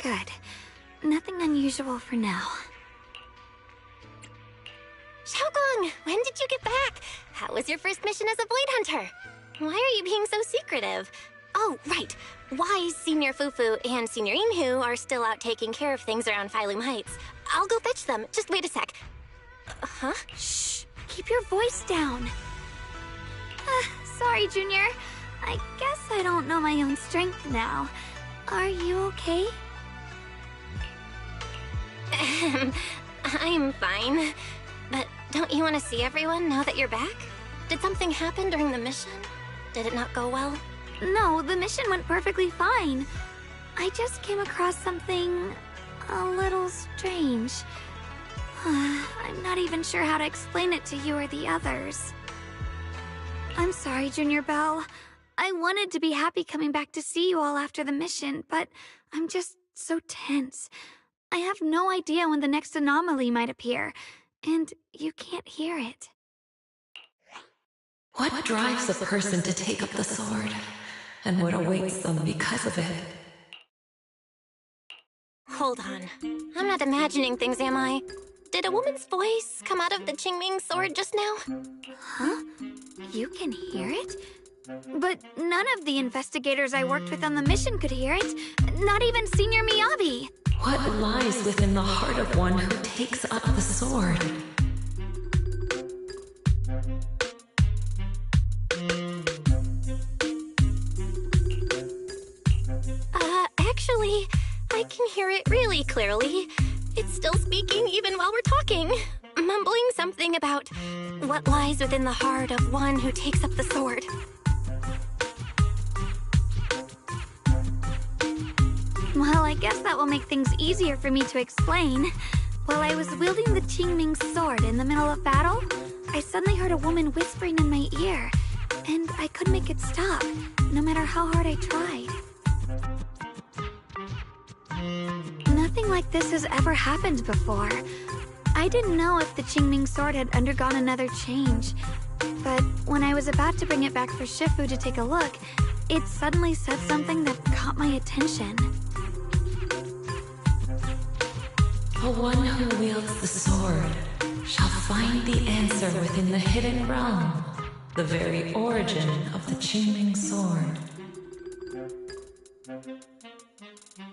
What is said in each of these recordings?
Good. Nothing unusual for now. Xiaogong, when did you get back? How was your first mission as a blade hunter? Why are you being so secretive? Oh, right. Wise Senior Fufu and Senior Inhu are still out taking care of things around Phylum Heights. I'll go fetch them. Just wait a sec. Huh? Shh! Keep your voice down. Sorry, Junior. I guess I don't know my own strength now. Are you okay? I'm fine. But don't you want to see everyone now that you're back? Did something happen during the mission? Did it not go well? No, the mission went perfectly fine. I just came across something a little strange. I'm not even sure how to explain it to you or the others. I'm sorry, Junior Belle. I wanted to be happy coming back to see you all after the mission, but I'm just so tense. I have no idea when the next anomaly might appear, and you can't hear it. What drives a person to take up the sword? And what awaits them because of it? Hold on. I'm not imagining things, am I? Did a woman's voice come out of the Qingming sword just now? Huh? You can hear it? But none of the investigators I worked with on the mission could hear it. Not even Senior Miyabi. What lies within the heart of one who takes up the sword? Actually, I can hear it really clearly. It's still speaking even while we're talking. Mumbling something about what lies within the heart of one who takes up the sword. Well, I guess that will make things easier for me to explain. While I was wielding the Qingming sword in the middle of battle, I suddenly heard a woman whispering in my ear, and I couldn't make it stop, no matter how hard I tried. Nothing like this has ever happened before. I didn't know if the Qingming sword had undergone another change, but when I was about to bring it back for Shifu to take a look, it suddenly said something that caught my attention. The one who wields the sword shall find the answer within the hidden realm, the very origin of the Qingming sword.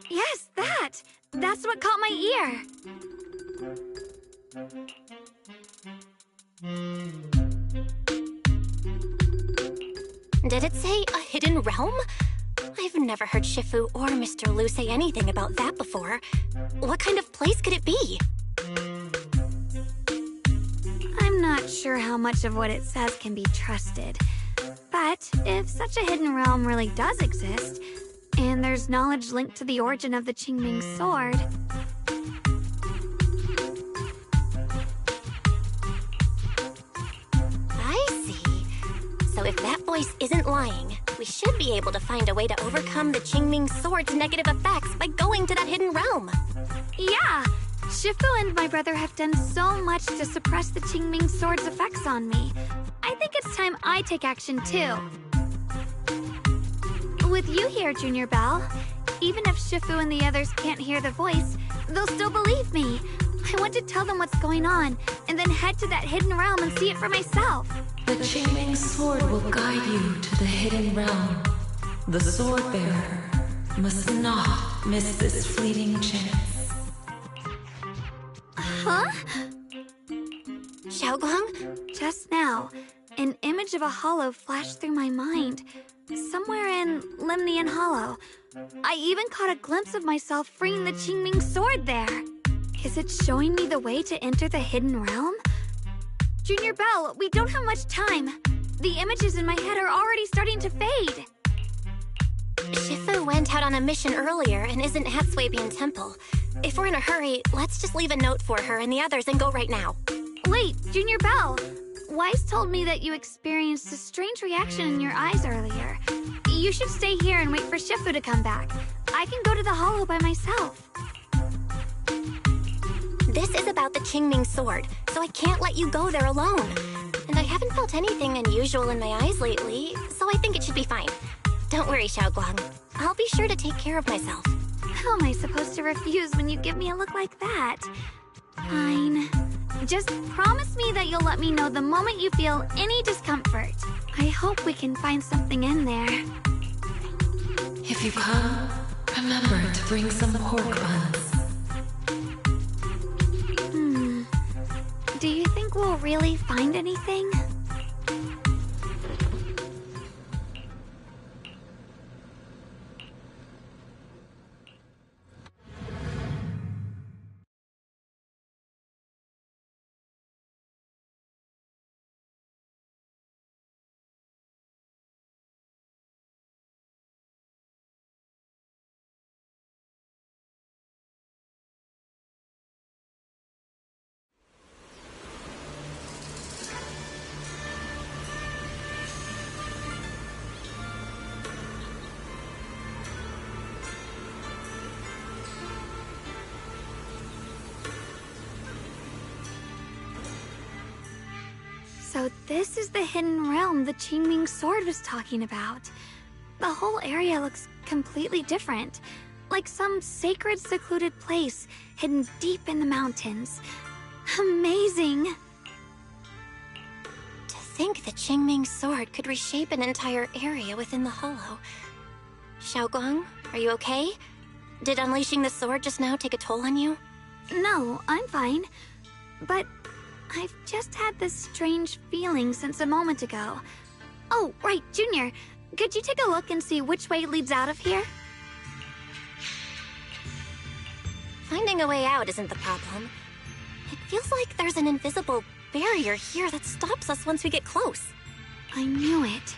Yes, that! That's what caught my ear! Did it say a hidden realm? I've never heard Shifu or Mr. Lu say anything about that before. What kind of place could it be? I'm not sure how much of what it says can be trusted. But if such a hidden realm really does exist, and there's knowledge linked to the origin of the Qingming sword... I see. So if that voice isn't lying, we should be able to find a way to overcome the Qingming sword's negative effects by going to that hidden realm. Yeah! Shifu and my brother have done so much to suppress the Qingming sword's effects on me. I think it's time I take action too. With you here, Junior Belle, even if Shifu and the others can't hear the voice, they'll still believe me. I want to tell them what's going on, and then head to that hidden realm and see it for myself. The Qingming sword will guide you to the hidden realm. The sword bearer must not miss this fleeting chance. Huh? Xiaogong? Just now, an image of a hollow flashed through my mind. Somewhere in Limnian Hollow. I even caught a glimpse of myself freeing the Qingming sword there. Is it showing me the way to enter the hidden realm? Junior Belle, we don't have much time. The images in my head are already starting to fade. Shifu went out on a mission earlier and isn't at Swabian Temple. If we're in a hurry, let's just leave a note for her and the others and go right now. Wait, Junior Belle. Wise told me that you experienced a strange reaction in your eyes earlier. You should stay here and wait for Shifu to come back. I can go to the hollow by myself. This is about the Qingming sword, so I can't let you go there alone. And I haven't felt anything unusual in my eyes lately, so I think it should be fine. Don't worry, Xiaoguang. I'll be sure to take care of myself. How am I supposed to refuse when you give me a look like that? Fine. Just promise me that you'll let me know the moment you feel any discomfort. I hope we can find something in there. If you come, remember to bring some pork buns. Do you think we'll really find anything? So this is the hidden realm the Qingming sword was talking about. The whole area looks completely different, like some sacred, secluded place hidden deep in the mountains. Amazing! To think the Qingming sword could reshape an entire area within the hollow. Xiaoguang, are you okay? Did unleashing the sword just now take a toll on you? No, I'm fine. But I've just had this strange feeling since a moment ago. Oh, right, Junior. Could you take a look and see which way leads out of here? Finding a way out isn't the problem. It feels like there's an invisible barrier here that stops us once we get close. I knew it.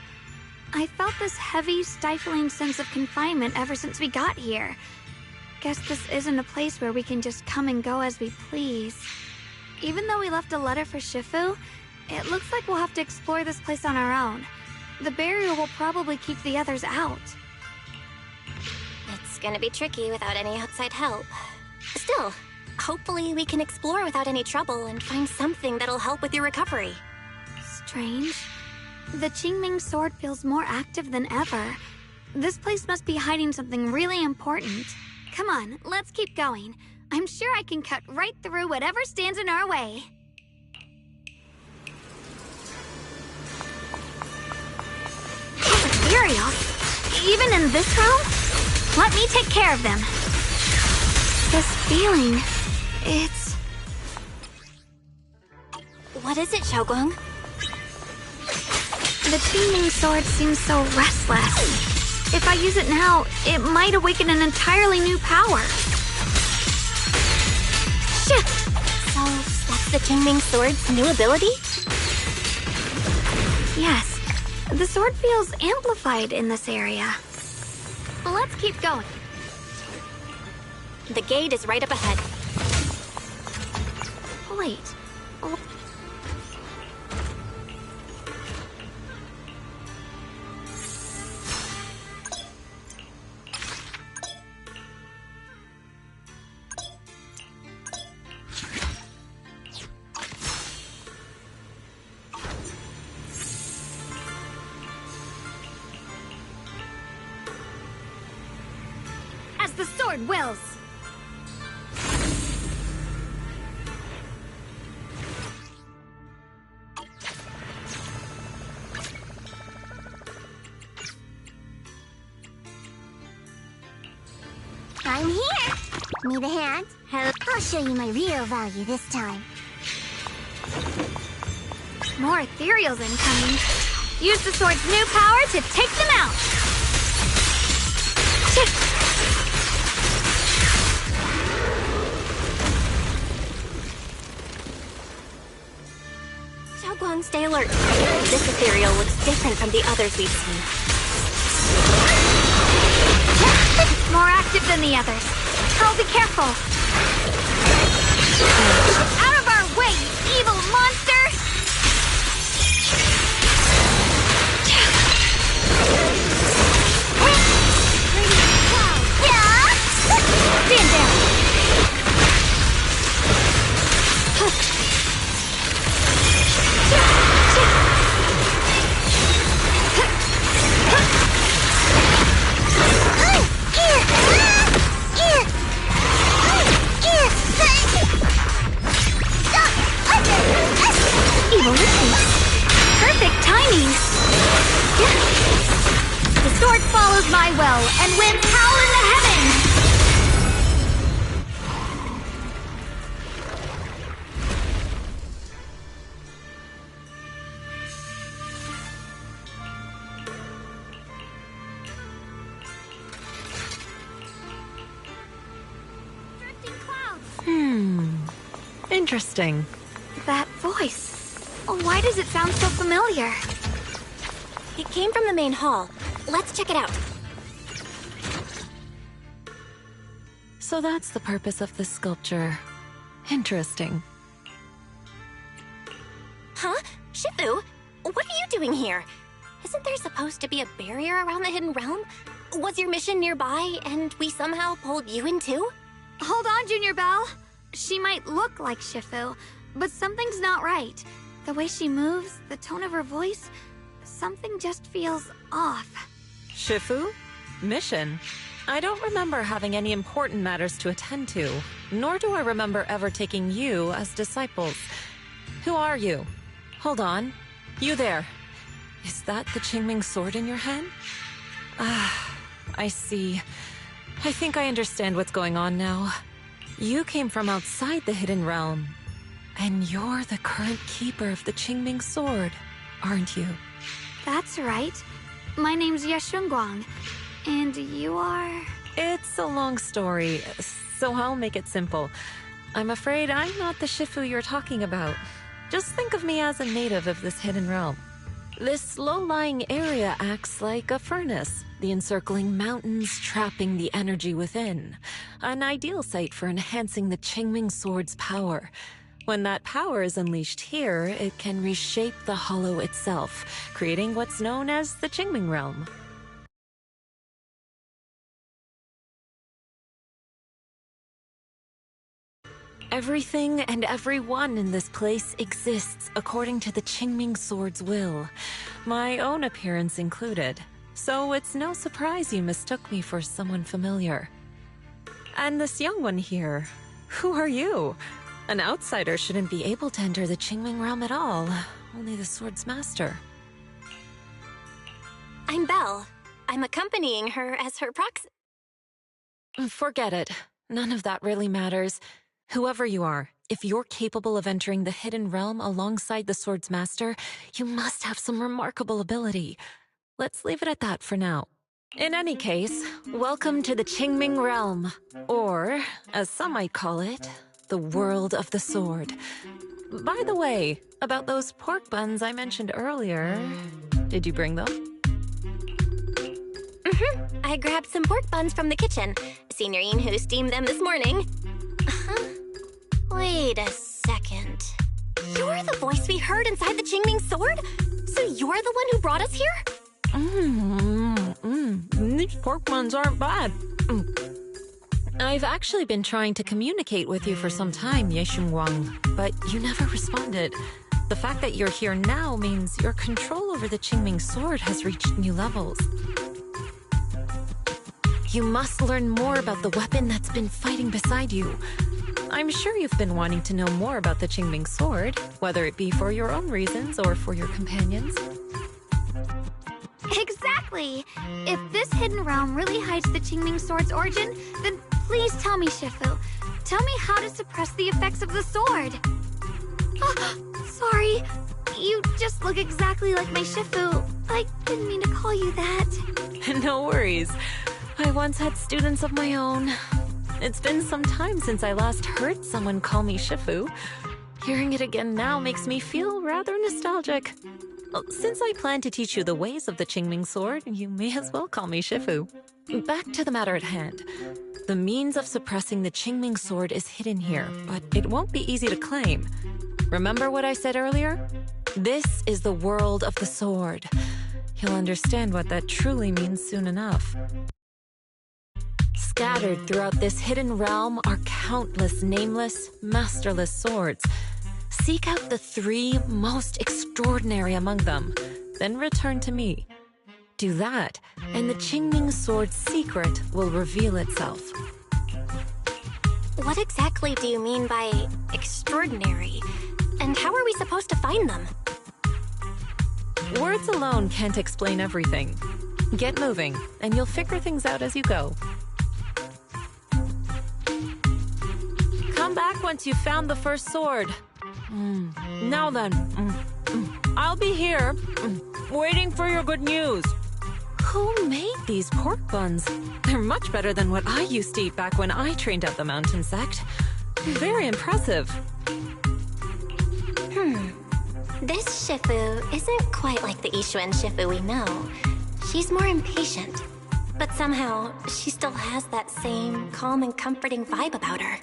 I felt this heavy, stifling sense of confinement ever since we got here. Guess this isn't a place where we can just come and go as we please. Even though we left a letter for Shifu, it looks like we'll have to explore this place on our own. The barrier will probably keep the others out. It's gonna be tricky without any outside help. Still, hopefully we can explore without any trouble and find something that'll help with your recovery. Strange. The Qingming sword feels more active than ever. This place must be hiding something really important. Come on, let's keep going. I'm sure I can cut right through whatever stands in our way. Ethereals? Even in this realm? Let me take care of them. This feeling, it's... What is it, Xiaoguang? The Qingming sword seems so restless. If I use it now, it might awaken an entirely new power. Shit! So, that's the Qingming sword's new ability? Yes. The sword feels amplified in this area. Let's keep going. The gate is right up ahead. Wait. As the sword wills. I'm here! Need a hand? I'll show you my real value this time. More ethereals incoming. Use the sword's new power to take them out. Xiaoguang, stay alert. This ethereal looks different from the others we've seen. It's more active than the others. I'll be careful. Out of our way, you evil monster! Stand down. well and winds howl in the heavens! Drifting clouds. Interesting. That voice. Why does it sound so familiar? It came from the main hall. Let's check it out. So that's the purpose of this sculpture. Interesting. Huh? Shifu? What are you doing here? Isn't there supposed to be a barrier around the hidden realm? Was your mission nearby and we somehow pulled you in too? Hold on, Junior Belle. She might look like Shifu, but something's not right. The way she moves, the tone of her voice, something just feels off. Shifu? Mission? I don't remember having any important matters to attend to, nor do I remember ever taking you as disciples. Who are you? Hold on. You there. Is that the Qingming sword in your hand? Ah, I see. I think I understand what's going on now. You came from outside the hidden realm, and you're the current keeper of the Qingming sword, aren't you? That's right. My name's Yeshunguang, and you are... It's a long story, so I'll make it simple. I'm afraid I'm not the Shifu you're talking about. Just think of me as a native of this hidden realm. This low-lying area acts like a furnace, the encircling mountains trapping the energy within. An ideal site for enhancing the Qingming sword's power. When that power is unleashed here, it can reshape the hollow itself, creating what's known as the Qingming realm. Everything and everyone in this place exists according to the Qingming sword's will, my own appearance included. So it's no surprise you mistook me for someone familiar. And this young one here, who are you? An outsider shouldn't be able to enter the Qingming realm at all, only the sword's master. I'm Belle. I'm accompanying her as her proxy. Forget it. None of that really matters. Whoever you are, if you're capable of entering the hidden realm alongside the sword's master, you must have some remarkable ability. Let's leave it at that for now. In any case, welcome to the Qingming realm, or, as some might call it, the world of the sword. By the way, about those pork buns I mentioned earlier, did you bring them? I grabbed some pork buns from the kitchen. Senior Inhu steamed them this morning. Wait a second. You're the voice we heard inside the Qingming sword? So you're the one who brought us here? These pork buns aren't bad. I've actually been trying to communicate with you for some time, Yeshunguang, but you never responded. The fact that you're here now means your control over the Qingming sword has reached new levels. You must learn more about the weapon that's been fighting beside you. I'm sure you've been wanting to know more about the Qingming sword, whether it be for your own reasons or for your companions. Exactly! If this hidden realm really hides the Qingming sword's origin, then please tell me, Shifu. Tell me how to suppress the effects of the sword. Oh, sorry. You just look exactly like my Shifu. I didn't mean to call you that. No worries. I once had students of my own. It's been some time since I last heard someone call me Shifu. Hearing it again now makes me feel rather nostalgic. Well, since I plan to teach you the ways of the Qingming sword, you may as well call me Shifu. Back to the matter at hand. The means of suppressing the Qingming sword is hidden here, but it won't be easy to claim. Remember what I said earlier? This is the world of the sword. You'll understand what that truly means soon enough. Scattered throughout this hidden realm are countless nameless, masterless swords. Seek out the 3 most extraordinary among them, then return to me. Do that, and the Qingming sword's secret will reveal itself. What exactly do you mean by extraordinary? And how are we supposed to find them? Words alone can't explain everything. Get moving, and you'll figure things out as you go. Come back once you've found the first sword. Now then, I'll be here, waiting for your good news. Who made these pork buns? They're much better than what I used to eat back when I trained at the mountain sect. Very impressive. This Shifu isn't quite like the Ishuan Shifu we know. She's more impatient. But somehow, she still has that same calm and comforting vibe about her.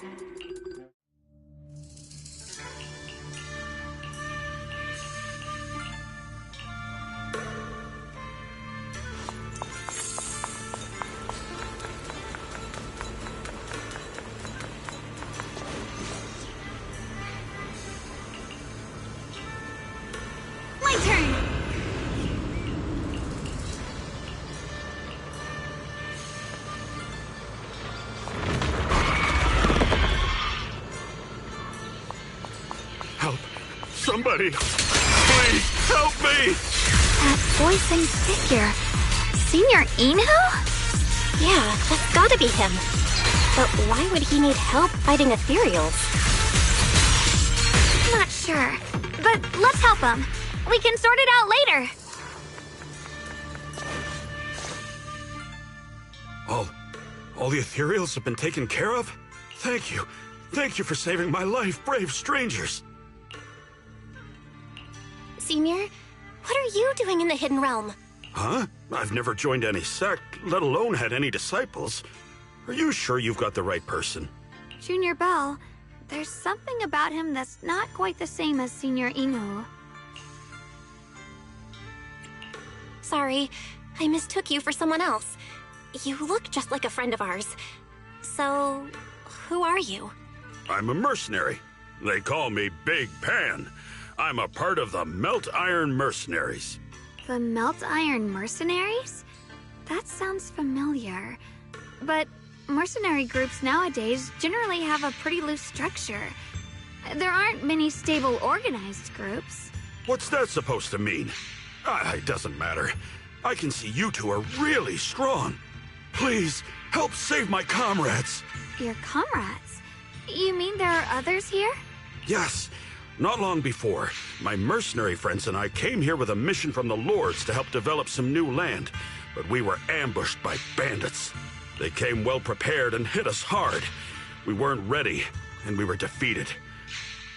My turn! Help! Somebody! Please, help me! That voice and figure. Senior Inu? Yeah, that's gotta be him. But why would he need help fighting ethereals? Not sure. But let's help him. We can sort it out later. All the ethereals have been taken care of? Thank you. Thank you for saving my life, brave strangers. Senior, what are you doing in the Hidden Realm? Huh? I've never joined any sect, let alone had any disciples. Are you sure you've got the right person? Junior Bell, there's something about him that's not quite the same as Senior Inu. Sorry, I mistook you for someone else. You look just like a friend of ours. So, who are you? I'm a mercenary. They call me Big Pan. I'm a part of the Melt Iron Mercenaries. The Melt Iron Mercenaries? That sounds familiar. But mercenary groups nowadays generally have a pretty loose structure. There aren't many stable organized groups. What's that supposed to mean? It doesn't matter. I can see you two are really strong. Please, help save my comrades. Your comrades? You mean there are others here? Yes. Not long before, my mercenary friends and I came here with a mission from the Lords to help develop some new land, but we were ambushed by bandits. They came well prepared and hit us hard. We weren't ready, and we were defeated.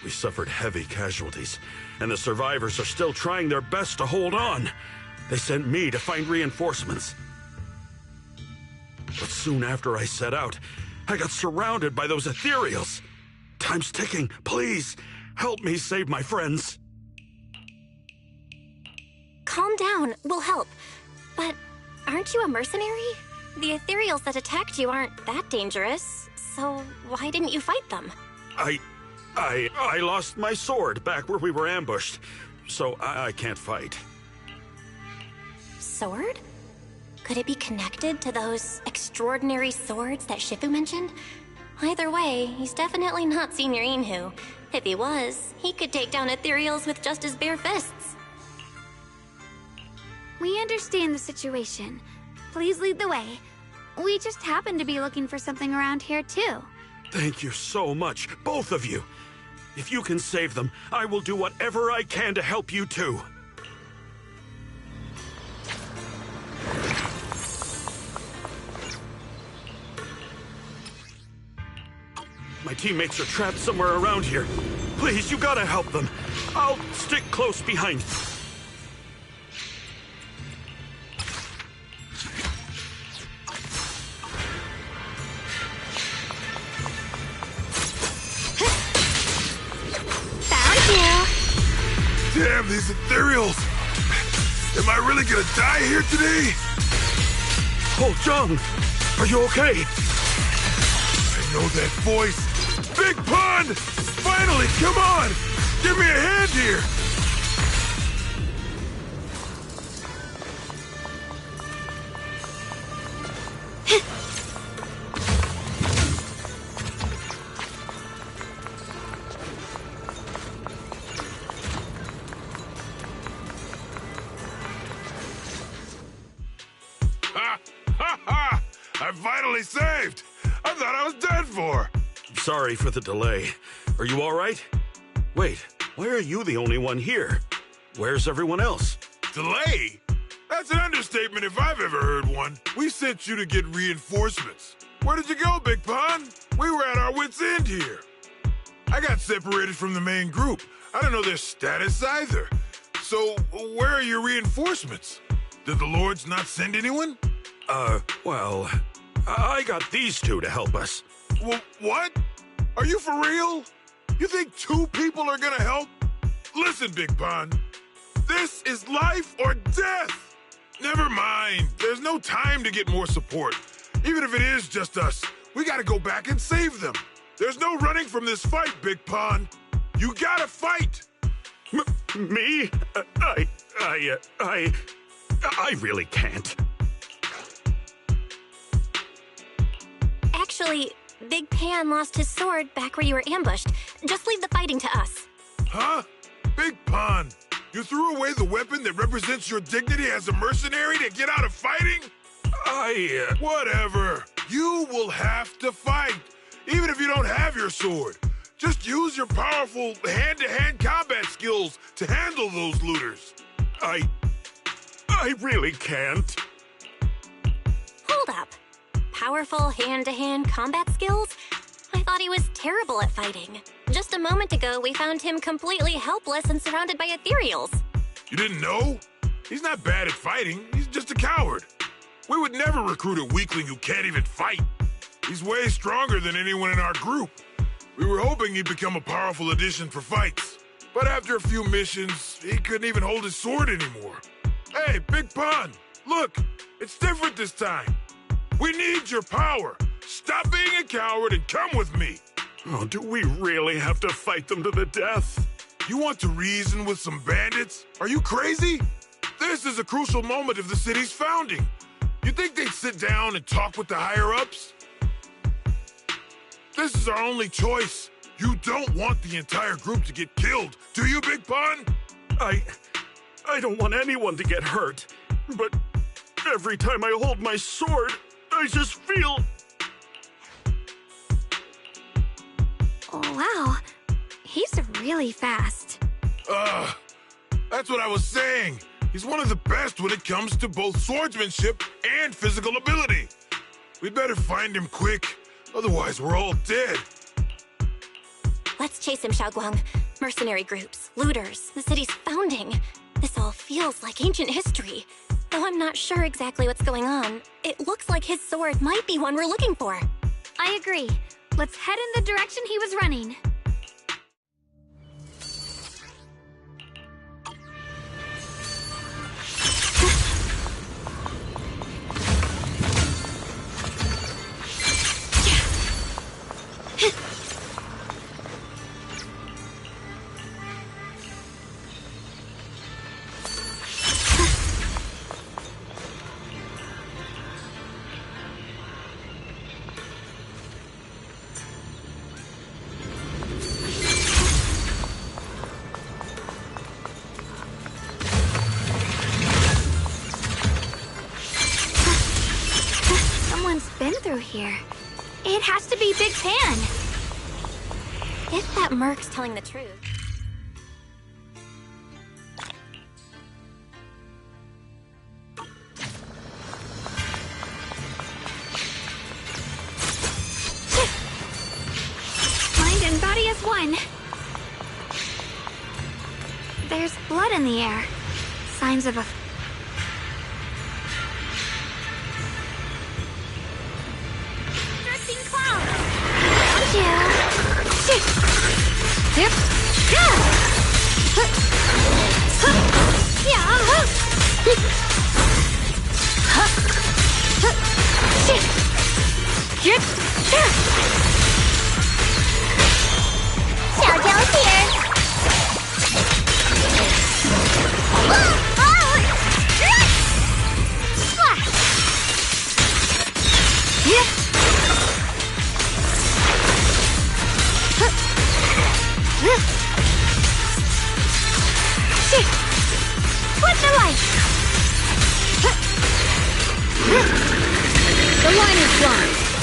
We suffered heavy casualties, and the survivors are still trying their best to hold on. They sent me to find reinforcements. But soon after I set out, I got surrounded by those ethereals. Time's ticking. Please, help me save my friends. Calm down, we'll help. But aren't you a mercenary? The ethereals that attacked you aren't that dangerous, so why didn't you fight them? I lost my sword back where we were ambushed, so I can't fight. Sword? Could it be connected to those extraordinary swords that Shifu mentioned? Either way, he's definitely not Senior Inhu. If he was, he could take down ethereals with just his bare fists. We understand the situation. Please lead the way. We just happen to be looking for something around here, too. Thank you so much, both of you. If you can save them, I will do whatever I can to help you too. My teammates are trapped somewhere around here. Please, you gotta help them. I'll stick close behind. Damn, these ethereals! Am I really gonna die here today? Oh, Jung! Are you okay? I know that voice! Big Pun! Finally, come on! Give me a hand here! finally saved! I thought I was dead for! Sorry for the delay. Are you all right? Wait, why are you the only one here? Where's everyone else? Delay? That's an understatement if I've ever heard one. We sent you to get reinforcements. Where did you go, Big Pun? We were at our wits' end here. I got separated from the main group. I don't know their status either. So, where are your reinforcements? Did the Lords not send anyone? Well, I got these two to help us. What? Are you for real? You think 2 people are gonna help? Listen, Big Pun. This is life or death. Never mind. There's no time to get more support. Even if it is just us, we gotta go back and save them. There's no running from this fight, Big Pun. You gotta fight. Me? I really can't. Actually, Big Pan lost his sword back where you were ambushed. Just leave the fighting to us. Huh? Big Pun, you threw away the weapon that represents your dignity as a mercenary to get out of fighting? Whatever. You will have to fight, even if you don't have your sword. Just use your powerful hand-to-hand combat skills to handle those looters. I really can't. Hold up. Powerful hand-to-hand combat skills? I thought he was terrible at fighting. Just a moment ago, we found him completely helpless and surrounded by ethereals. You didn't know? He's not bad at fighting. He's just a coward. We would never recruit a weakling who can't even fight. He's way stronger than anyone in our group. We were hoping he'd become a powerful addition for fights. But after a few missions, he couldn't even hold his sword anymore. Hey, Big Pun, look, it's different this time. We need your power. Stop being a coward and come with me. Oh, do we really have to fight them to the death? You want to reason with some bandits? Are you crazy? This is a crucial moment of the city's founding. You think they'd sit down and talk with the higher-ups? This is our only choice. You don't want the entire group to get killed, do you, Big Pun? I don't want anyone to get hurt, but every time I hold my sword, I just feel... Oh, wow. He's really fast. That's what I was saying. He's one of the best when it comes to both swordsmanship and physical ability. We'd better find him quick, otherwise we're all dead. Let's chase him, Xiaoguang. Mercenary groups, looters, the city's founding. This all feels like ancient history. Though I'm not sure exactly what's going on, it looks like his sword might be one we're looking for. I agree. Let's head in the direction he was running. Been through here. It has to be Big Pan. If that merc's telling the truth. Mind and body as one. There's blood in the air. Signs of a... Yep. Xiaojiao's here. What's the light? The line is gone.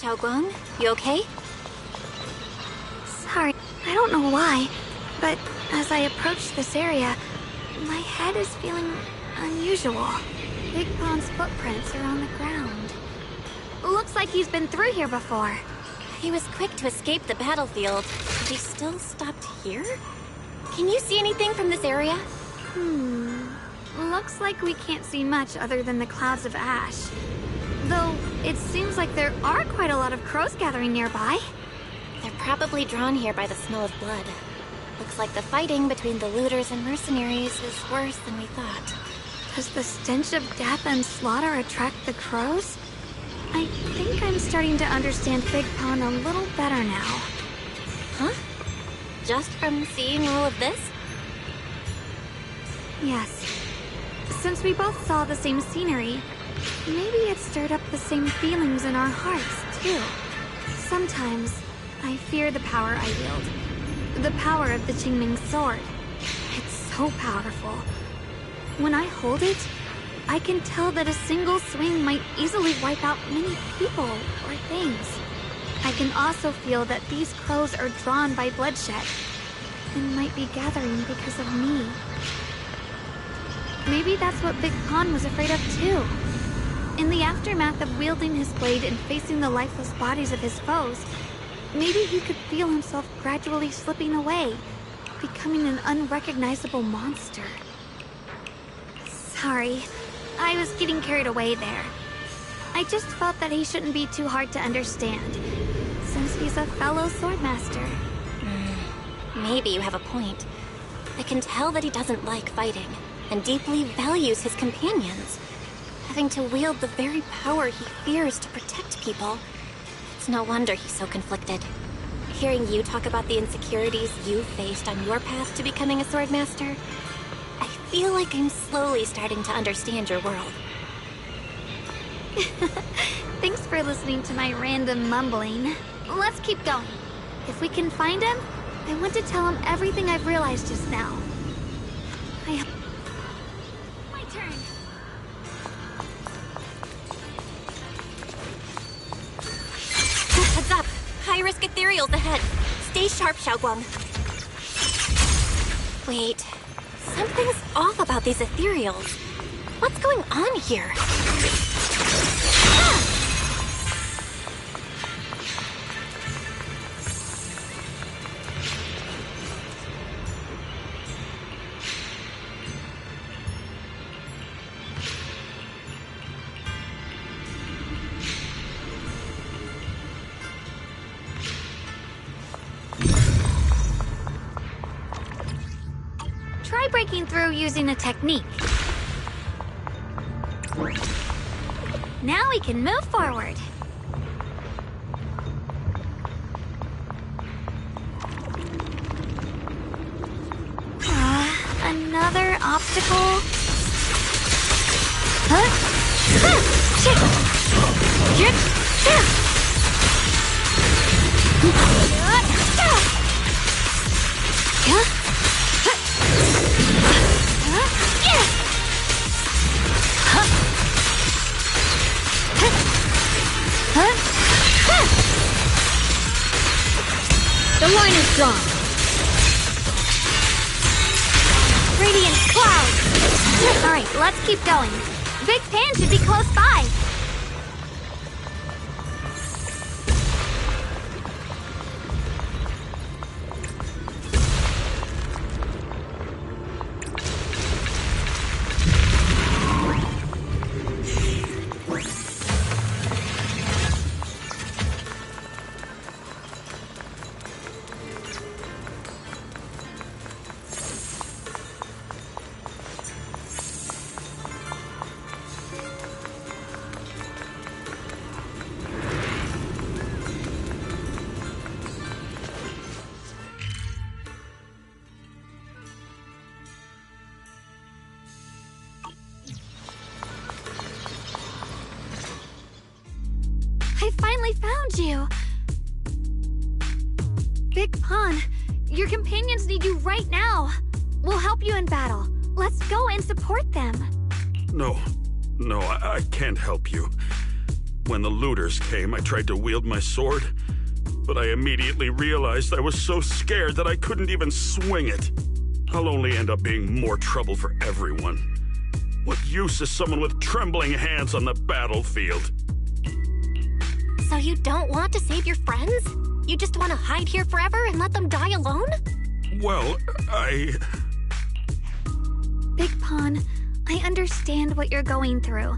Xiaoguang, you okay? Sorry, I don't know why, but as I approach this area, my head is feeling unusual. Big Pond's footprints are on the ground. Looks like he's been through here before. He was quick to escape the battlefield, but he still stopped here? Can you see anything from this area? Looks like we can't see much other than the clouds of ash. Though, it seems like there are quite a lot of crows gathering nearby. They're probably drawn here by the smell of blood. Looks like the fighting between the looters and mercenaries is worse than we thought. Does the stench of death and slaughter attract the crows? I think I'm starting to understand Big Pond a little better now. Huh? Just from seeing all of this? Yes. Since we both saw the same scenery, maybe it stirred up the same feelings in our hearts, too. Sometimes, I fear the power I wield. The power of the Qingming sword. It's so powerful. When I hold it, I can tell that a single swing might easily wipe out many people or things. I can also feel that these crows are drawn by bloodshed and might be gathering because of me. Maybe that's what Big Pond was afraid of too. In the aftermath of wielding his blade and facing the lifeless bodies of his foes, maybe he could feel himself gradually slipping away, becoming an unrecognizable monster. Sorry, I was getting carried away there. I just felt that he shouldn't be too hard to understand, since he's a fellow swordmaster. Maybe you have a point. I can tell that he doesn't like fighting, and deeply values his companions. Having to wield the very power he fears to protect people. It's no wonder he's so conflicted. Hearing you talk about the insecurities you faced on your path to becoming a swordmaster, I feel like I'm slowly starting to understand your world. Thanks for listening to my random mumbling. Let's keep going. If we can find him, I want to tell him everything I've realized just now. My turn. Heads up! High-risk ethereals ahead. Stay sharp, Xiaoguang. Wait, something's off about these ethereals. What's going on here? Try breaking through using a technique. Now we can move forward. Another obstacle? Huh? Shit! The line is drawn. Radiant cloud! Alright, let's keep going. Big Pan should be close by. I finally found you! Big Pond, your companions need you right now. We'll help you in battle. Let's go and support them. No, I can't help you. When the looters came, I tried to wield my sword, but I immediately realized I was so scared that I couldn't even swing it. I'll only end up being more trouble for everyone. What use is someone with trembling hands on the battlefield? So you don't want to save your friends? You just want to hide here forever and let them die alone? Well, Big Pawn, I understand what you're going through.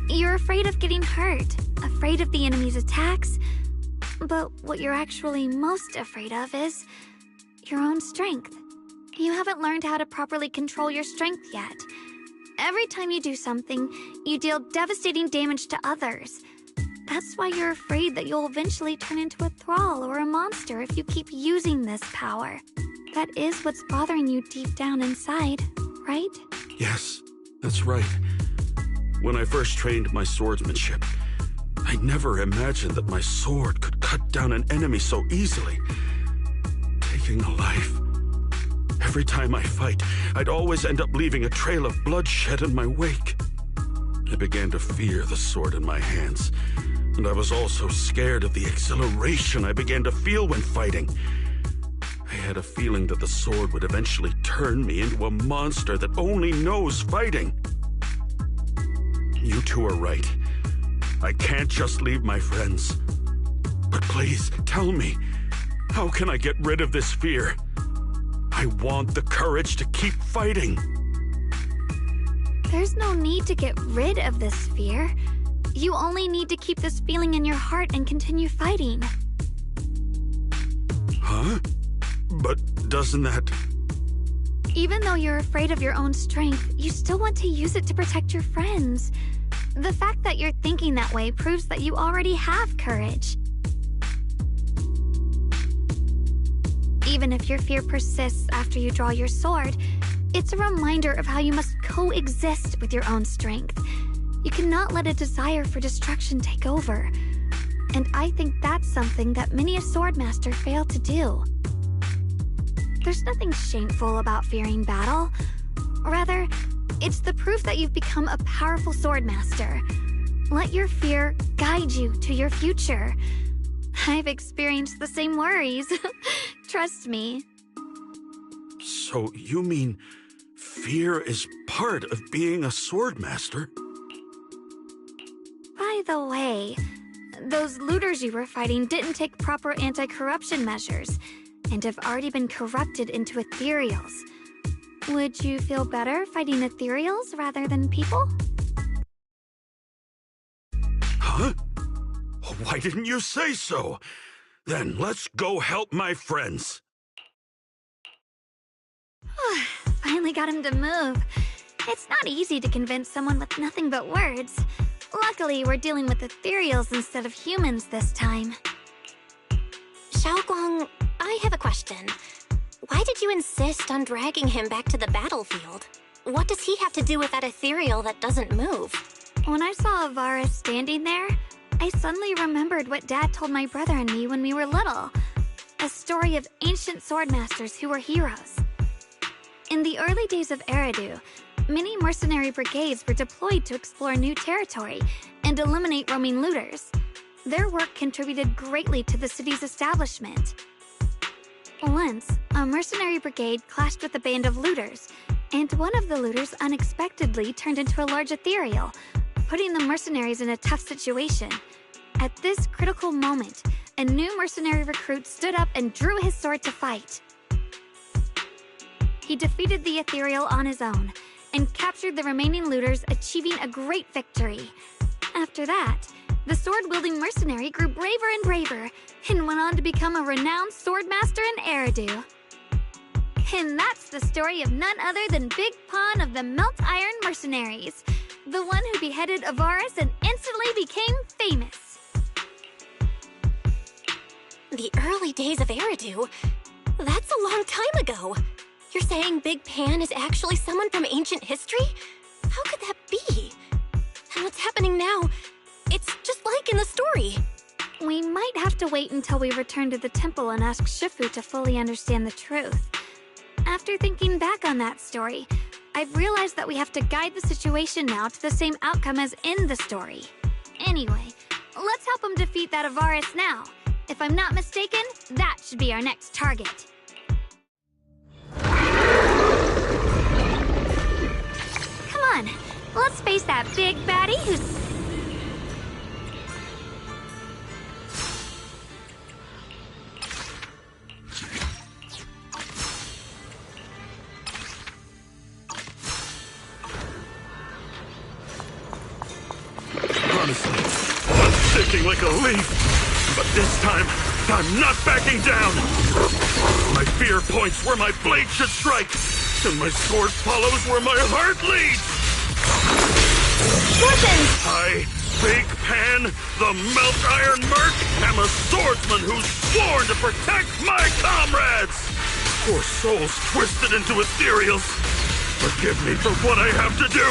You're afraid of getting hurt, afraid of the enemy's attacks, but what you're actually most afraid of is your own strength. You haven't learned how to properly control your strength yet. Every time you do something, you deal devastating damage to others. That's why you're afraid that you'll eventually turn into a thrall or a monster if you keep using this power. That is what's bothering you deep down inside, right? yes, that's right. When I first trained my swordsmanship, I never imagined that my sword could cut down an enemy so easily, taking a life. Every time I fight, I'd always end up leaving a trail of bloodshed in my wake. I began to fear the sword in my hands, and I was also scared of the exhilaration I began to feel when fighting. I had a feeling that the sword would eventually turn me into a monster that only knows fighting. You two are right. I can't just leave my friends. But please, tell me, how can I get rid of this fear? I want the courage to keep fighting. There's no need to get rid of this fear. You only need to keep this feeling in your heart and continue fighting. Huh? But doesn't that... Even though you're afraid of your own strength, you still want to use it to protect your friends. The fact that you're thinking that way proves that you already have courage. Even if your fear persists after you draw your sword, it's a reminder of how you must coexist with your own strength. You cannot let a desire for destruction take over. And I think that's something that many a swordmaster fail to do. There's nothing shameful about fearing battle. Rather, it's the proof that you've become a powerful swordmaster. Let your fear guide you to your future. I've experienced the same worries. Trust me. So you mean fear is part of being a swordmaster? By the way, those looters you were fighting didn't take proper anti-corruption measures and have already been corrupted into ethereals. Would you feel better fighting ethereals rather than people? Huh? Why didn't you say so? Then let's go help my friends. Finally got him to move. It's not easy to convince someone with nothing but words. Luckily, we're dealing with ethereals instead of humans this time. Xiaoguang, I have a question. Why did you insist on dragging him back to the battlefield? What does he have to do with that ethereal that doesn't move? When I saw Avara standing there, I suddenly remembered what Dad told my brother and me when we were little. A story of ancient swordmasters who were heroes. In the early days of Eridu, many mercenary brigades were deployed to explore new territory and eliminate roaming looters. Their work contributed greatly to the city's establishment. Once, a mercenary brigade clashed with a band of looters, and one of the looters unexpectedly turned into a large ethereal, putting the mercenaries in a tough situation. At this critical moment, a new mercenary recruit stood up and drew his sword to fight. He defeated the ethereal on his own, and captured the remaining looters, achieving a great victory. After that, the sword-wielding mercenary grew braver and braver, and went on to become a renowned swordmaster in Eridu. And that's the story of none other than Big Pawn of the Melt Iron Mercenaries, the one who beheaded Avaris and instantly became famous. The early days of Eridu? That's a long time ago. You're saying Big Pan is actually someone from ancient history? How could that be? And what's happening now? It's just like in the story. We might have to wait until we return to the temple and ask Shifu to fully understand the truth. After thinking back on that story, I've realized that we have to guide the situation now to the same outcome as in the story. Anyway, him defeat that Avaris now. If I'm not mistaken, that should be our next target. Come on, let's face that big baddie who's... Honestly, I'm shaking like a leaf. But this time, I'm not backing down. My fear points where my blade should strike, and my sword follows where my heart leads. Listen! I, Big Pan, the Melt Iron Merc, am a swordsman who's sworn to protect my comrades. Poor souls twisted into ethereals. Forgive me for what I have to do.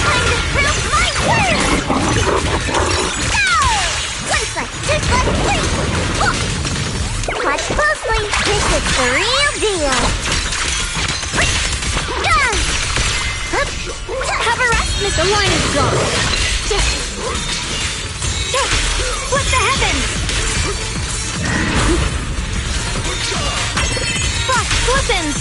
Time to prove my worth! Go! One foot, two foot, three! Watch closely. This is the real deal. Have a rest, Mr. Line is gone. Split the heavens! Frost glistens!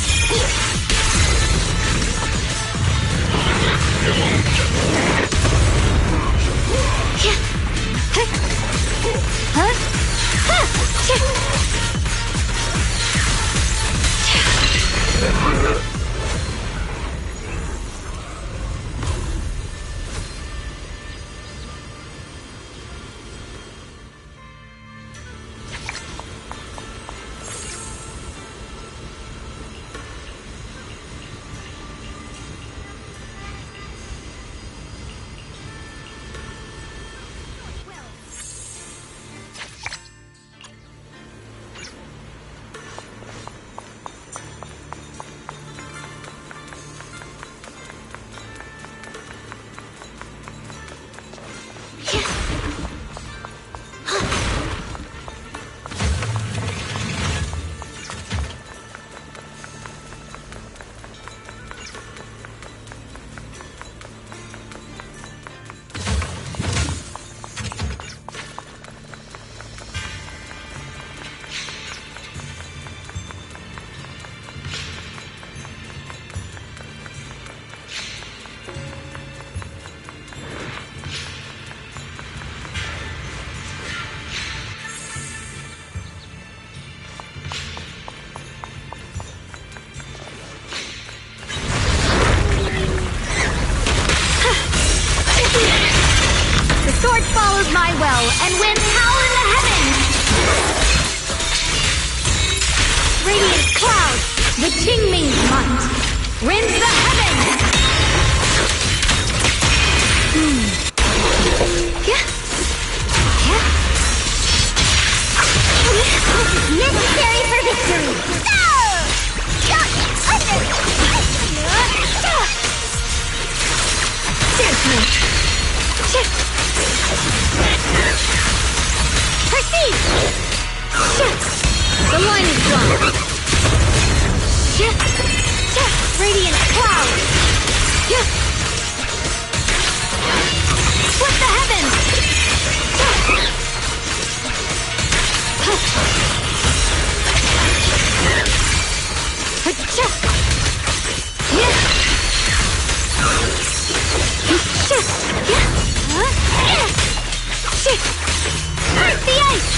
Sword follows my well and wins power in the heavens! Radiant clouds, the Qingming's might, rends the heavens! Necessary for victory! Go! Perceive! The line is drawn. Radiant cloud! Split the heavens! Break the ice!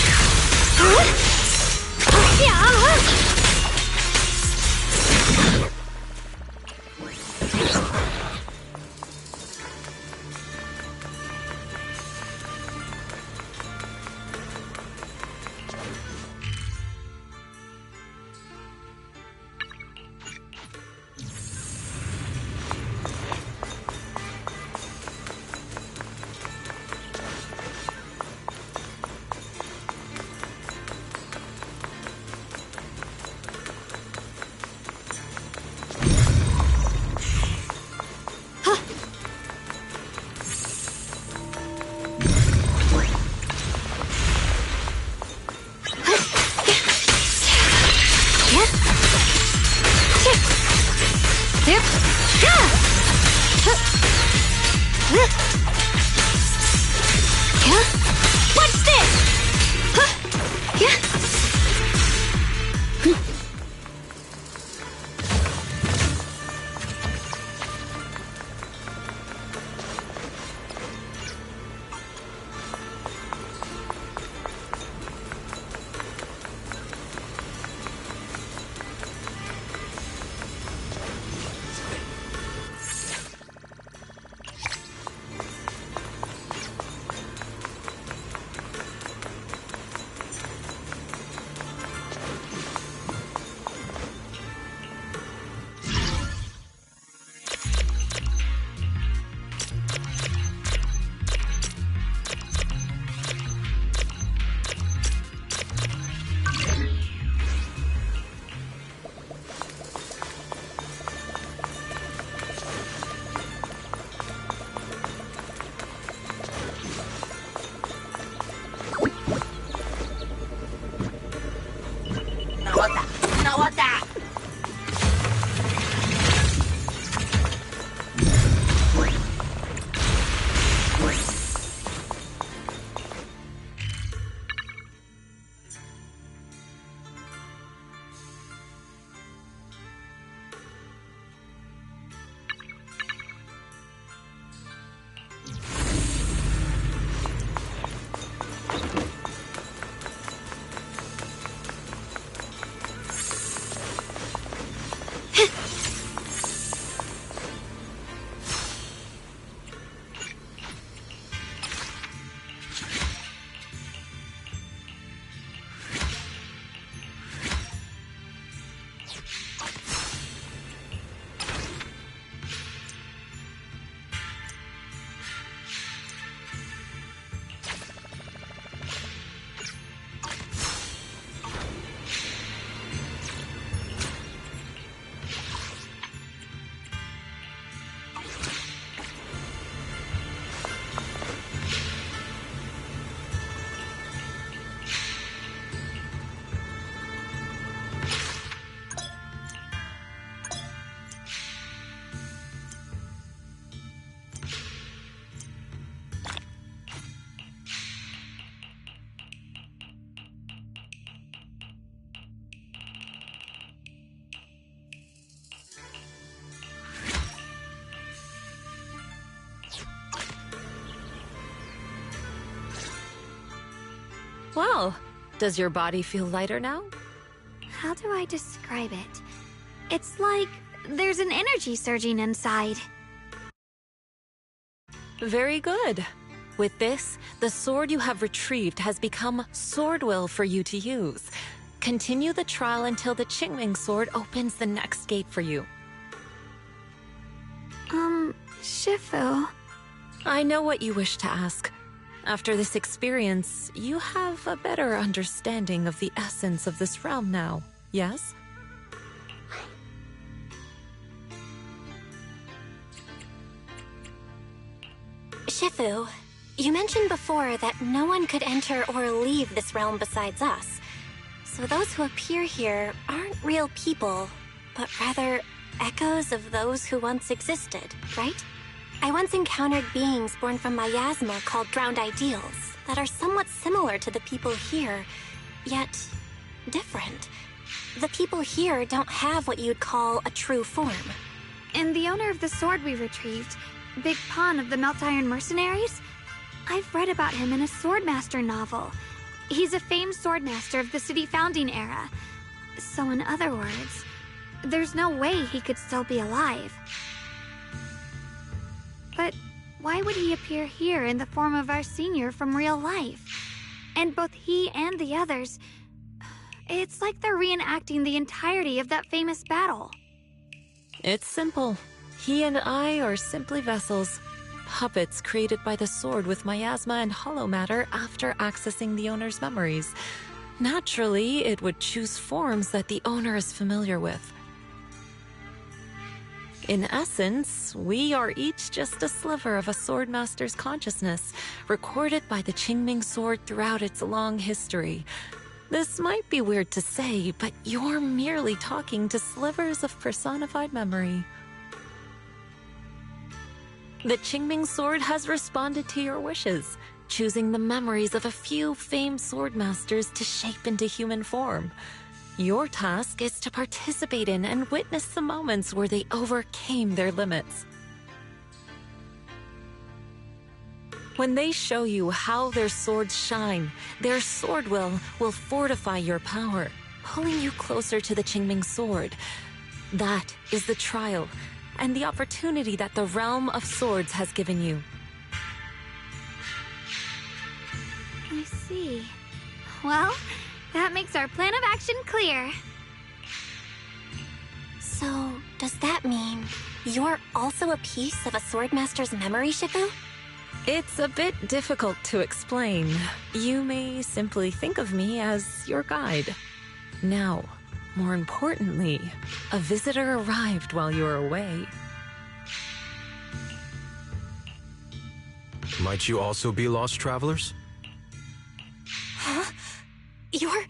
Well, does your body feel lighter now? How do I describe it? It's like there's an energy surging inside. Very good. With this, the sword you have retrieved has become Swordwill for you to use. Continue the trial until the Qingming sword opens the next gate for you. Shifu. I know what you wish to ask. After this experience, you have a better understanding of the essence of this realm now, yes? Shifu, you mentioned before that no one could enter or leave this realm besides us. So those who appear here aren't real people, but rather echoes of those who once existed, right? I once encountered beings born from miasma called drowned ideals that are somewhat similar to the people here, yet different. The people here don't have what you'd call a true form. And the owner of the sword we retrieved, Big Pon of the Melt Iron Mercenaries? I've read about him in a Swordmaster novel. He's a famed swordmaster of the city founding era. So in other words, there's no way he could still be alive. But why would he appear here in the form of our senior from real life? And both he and the others, it's like they're reenacting the entirety of that famous battle. It's simple. He and I are simply vessels. Puppets created by the sword with miasma and hollow matter after accessing the owner's memories. Naturally, it would choose forms that the owner is familiar with. In essence, we are each just a sliver of a swordmaster's consciousness, recorded by the Qingming sword throughout its long history. This might be weird to say, but you're merely talking to slivers of personified memory. The Qingming sword has responded to your wishes, choosing the memories of a few famed swordmasters to shape into human form. Your task is to participate in and witness the moments where they overcame their limits. When they show you how their swords shine, their swordwill will fortify your power, pulling you closer to the Qingming sword. That is the trial and the opportunity that the realm of swords has given you. I see. Well, that makes our plan of action clear. So, does that mean you're also a piece of a swordmaster's memory, Shifu? It's a bit difficult to explain. You may simply think of me as your guide. Now, more importantly, a visitor arrived while you were away. Might you also be lost travelers? Huh? You're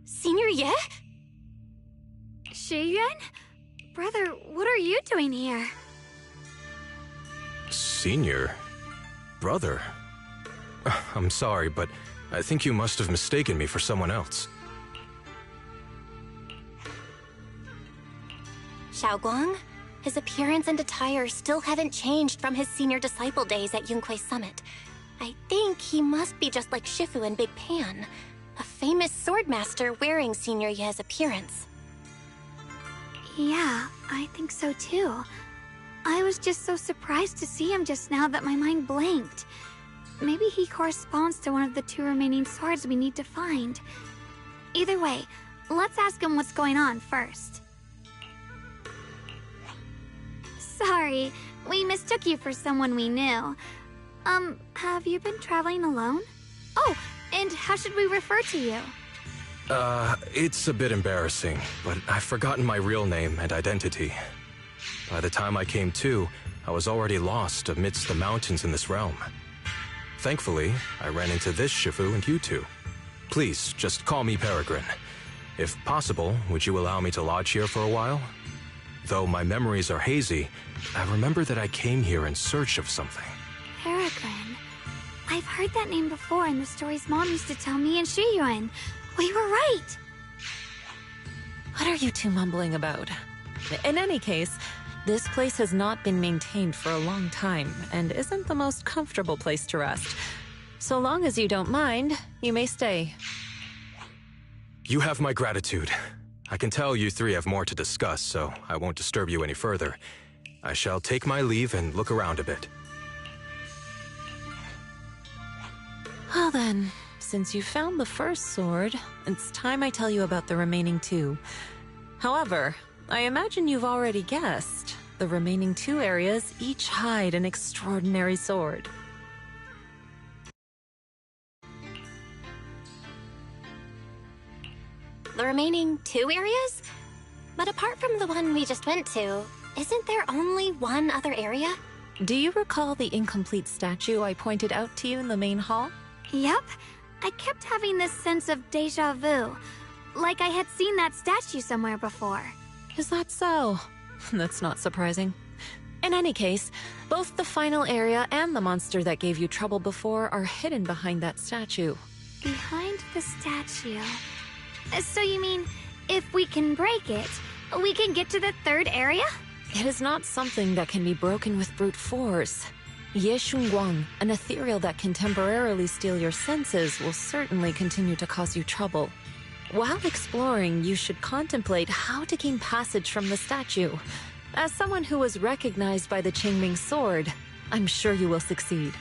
Senior Ye? Shiyuan? Brother, what are you doing here? Senior? Brother? I'm sorry, but I think you must have mistaken me for someone else. Xiaoguang? His appearance and attire still haven't changed from his senior disciple days at Yunkwei Summit. I think he must be just like Shifu and Big Pan, a famous swordmaster wearing Senior Ye's appearance. Yeah, I think so too. I was just so surprised to see him just now that my mind blanked. Maybe he corresponds to one of the 2 remaining swords we need to find. Either way, let's ask him what's going on first. Sorry, we mistook you for someone we knew. Have you been traveling alone? Oh, and how should we refer to you? It's a bit embarrassing, but I've forgotten my real name and identity. By the time I came to, I was already lost amidst the mountains in this realm. Thankfully, I ran into this Shifu and you two. Please, just call me Peregrine. If possible, would you allow me to lodge here for a while? Though my memories are hazy, I remember that I came here in search of something. Peregrine. I've heard that name before in the stories Mom used to tell me and Shiyuan. We were right! What are you two mumbling about? In any case, this place has not been maintained for a long time and isn't the most comfortable place to rest. So long as you don't mind, you may stay. You have my gratitude. I can tell you three have more to discuss, so I won't disturb you any further. I shall take my leave and look around a bit. Well then, since you found the first sword, it's time I tell you about the remaining 2. However, I imagine you've already guessed. The remaining 2 areas each hide an extraordinary sword. The remaining 2 areas? But apart from the one we just went to, isn't there only one other area? Do you recall the incomplete statue I pointed out to you in the main hall? Yep. I kept having this sense of deja vu. Like I had seen that statue somewhere before. Is that so? That's not surprising. In any case, both the final area and the monster that gave you trouble before are hidden behind that statue. Behind the statue. So you mean, if we can break it, we can get to the 3rd area? It is not something that can be broken with brute force. Ye Shunguang, an ethereal that can temporarily steal your senses, will certainly continue to cause you trouble. While exploring, you should contemplate how to gain passage from the statue. As someone who was recognized by the Qingming sword, I'm sure you will succeed.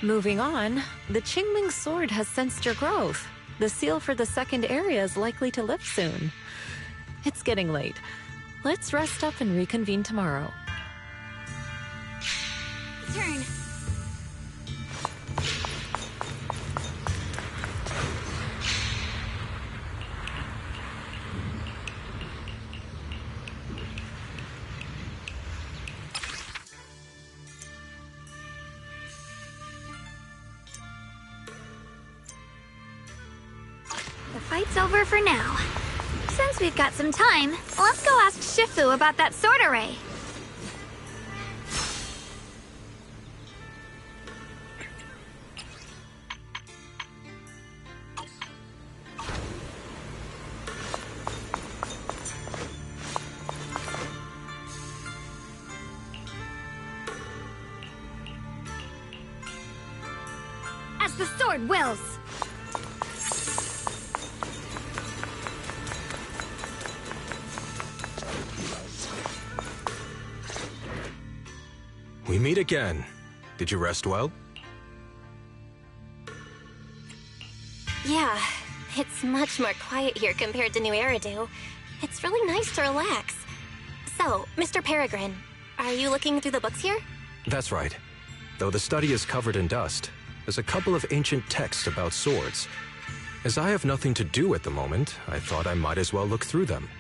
Moving on, the Qingming sword has sensed your growth. The seal for the 2nd area is likely to lift soon. It's getting late. Let's rest up and reconvene tomorrow. Turn. The fight's over for now. Since we've got some time, let's go ask Shifu about that sword array. As the sword wills. We meet again. Did you rest well? Yeah, it's much more quiet here compared to New Eridu. It's really nice to relax. So, Mr. Peregrine, are you looking through the books here? That's right. Though the study is covered in dust, there's a couple of ancient texts about swords. As I have nothing to do at the moment, I thought I might as well look through them.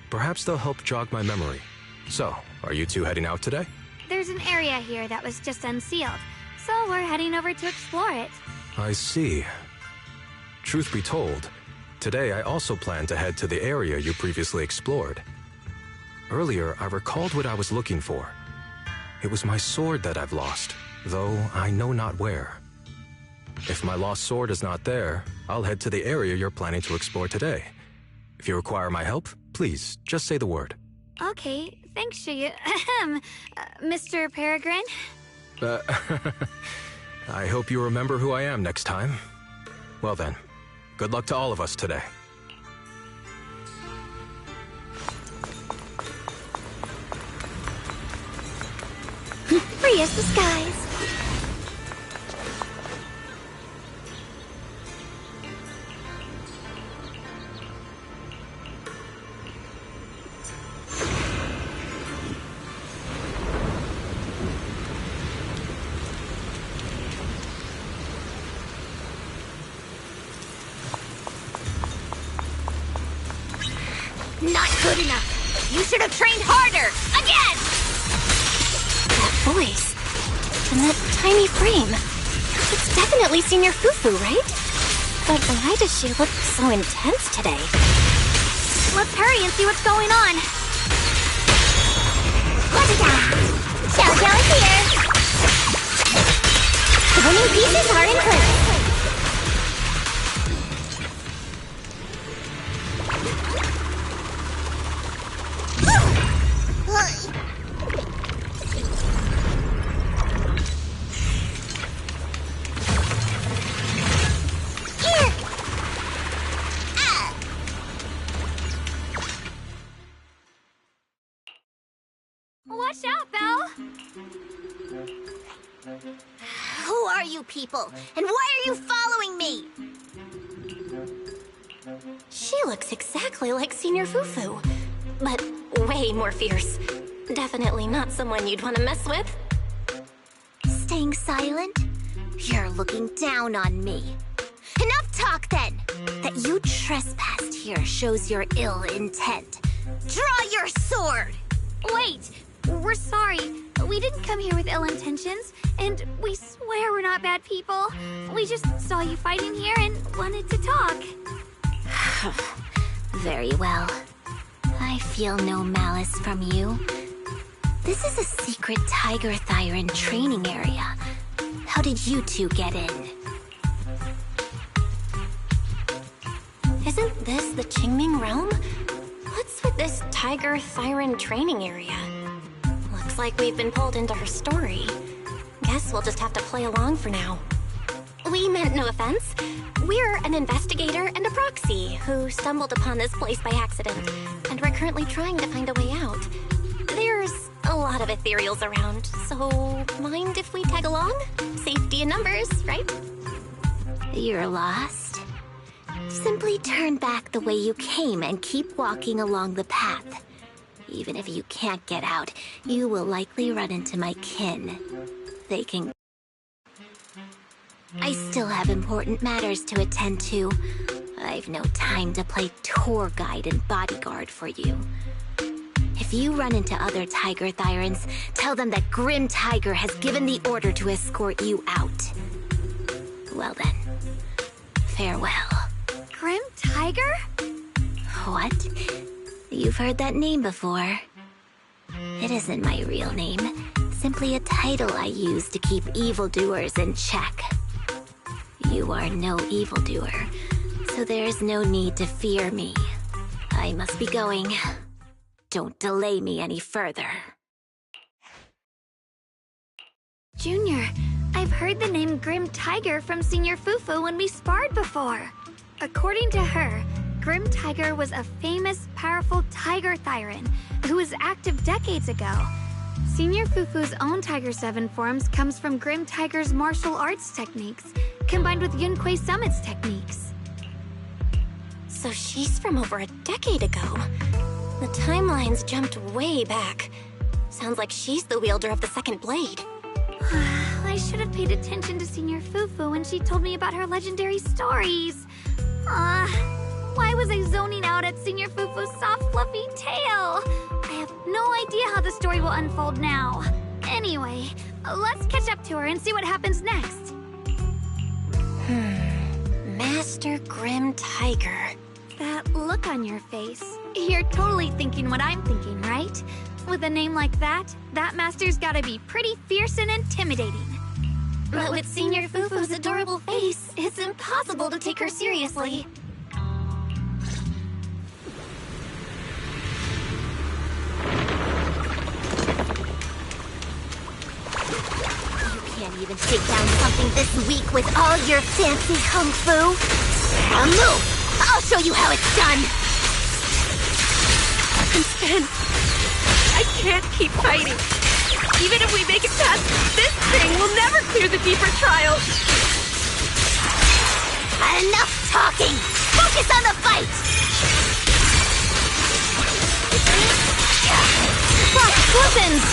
Perhaps they'll help jog my memory. So, are you two heading out today? There's an area here that was just unsealed, so we're heading over to explore it. I see. Truth be told, today I also plan to head to the area you previously explored. Earlier, I recalled what I was looking for. It was my sword that I've lost, though I know not where. If my lost sword is not there, I'll head to the area you're planning to explore today. If you require my help, please, just say the word. Okay, thanks, Shiyu. Mr. Peregrine? I hope you remember who I am next time. Well then, good luck to all of us today. Free as the skies. Not good enough. You should have trained harder. Again! That voice. And that tiny frame. It's definitely Senior Fufu, right? But why does she look so intense today? Let's hurry and see what's going on. Jojo is here. The winning pieces are included. Watch out, Belle! Who are you people? And why are you following me? She looks exactly like Senior Fufu, but way more fierce. Definitely not someone you'd want to mess with. Staying silent? You're looking down on me. Enough talk then! That you trespassed here shows your ill intent. Draw your sword! Wait! We're sorry. We didn't come here with ill intentions, and we swear we're not bad people. We just saw you fighting here and wanted to talk. Very well. I feel no malice from you. This is a secret Tiger Thyron training area. How did you two get in? Isn't this the Qingming realm? What's with this Tiger Thyron training area? Looks like we've been pulled into her story. Guess we'll just have to play along for now. We meant no offense. We're an investigator and a proxy who stumbled upon this place by accident, and we're currently trying to find a way out. There's a lot of ethereals around, so mind if we tag along? Safety in numbers, right? You're lost? Simply turn back the way you came and keep walking along the path. Even if you can't get out, you will likely run into my kin. They can... I still have important matters to attend to. I've no time to play tour guide and bodyguard for you. If you run into other Tiger Thyrans, tell them that Grim Tiger has given the order to escort you out. Well then, farewell. Grim Tiger? What? You've heard that name before. It isn't my real name, simply a title I use to keep evildoers in check. You are no evildoer, so there's no need to fear me. I must be going. Don't delay me any further. Junior, I've heard the name Grim Tiger from Senior Fufu when we sparred before. According to her, Grim Tiger was a famous, powerful Tiger Thyran who was active decades ago. Senior Fufu's own Tiger 7 forms comes from Grim Tiger's martial arts techniques, combined with Yunquei Summit's techniques. So she's from over a decade ago. The timelines jumped way back. Sounds like she's the wielder of the second blade. I should have paid attention to Senior Fufu when she told me about her legendary stories. Why was I zoning out at Senior Fufu's soft, fluffy tail? I have no idea how the story will unfold now. Anyway, let's catch up to her and see what happens next. Master Grim Tiger. look on your face. You're totally thinking what I'm thinking, right? With a name like that master's gotta be pretty fierce and intimidating. But with Senior Fufu's adorable face, it's impossible to take her seriously. You can't even take down something this weak with all your fancy kung fu. Now move! I'll show you how it's done! Zen, I can't keep fighting. Even if we make it past this thing, we'll never clear the deeper trials. Enough talking! Focus on the fight! Frost weapons!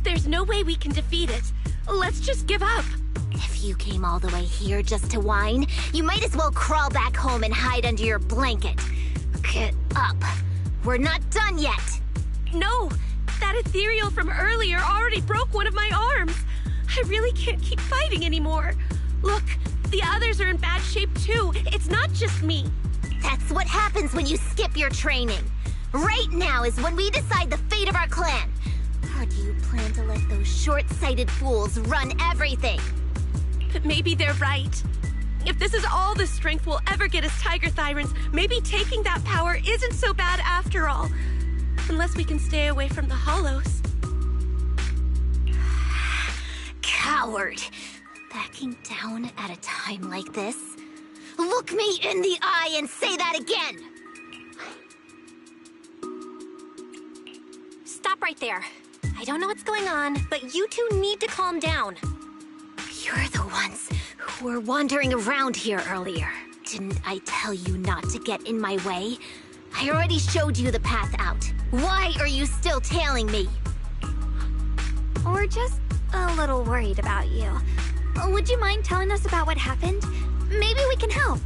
There's no way we can defeat it. Let's just give up. If you came all the way here just to whine, you might as well crawl back home and hide under your blanket. Get up. We're not done yet. No, that ethereal from earlier already broke one of my arms. I really can't keep fighting anymore. Look, the others are in bad shape too. It's not just me. That's what happens when you skip your training. Right now is when we decide the fate of our clan. Or do you plan to let those short-sighted fools run everything? But maybe they're right. If this is all the strength we'll ever get as Tiger Thyrans, maybe taking that power isn't so bad after all. Unless we can stay away from the Hollows. Coward! Backing down at a time like this? Look me in the eye and say that again! Stop right there. I don't know what's going on, but you two need to calm down. You're the ones who were wandering around here earlier. Didn't I tell you not to get in my way? I already showed you the path out. Why are you still tailing me? We're just a little worried about you. Would you mind telling us about what happened? Maybe we can help.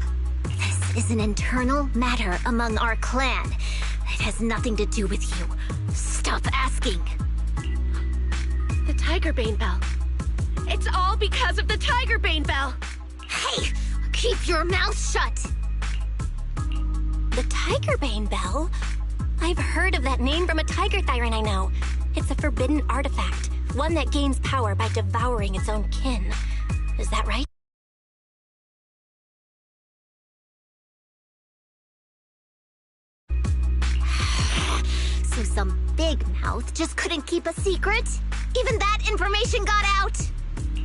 This is an internal matter among our clan. It has nothing to do with you. Stop asking. The Tiger Bane Bell. It's all because of the Tiger Bane Bell. Hey! Keep your mouth shut! The Tiger Bane Bell? I've heard of that name from a Tiger Thyran I know. It's a forbidden artifact, one that gains power by devouring its own kin. Is that right? So some big mouth just couldn't keep a secret? Even that information got out?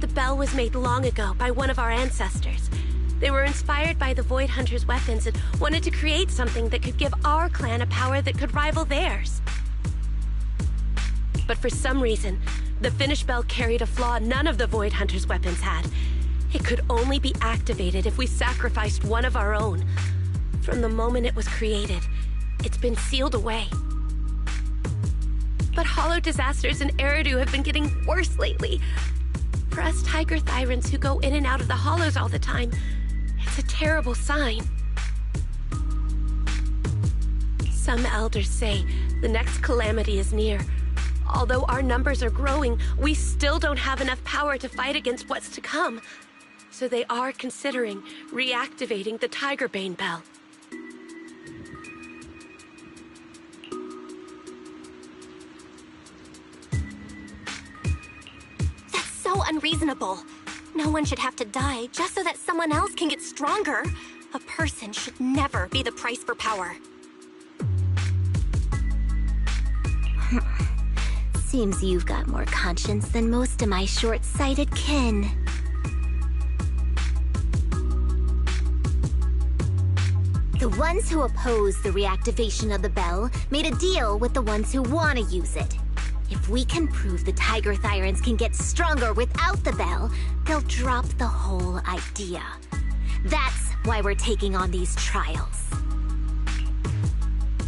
The bell was made long ago by one of our ancestors. They were inspired by the Void Hunter's weapons and wanted to create something that could give our clan a power that could rival theirs. But for some reason, the finished bell carried a flaw none of the Void Hunter's weapons had. It could only be activated if we sacrificed one of our own. From the moment it was created, it's been sealed away. But hollow disasters in Eridu have been getting worse lately. For us Tiger Thyrans who go in and out of the hollows all the time, it's a terrible sign. Some elders say the next calamity is near. Although our numbers are growing, we still don't have enough power to fight against what's to come. So they are considering reactivating the Tigerbane Bell. That's so unreasonable. No one should have to die just so that someone else can get stronger. A person should never be the price for power. Seems you've got more conscience than most of my short-sighted kin. The ones who oppose the reactivation of the bell made a deal with the ones who want to use it. If we can prove the Tiger Thyrans can get stronger without the bell, they'll drop the whole idea. That's why we're taking on these trials.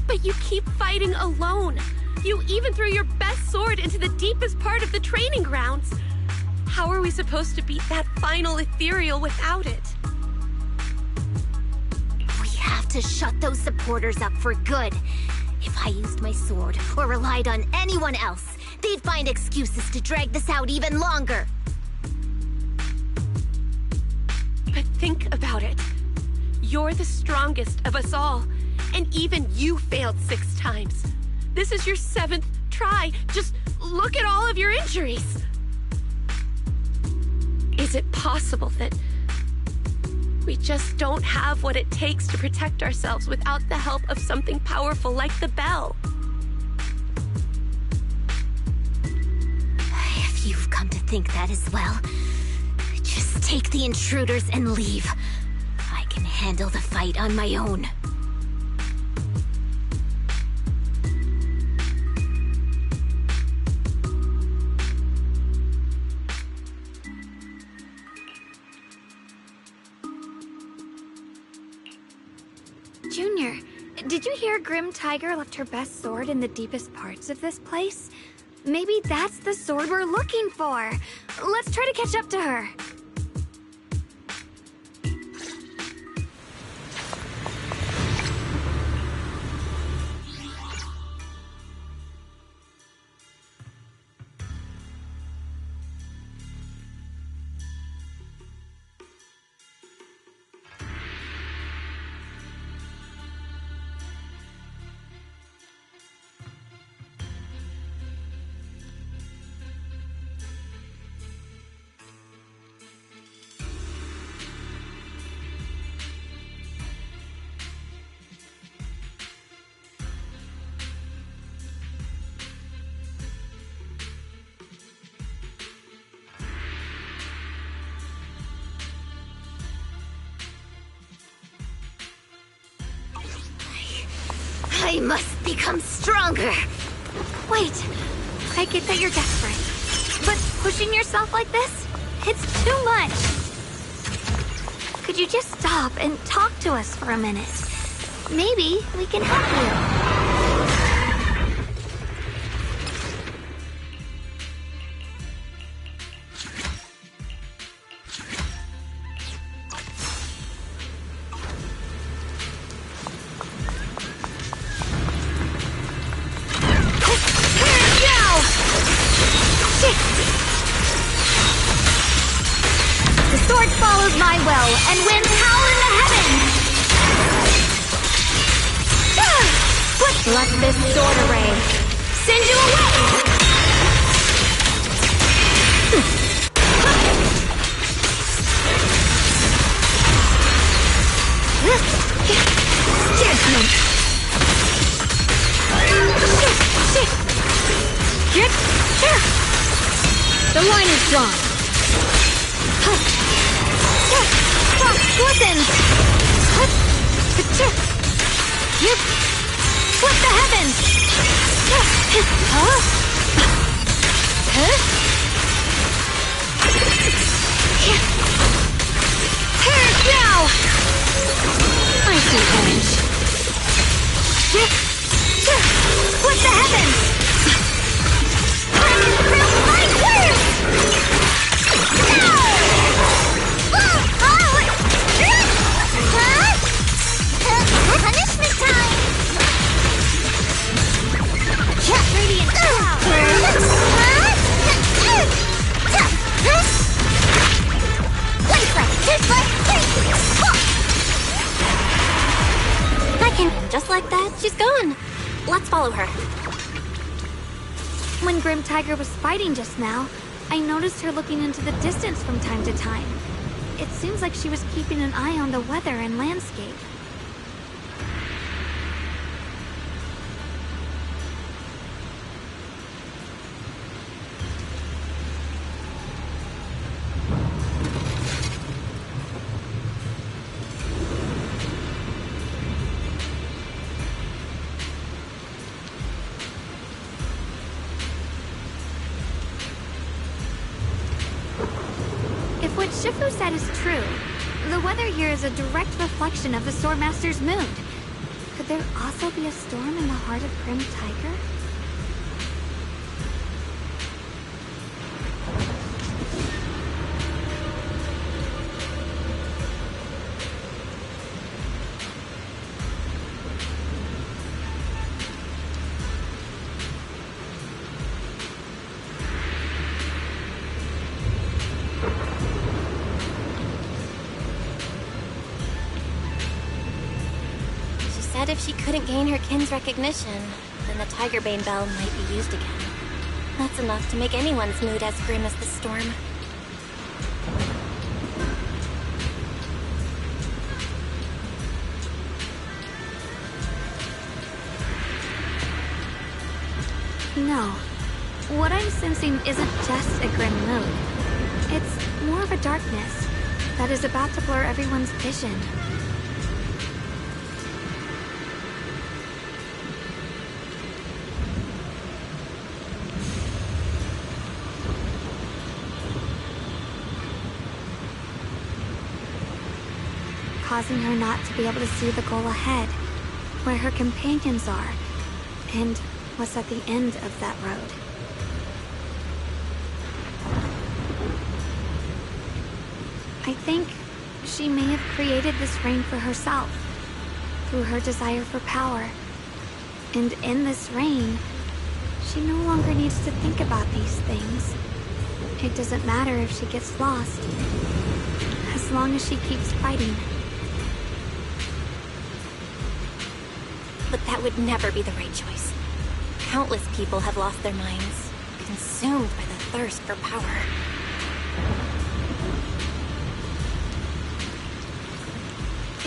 But you keep fighting alone. You even threw your best sword into the deepest part of the training grounds. How are we supposed to beat that final ethereal without it? We have to shut those supporters up for good. If I used my sword or relied on anyone else, they'd find excuses to drag this out even longer. But think about it. You're the strongest of us all, and even you failed 6 times. This is your 7th try. Just look at all of your injuries. Is it possible that we just don't have what it takes to protect ourselves without the help of something powerful like the bell? If you've come to think that as well, just take the intruders and leave. I can handle the fight on my own. Junior, did you hear Grim Tiger left her best sword in the deepest parts of this place? Maybe that's the sword we're looking for. Let's try to catch up to her. I must become stronger. Wait, I get that you're desperate, but pushing yourself like this, it's too much. Could you just stop and talk to us for a minute? Maybe we can help you. My will and winds howl in the heavens! Let this sword array send you away! Judgment! The line is drawn. Listen! You split the heavens! Now! I see orange. Split the heavens! Punishment time! Radiant cloud! She's gone. Let's follow her. When Grim Tiger was fighting just now, I noticed her looking into the distance from time to time. It seems like she was keeping an eye on the weather and landscape. If what Shifu said is true, the weather here is a direct reflection of the Swordmaster's mood. Could there also be a storm in the heart of Grim Tiger? Said if she couldn't gain her kin's recognition, then the Tigerbane Bell might be used again. That's enough to make anyone's mood as grim as the storm. No. What I'm sensing isn't just a grim mood. It's more of a darkness that is about to blur everyone's vision. Causing her not to be able to see the goal ahead, where her companions are, and what's at the end of that road. I think she may have created this rain for herself, through her desire for power. And in this rain, she no longer needs to think about these things. It doesn't matter if she gets lost, as long as she keeps fighting. But that would never be the right choice. Countless people have lost their minds, consumed by the thirst for power.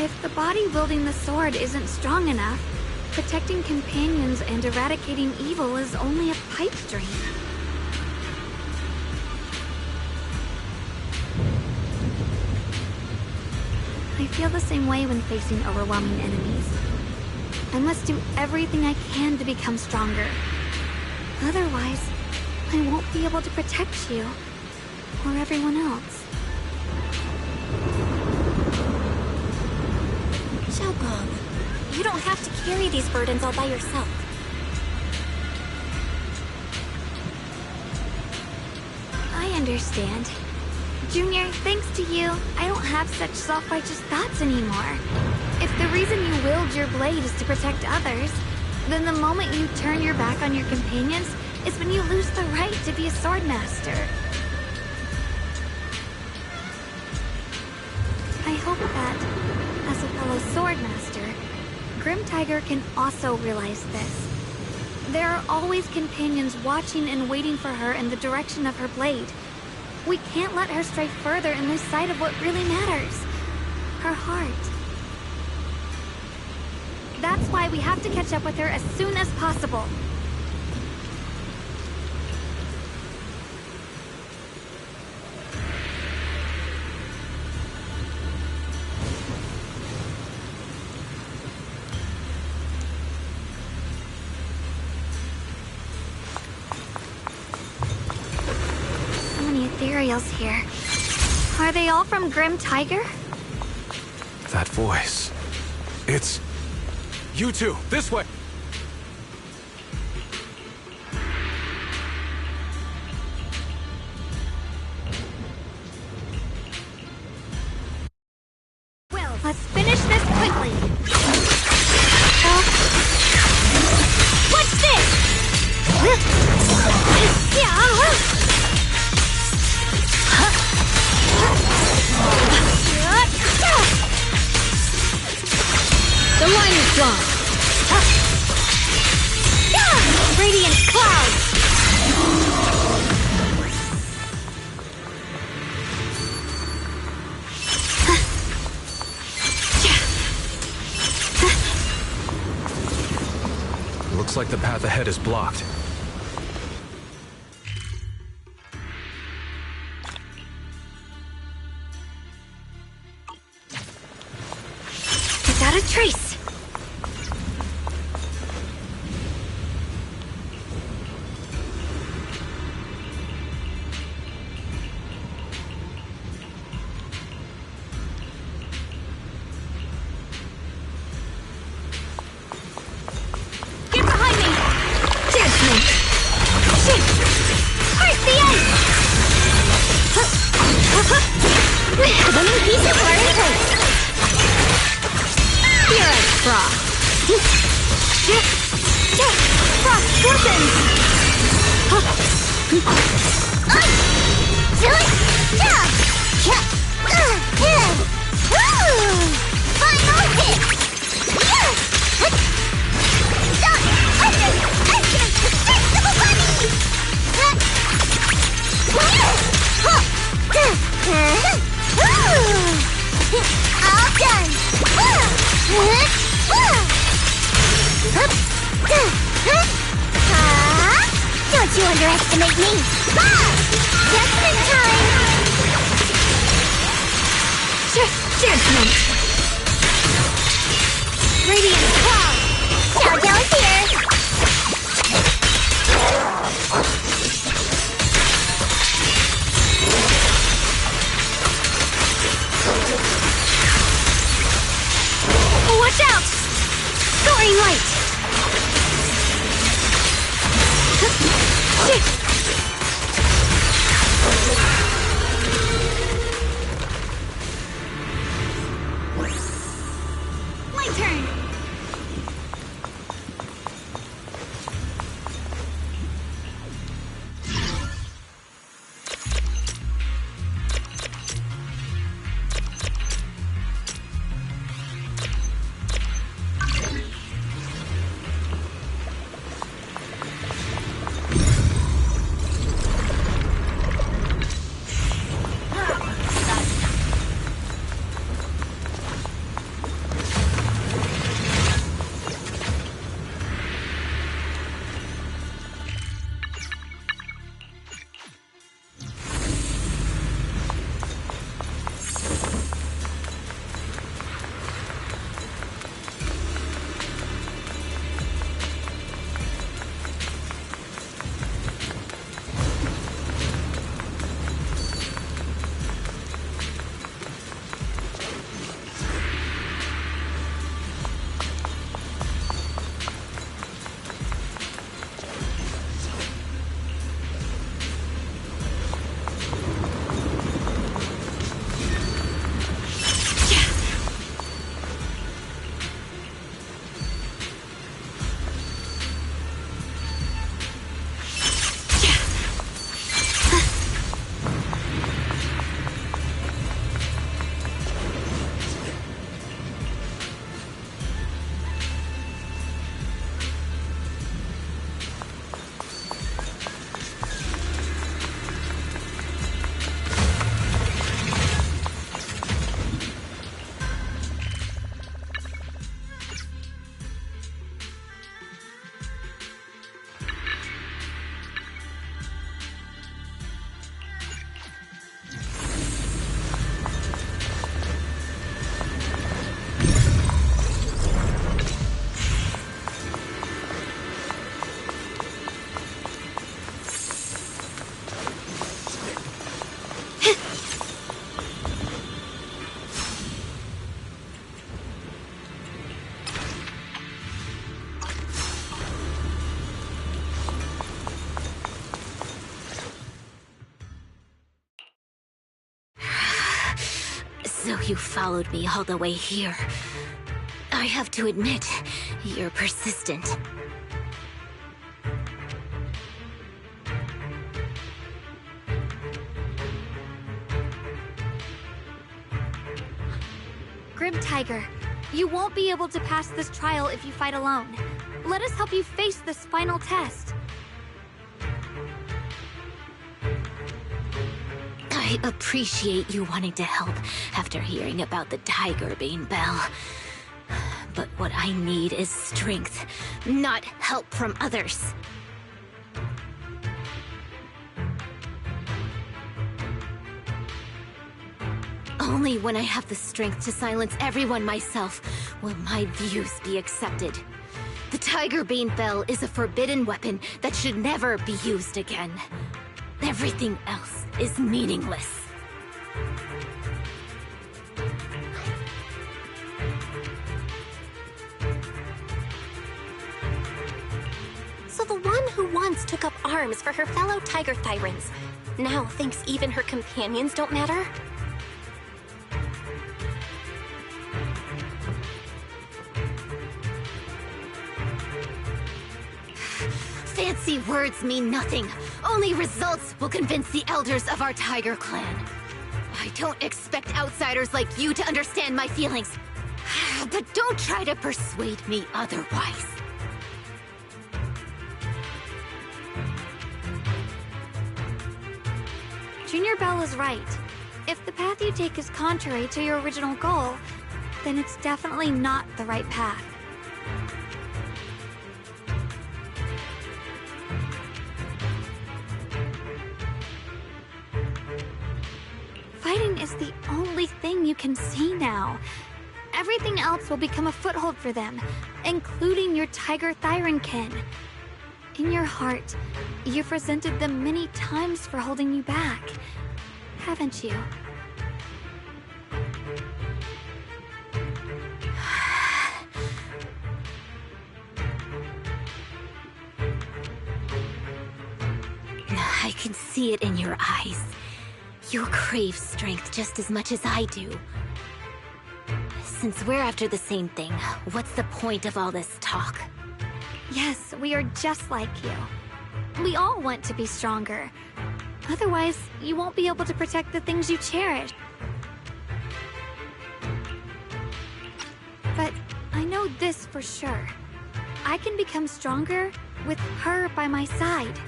If the body wielding the sword isn't strong enough, protecting companions and eradicating evil is only a pipe dream. I feel the same way when facing overwhelming enemies. I must do everything I can to become stronger. Otherwise, I won't be able to protect you, or everyone else. Xiaogong, you don't have to carry these burdens all by yourself. I understand. Junior, thanks to you, I don't have such self-righteous thoughts anymore. If the reason you wield your blade is to protect others, then the moment you turn your back on your companions is when you lose the right to be a swordmaster. I hope that, as a fellow swordmaster, Grim Tiger can also realize this. There are always companions watching and waiting for her in the direction of her blade. We can't let her stray further and lose sight of what really matters. Her heart. That's why we have to catch up with her as soon as possible. So many ethereals here. Are they all from Grim Tiger? That voice. It's... You two, this way! Well, let's finish this quickly. What's this? The line is drawn. the path ahead is blocked. Without a trace. Get behind me! Judgment! Shit! Where's the end? The new pieces are in place. Here I frost. Frost forces! Final hit! Don't underestimate the strength of a bunny! All done! Don't you underestimate me! Just in time! Judgment! Radiant cloud! Jojo is here! Watch out! Soaring light! Shit! My turn! So you followed me all the way here. I have to admit, you're persistent. Grib Tiger, you won't be able to pass this trial if you fight alone. Let us help you face this final test. I appreciate you wanting to help after hearing about the Tiger Bane Bell. But what I need is strength, not help from others. Only when I have the strength to silence everyone myself will my views be accepted. The Tiger Bane Bell is a forbidden weapon that should never be used again. Everything else is meaningless. So the one who once took up arms for her fellow Tiger Thyrans now thinks even her companions don't matter? Fancy words mean nothing. Only results will convince the elders of our Tiger Clan. I don't expect outsiders like you to understand my feelings. But don't try to persuade me otherwise. Junior Bell is right. If the path you take is contrary to your original goal, then it's definitely not the right path. Fighting is the only thing you can see now. Everything else will become a foothold for them, including your Tiger Thyran kin. In your heart, you've resented them many times for holding you back, haven't you? I can see it in your eyes. You crave strength just as much as I do. Since we're after the same thing, what's the point of all this talk? Yes, we are just like you. We all want to be stronger. Otherwise, you won't be able to protect the things you cherish. But I know this for sure. I can become stronger with her by my side.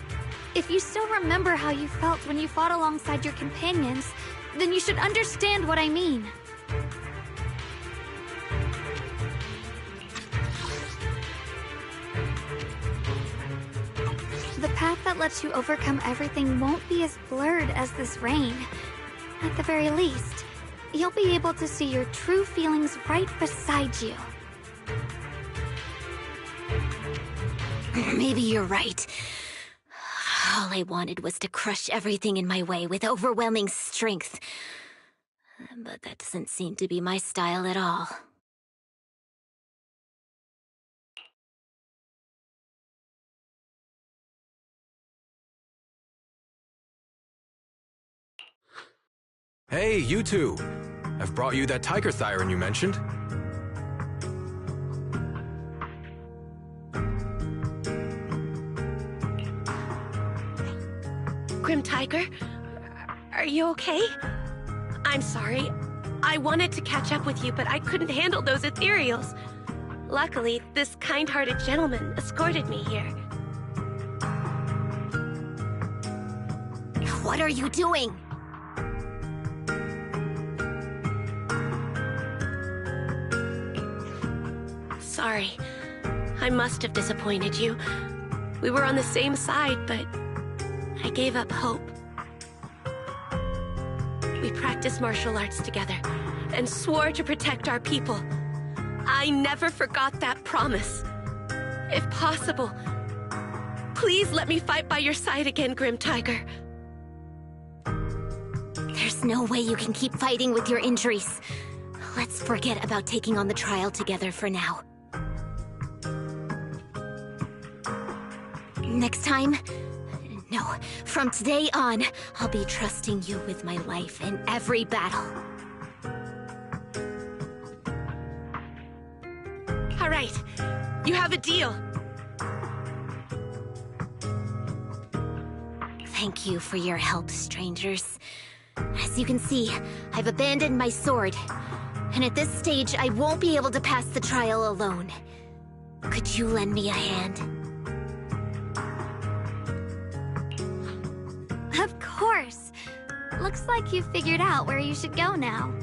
If you still remember how you felt when you fought alongside your companions, then you should understand what I mean. The path that lets you overcome everything won't be as blurred as this rain. At the very least, you'll be able to see your true feelings right beside you. Maybe you're right. All I wanted was to crush everything in my way with overwhelming strength. But that doesn't seem to be my style at all. Hey, you two! I've brought you that Tiger Thyran you mentioned. Grim Tiger, are you okay? I'm sorry. I wanted to catch up with you, but I couldn't handle those ethereals. Luckily, this kind-hearted gentleman escorted me here. What are you doing? Sorry. I must have disappointed you. We were on the same side, but I gave up hope. We practiced martial arts together and swore to protect our people. I never forgot that promise. If possible, please let me fight by your side again, Grim Tiger. There's no way you can keep fighting with your injuries. Let's forget about taking on the trial together for now. Next time? No, from today on, I'll be trusting you with my life in every battle. All right, you have a deal. Thank you for your help, strangers. As you can see, I've abandoned my sword. And at this stage, I won't be able to pass the trial alone. Could you lend me a hand? Of course. Looks like you've figured out where you should go now.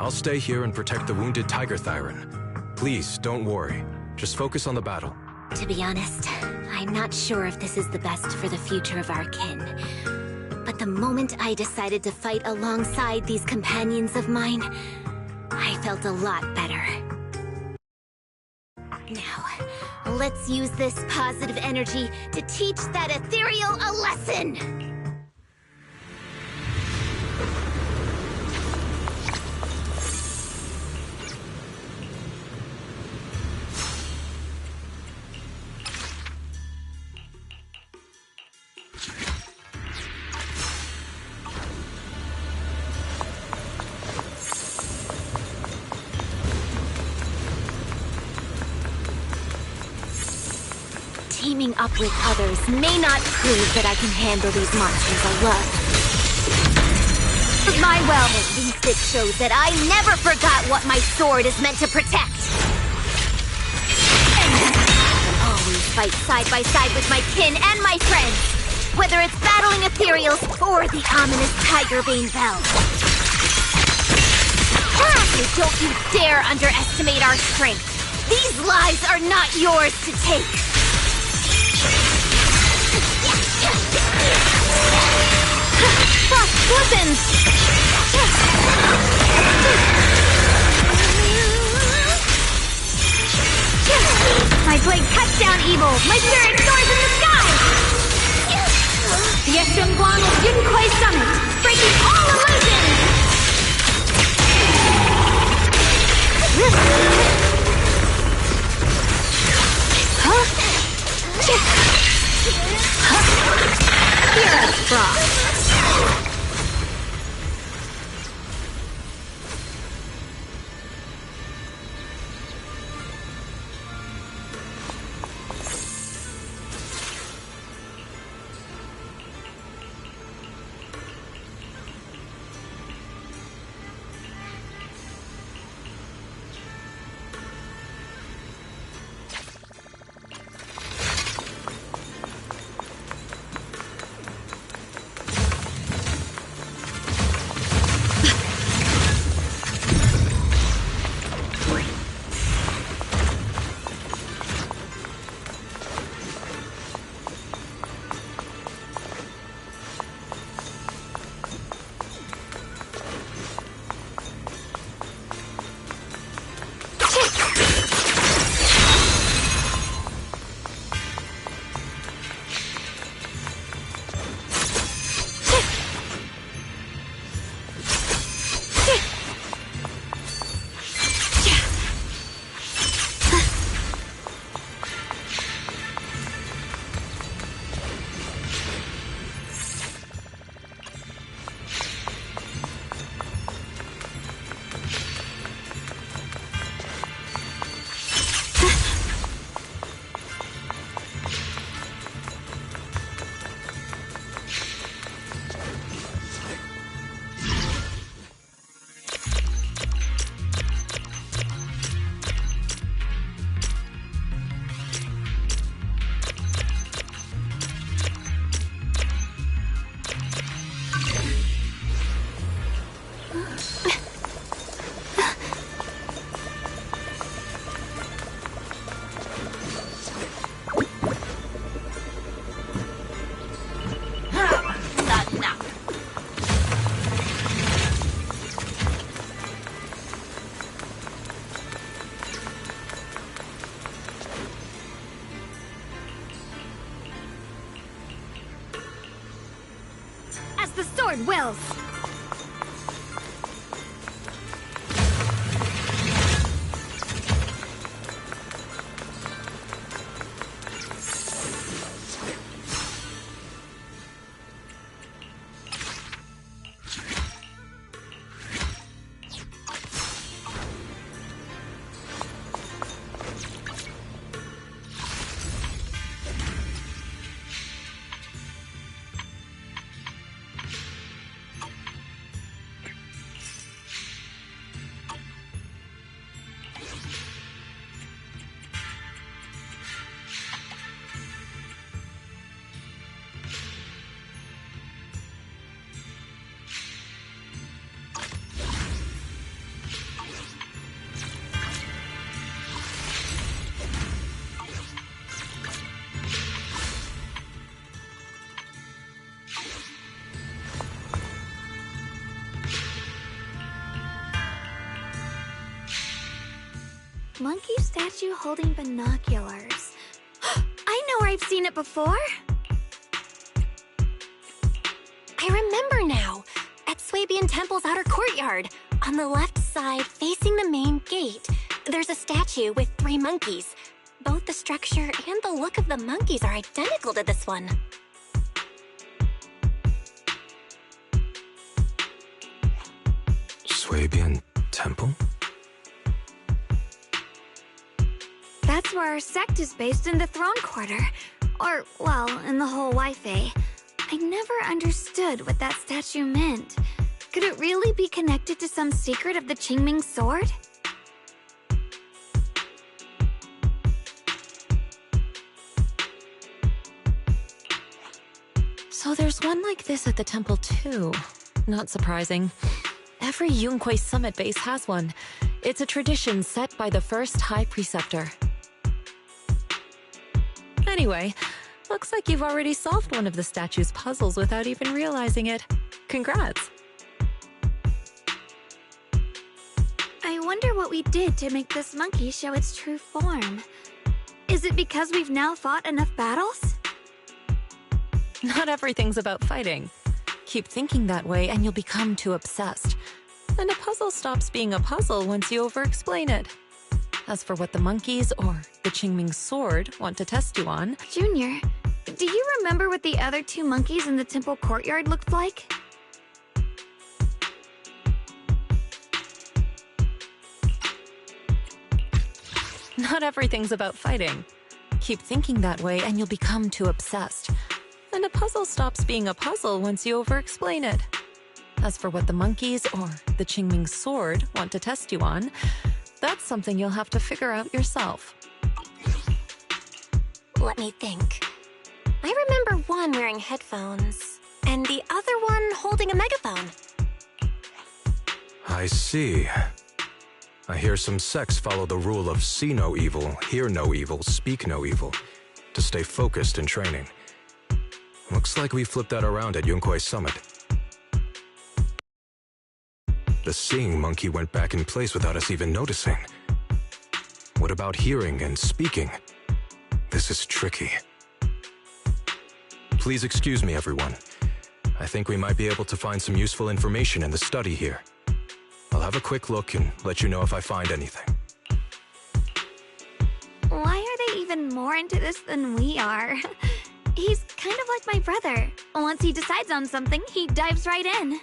I'll stay here and protect the wounded Tiger Thyron. Please, don't worry. Just focus on the battle. To be honest, I'm not sure if this is the best for the future of our kin. But the moment I decided to fight alongside these companions of mine, I felt a lot better. Now, let's use this positive energy to teach that ethereal a lesson! Teaming up with others may not prove that I can handle these monsters alone. My well, at least it shows that I never forgot what my sword is meant to protect. I'll always fight side by side with my kin and my friends, whether it's battling ethereals or the ominous Tigerbane Bell. Don't you dare underestimate our strength. These lives are not yours to take. Weapons! My blade cuts down evil! My spirit soars in the sky! The Yeshunguan of Yunquai Summit, breaking all illusions! Hero's Frost! The sword wills! Monkey statue holding binoculars. I know where I've seen it before. I remember now. At Swabian Temple's outer courtyard. On the left side, facing the main gate, there's a statue with 3 monkeys. Both the structure and the look of the monkeys are identical to this one. Swabian Temple? That's where our sect is based in the Throne Quarter. Or, well, in the whole Wi-Fi. I never understood what that statue meant. Could it really be connected to some secret of the Qingming sword? So there's one like this at the temple too. Not surprising. Every Yunquei summit base has one. It's a tradition set by the first High Preceptor. Anyway, looks like you've already solved one of the statue's puzzles without even realizing it. Congrats! I wonder what we did to make this monkey show its true form. Is it because we've now fought enough battles? Not everything's about fighting. Keep thinking that way and you'll become too obsessed. And a puzzle stops being a puzzle once you over-explain it. As for what the monkeys or the Qingming sword want to test you on... Junior, do you remember what the other 2 monkeys in the temple courtyard looked like? Not everything's about fighting. Keep thinking that way and you'll become too obsessed. And a puzzle stops being a puzzle once you over-explain it. As for what the monkeys or the Qingming sword want to test you on, that's something you'll have to figure out yourself. Let me think. I remember one wearing headphones, and the other one holding a megaphone. I see. I hear some sects follow the rule of see no evil, hear no evil, speak no evil, to stay focused in training. Looks like we flipped that around at Yunquei Summit. The seeing monkey went back in place without us even noticing. What about hearing and speaking? This is tricky. Please excuse me, everyone. I think we might be able to find some useful information in the study here. I'll have a quick look and let you know if I find anything. Why are they even more into this than we are? He's kind of like my brother. Once he decides on something, he dives right in.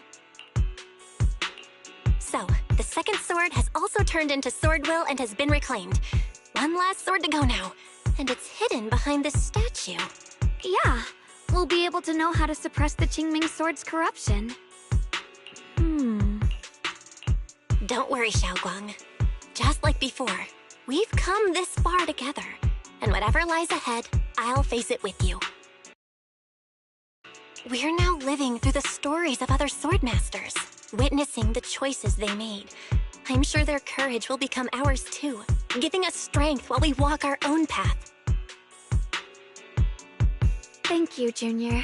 So, the second sword has also turned into Sword Will and has been reclaimed. One last sword to go now, and it's hidden behind this statue. Yeah, we'll be able to know how to suppress the Qingming sword's corruption. Don't worry, Xiaoguang. Just like before, we've come this far together, and whatever lies ahead, I'll face it with you. We're now living through the stories of other swordmasters, witnessing the choices they made. I'm sure their courage will become ours too, giving us strength while we walk our own path. Thank you, Junior.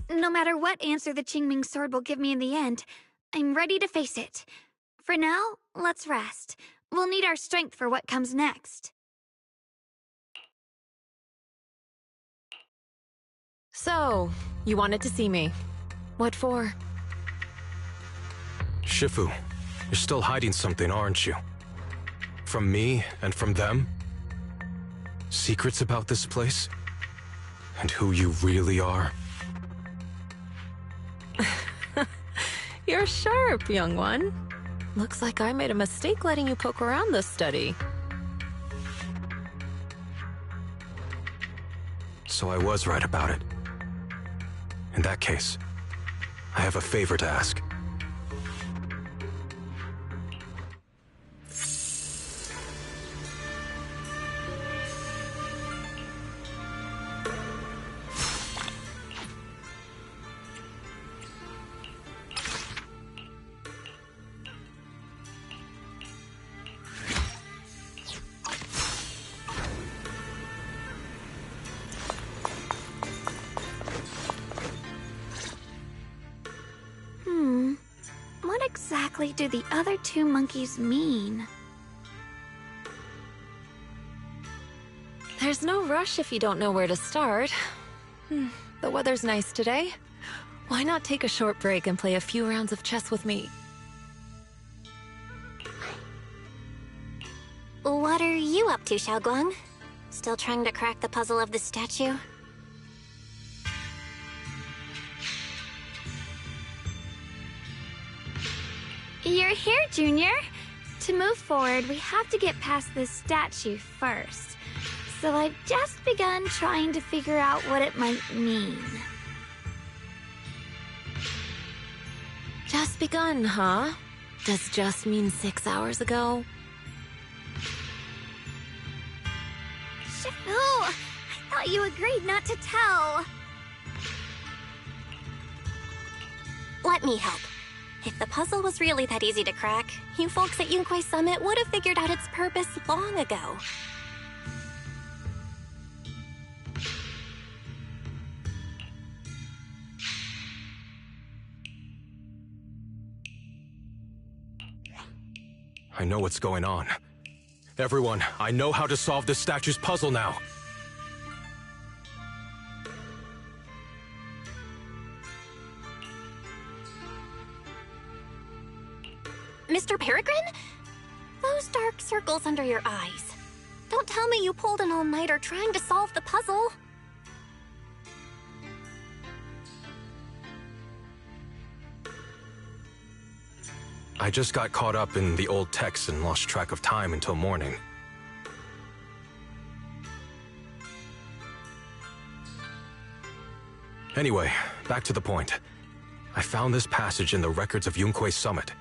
No matter what answer the Qingming sword will give me in the end, I'm ready to face it. For now, let's rest. We'll need our strength for what comes next. So, you wanted to see me. What for? Shifu, you're still hiding something, aren't you? From me and from them? Secrets about this place? And who you really are? You're sharp, young one. Looks like I made a mistake letting you poke around this study. So I was right about it. In that case, I have a favor to ask. What exactly do the other 2 monkeys mean? There's no rush if you don't know where to start. The weather's nice today. Why not take a short break and play a few rounds of chess with me? What are you up to, Xiaoguang? Still trying to crack the puzzle of the statue? You're here, Junior. To move forward, we have to get past this statue first. So I've just begun trying to figure out what it might mean. Just begun, huh? Does just mean 6 hours ago? Shifu, I thought you agreed not to tell. Let me help. If the puzzle was really that easy to crack, you folks at Yunquay Summit would have figured out its purpose long ago. I know what's going on. Everyone, I know how to solve this statue's puzzle now. Mr. Peregrine? Those dark circles under your eyes. Don't tell me you pulled an all-nighter trying to solve the puzzle. I just got caught up in the old texts and lost track of time until morning. Anyway, back to the point. I found this passage in the records of Yunquay Summit.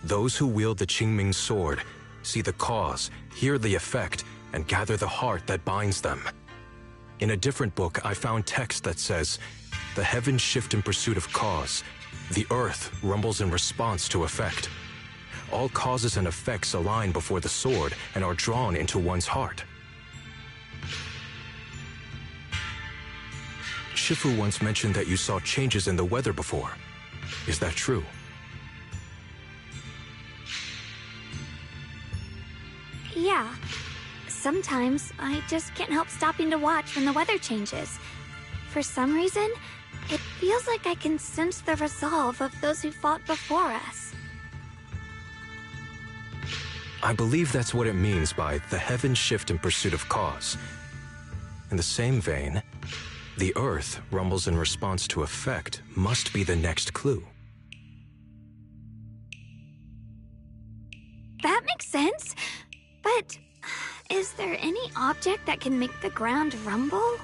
Those who wield the Qingming sword see the cause, hear the effect, and gather the heart that binds them. In a different book, I found text that says, "The heavens shift in pursuit of cause. The earth rumbles in response to effect. All causes and effects align before the sword and are drawn into one's heart." Shifu once mentioned that you saw changes in the weather before. Is that true? Yeah. Sometimes I just can't help stopping to watch when the weather changes. For some reason, it feels like I can sense the resolve of those who fought before us. I believe that's what it means by the heavens shift in pursuit of cause. In the same vein, the earth rumbles in response to effect must be the next clue. That makes sense. But is there any object that can make the ground rumble?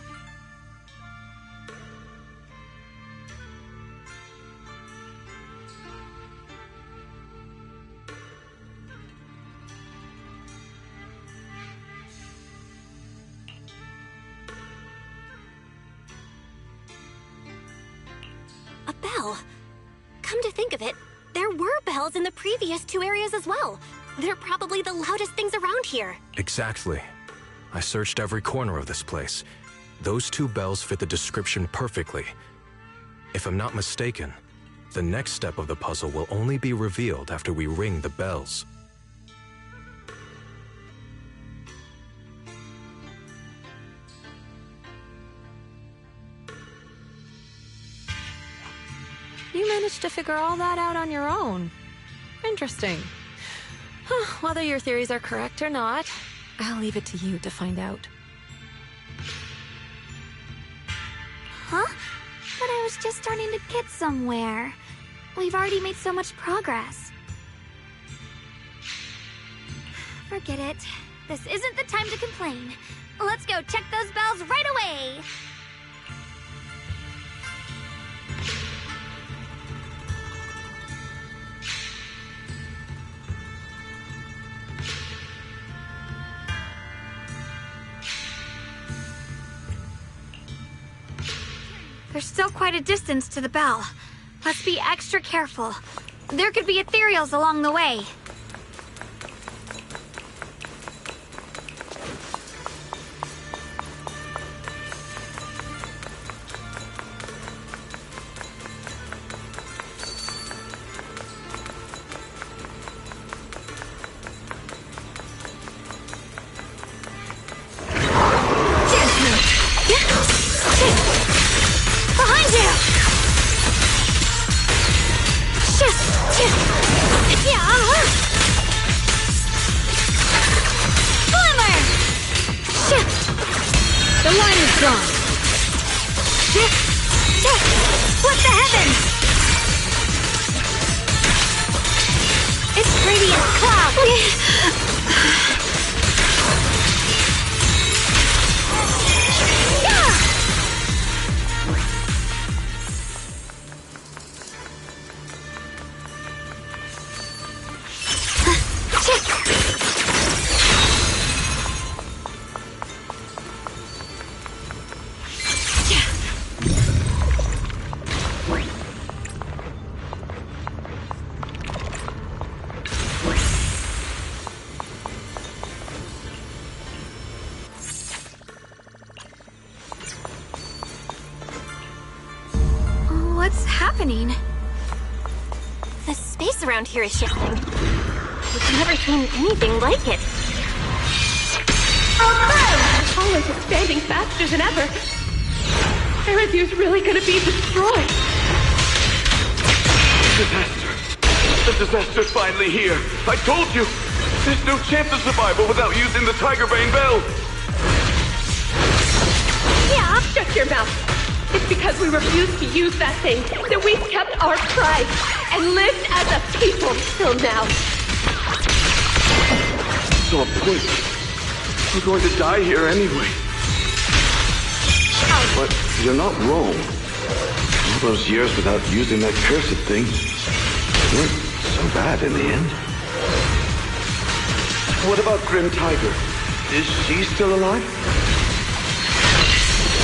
A bell. Come to think of it, there were bells in the previous two areas as well. They're probably the loudest things around here. Exactly. I searched every corner of this place. Those two bells fit the description perfectly. If I'm not mistaken, the next step of the puzzle will only be revealed after we ring the bells. You managed to figure all that out on your own. Interesting. Whether your theories are correct or not, I'll leave it to you to find out. Huh? But I was just starting to get somewhere. We've already made so much progress. Forget it. This isn't the time to complain. Let's go check those bells right away! There's still quite a distance to the bell. Let's be extra careful. There could be ethereals along the way. is gone. What the heavens? It's radiant cloud. What's happening? The space around here is shifting. I've never seen anything like it. The hall is expanding faster than ever. Erethiir's really gonna be destroyed. Disaster. The disaster's finally here. I told you. There's no chance of survival without using the Tiger Bane Bell. Yeah, shut your mouth. It's because we refused to use that thing that we've kept our pride and lived as a people till now. So, please. We're going to die here anyway. But you're not wrong. All those years without using that cursed thing weren't so bad in the end. What about Grim Tiger? Is she still alive?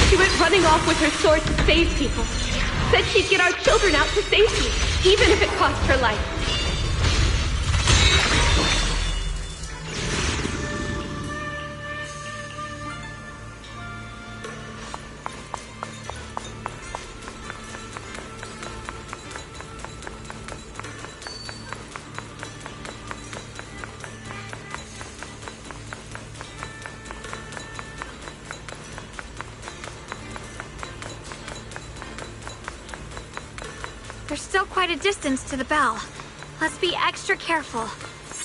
She went running off with her sword to save people. Said she'd get our children out to safety, even if it cost her life. There's still quite a distance to the bell. Let's be extra careful.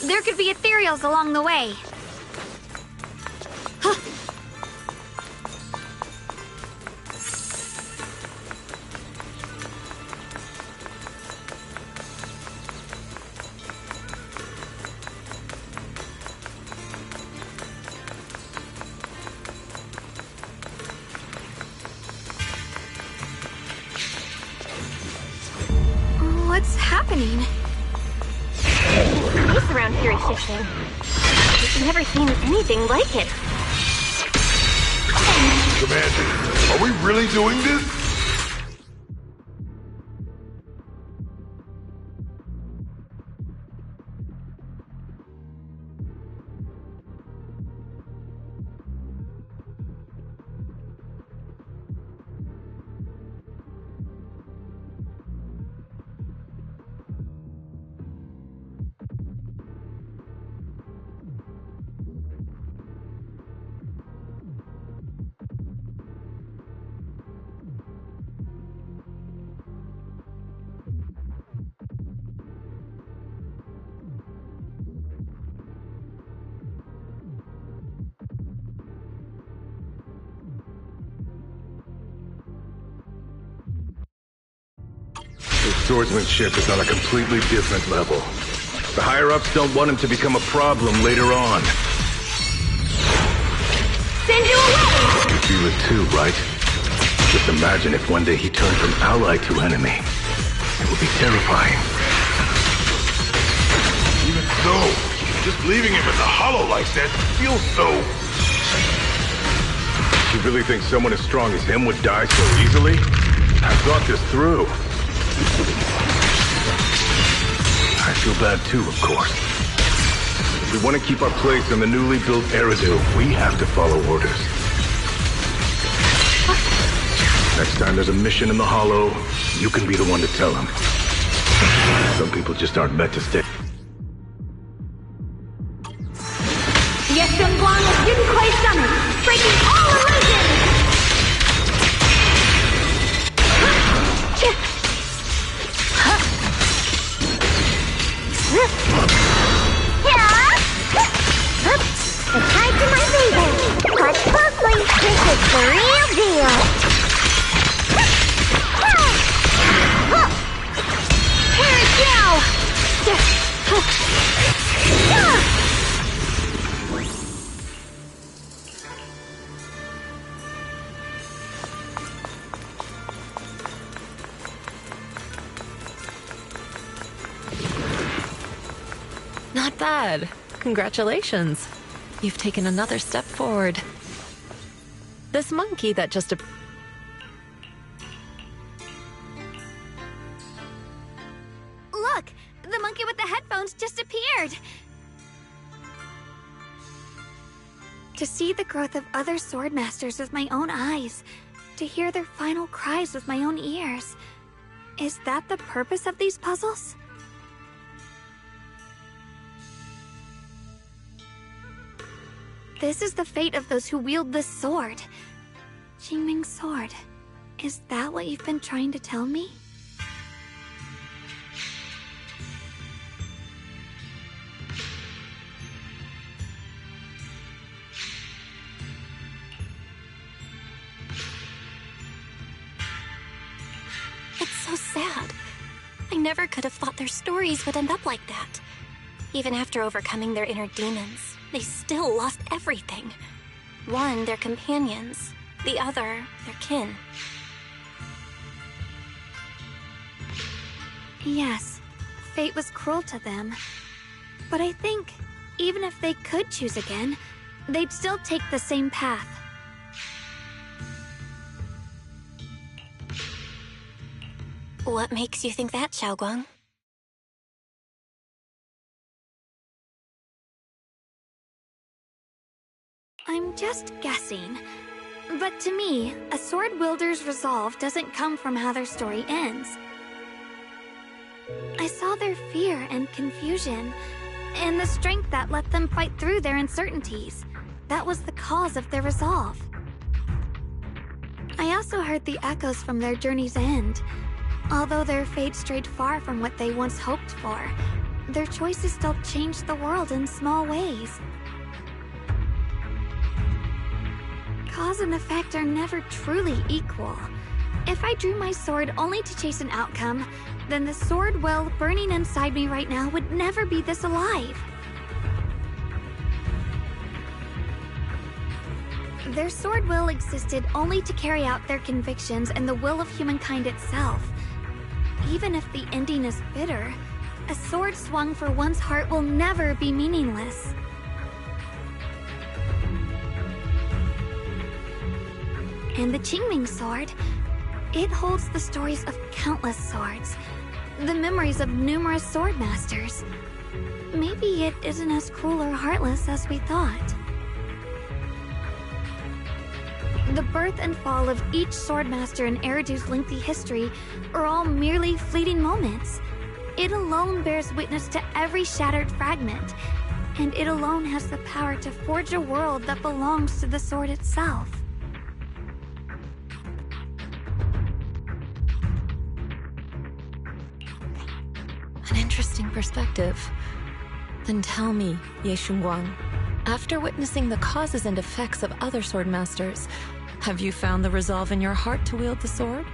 There could be ethereals along the way. What's happening? The space around here is shifting. I've never seen anything like it. Commander, are we really doing this? His swordsmanship is on a completely different level. The higher-ups don't want him to become a problem later on. Send you away! You feel it too, right? Just imagine if one day he turned from ally to enemy. It would be terrifying. Even so, just leaving him in the hollow like that feels so... You really think someone as strong as him would die so easily? I thought this through. I feel bad too, of course. If we want to keep our place in the newly built Eridu, we have to follow orders. Next time there's a mission in the Hollow, you can be the one to tell them. Some people just aren't meant to stay. The Assemblant of Yunkai Summon, breaking all illusions! The tides in my favor. Watch closely. This is the real Not bad. Congratulations. You've taken another step forward. This monkey that just... Look! The monkey with the headphones just appeared! To see the growth of other sword masters with my own eyes, to hear their final cries with my own ears. Is that the purpose of these puzzles? This is the fate of those who wield this sword. Qingming's sword. Is that what you've been trying to tell me? It's so sad. I never could have thought their stories would end up like that. Even after overcoming their inner demons, they still lost everything. One, their companions. The other, their kin. Yes, fate was cruel to them. But I think, even if they could choose again, they'd still take the same path. What makes you think that, Xiaoguang? I'm just guessing. But to me, a sword wielder's resolve doesn't come from how their story ends. I saw their fear and confusion, and the strength that let them fight through their uncertainties. That was the cause of their resolve. I also heard the echoes from their journey's end. Although their fate strayed far from what they once hoped for, their choices still changed the world in small ways. Cause and effect are never truly equal. If I drew my sword only to chase an outcome, then the sword well burning inside me right now would never be this alive. Their sword will existed only to carry out their convictions and the will of humankind itself. Even if the ending is bitter, a sword swung for one's heart will never be meaningless. And the Qingming sword, it holds the stories of countless swords, the memories of numerous sword masters. Maybe it isn't as cruel or heartless as we thought. The birth and fall of each swordmaster in Eridu's lengthy history are all merely fleeting moments. It alone bears witness to every shattered fragment, and it alone has the power to forge a world that belongs to the sword itself. An interesting perspective. Then tell me, Ye Shunguang, after witnessing the causes and effects of other sword masters, have you found the resolve in your heart to wield the sword?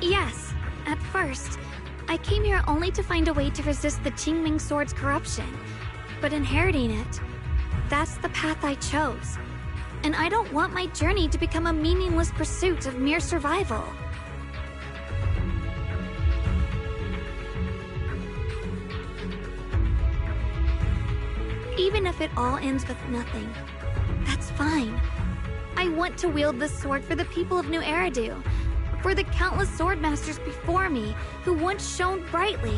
Yes, at first. I came here only to find a way to resist the Qingming sword's corruption. But inheriting it, that's the path I chose. And I don't want my journey to become a meaningless pursuit of mere survival. Even if it all ends with nothing, that's fine. I want to wield this sword for the people of New Eridu, for the countless swordmasters before me who once shone brightly,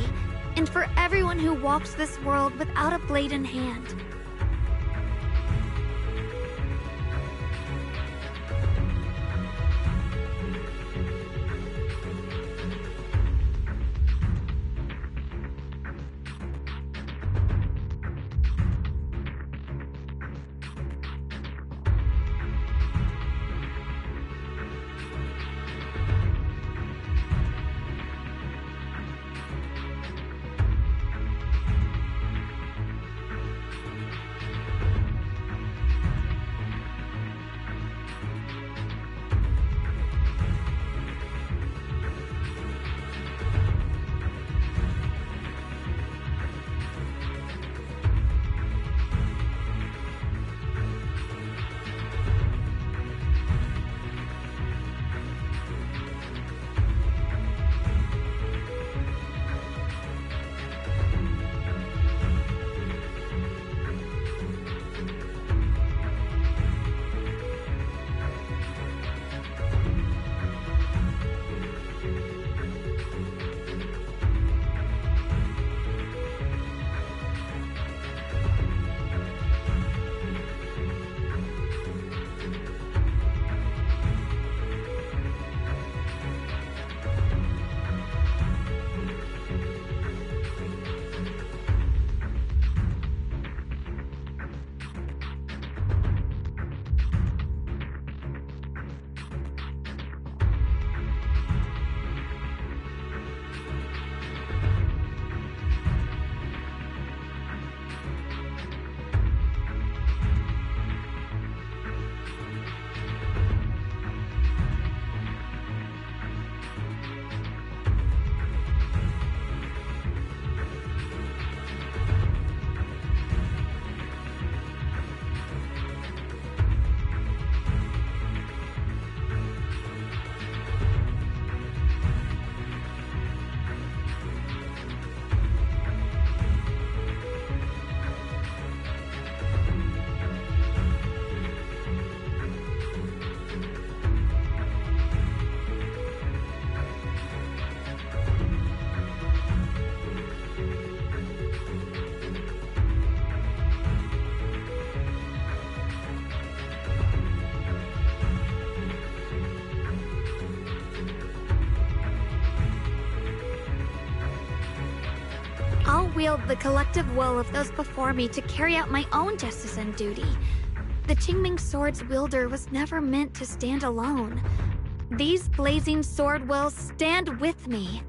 and for everyone who walks this world without a blade in hand. wield the collective will of those before me to carry out my own justice and duty. The Qingming Sword's wielder was never meant to stand alone. These blazing sword wills stand with me.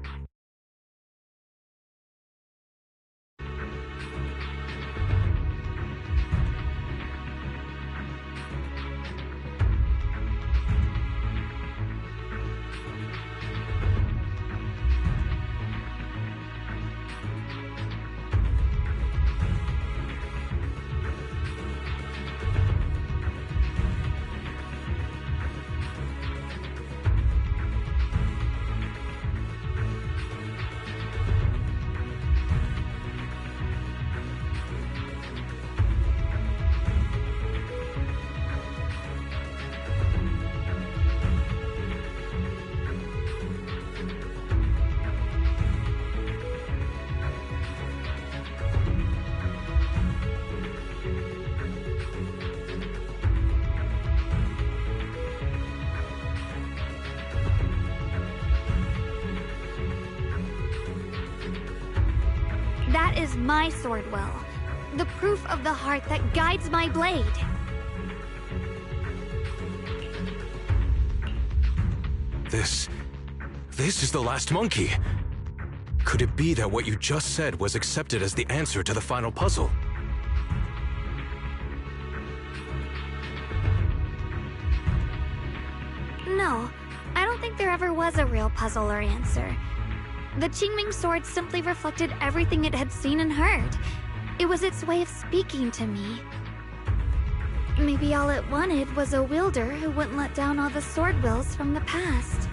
That is my sword will, the proof of the heart that guides my blade. This is the last monkey. Could it be that what you just said was accepted as the answer to the final puzzle? No, I don't think there ever was a real puzzle or answer. The Qingming Sword simply reflected everything it had seen and heard. It was its way of speaking to me. Maybe all it wanted was a wielder who wouldn't let down all the sword wills from the past.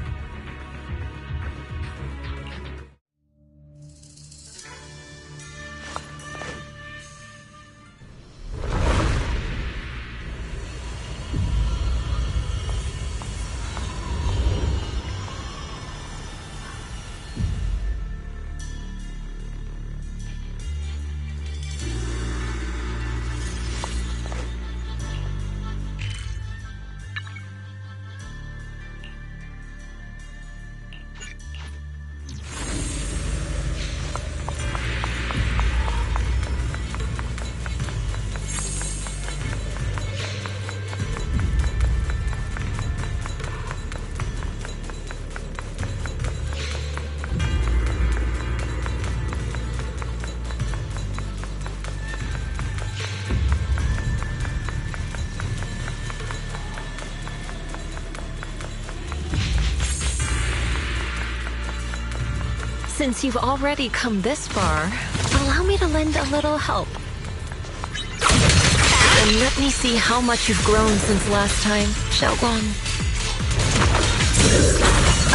Since you've already come this far, allow me to lend a little help. And let me see how much you've grown since last time, Xiaoguang.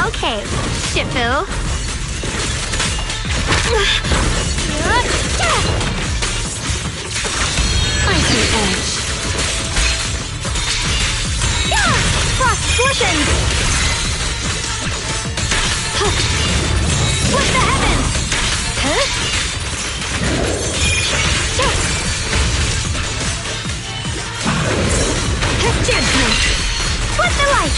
Okay, Shifu. Icy edge. Frost portions! Split the heavens! Gently! Split the light!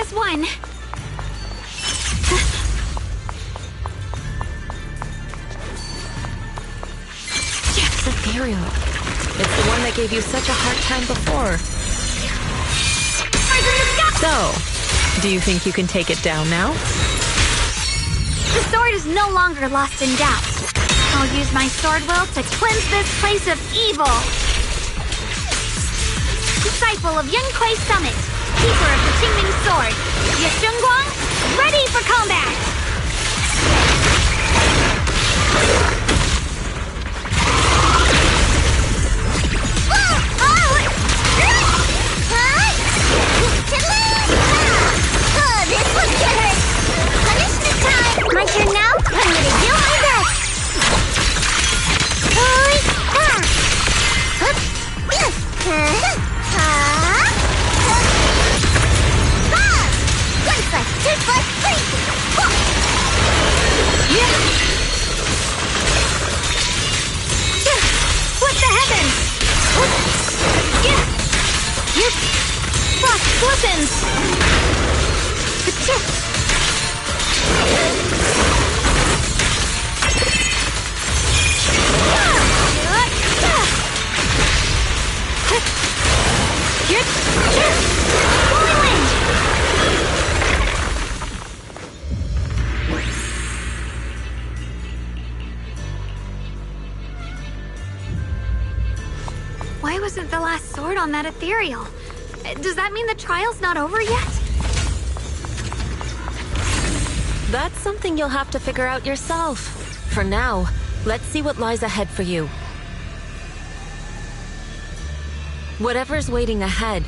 was one. Yes, ethereal. It's the one that gave you such a hard time before. So, do you think you can take it down now? The sword is no longer lost in doubt. I'll use my sword will to cleanse this place of evil. Disciple of Yunquei Summit, keeper of the Qingming sword, Yashengguang, ready for combat! This one can hurt. Punishment time. My turn now. I'm gonna do my best. One slice, two slice, three. Split the heavens! Frost glistens! Why wasn't the last sword on that ethereal? Does that mean the trial's not over yet? That's something you'll have to figure out yourself. For now, let's see what lies ahead for you. Whatever's waiting ahead,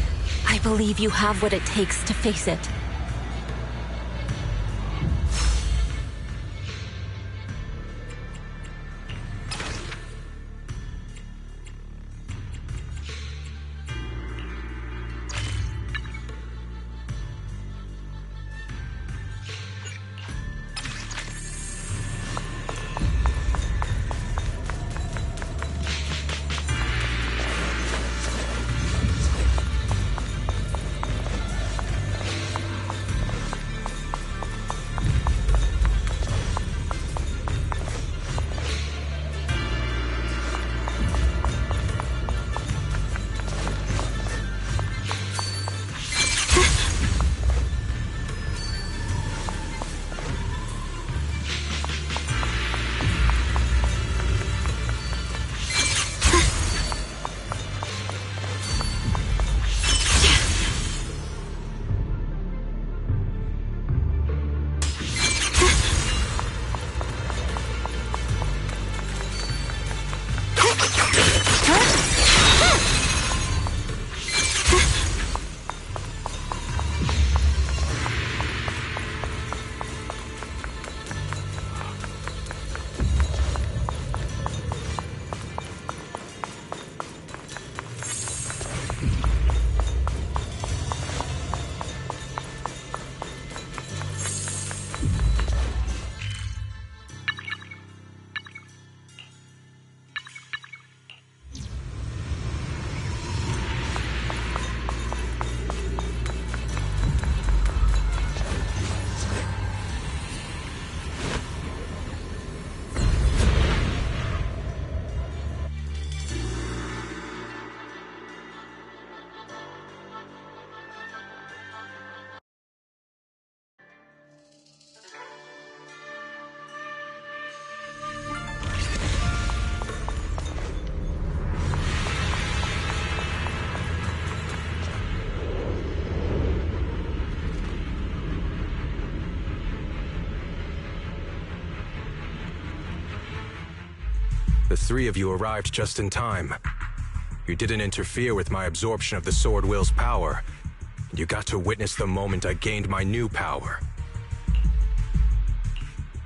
I believe you have what it takes to face it. The three of you arrived just in time. You didn't interfere with my absorption of the Sword Will's power, and you got to witness the moment I gained my new power.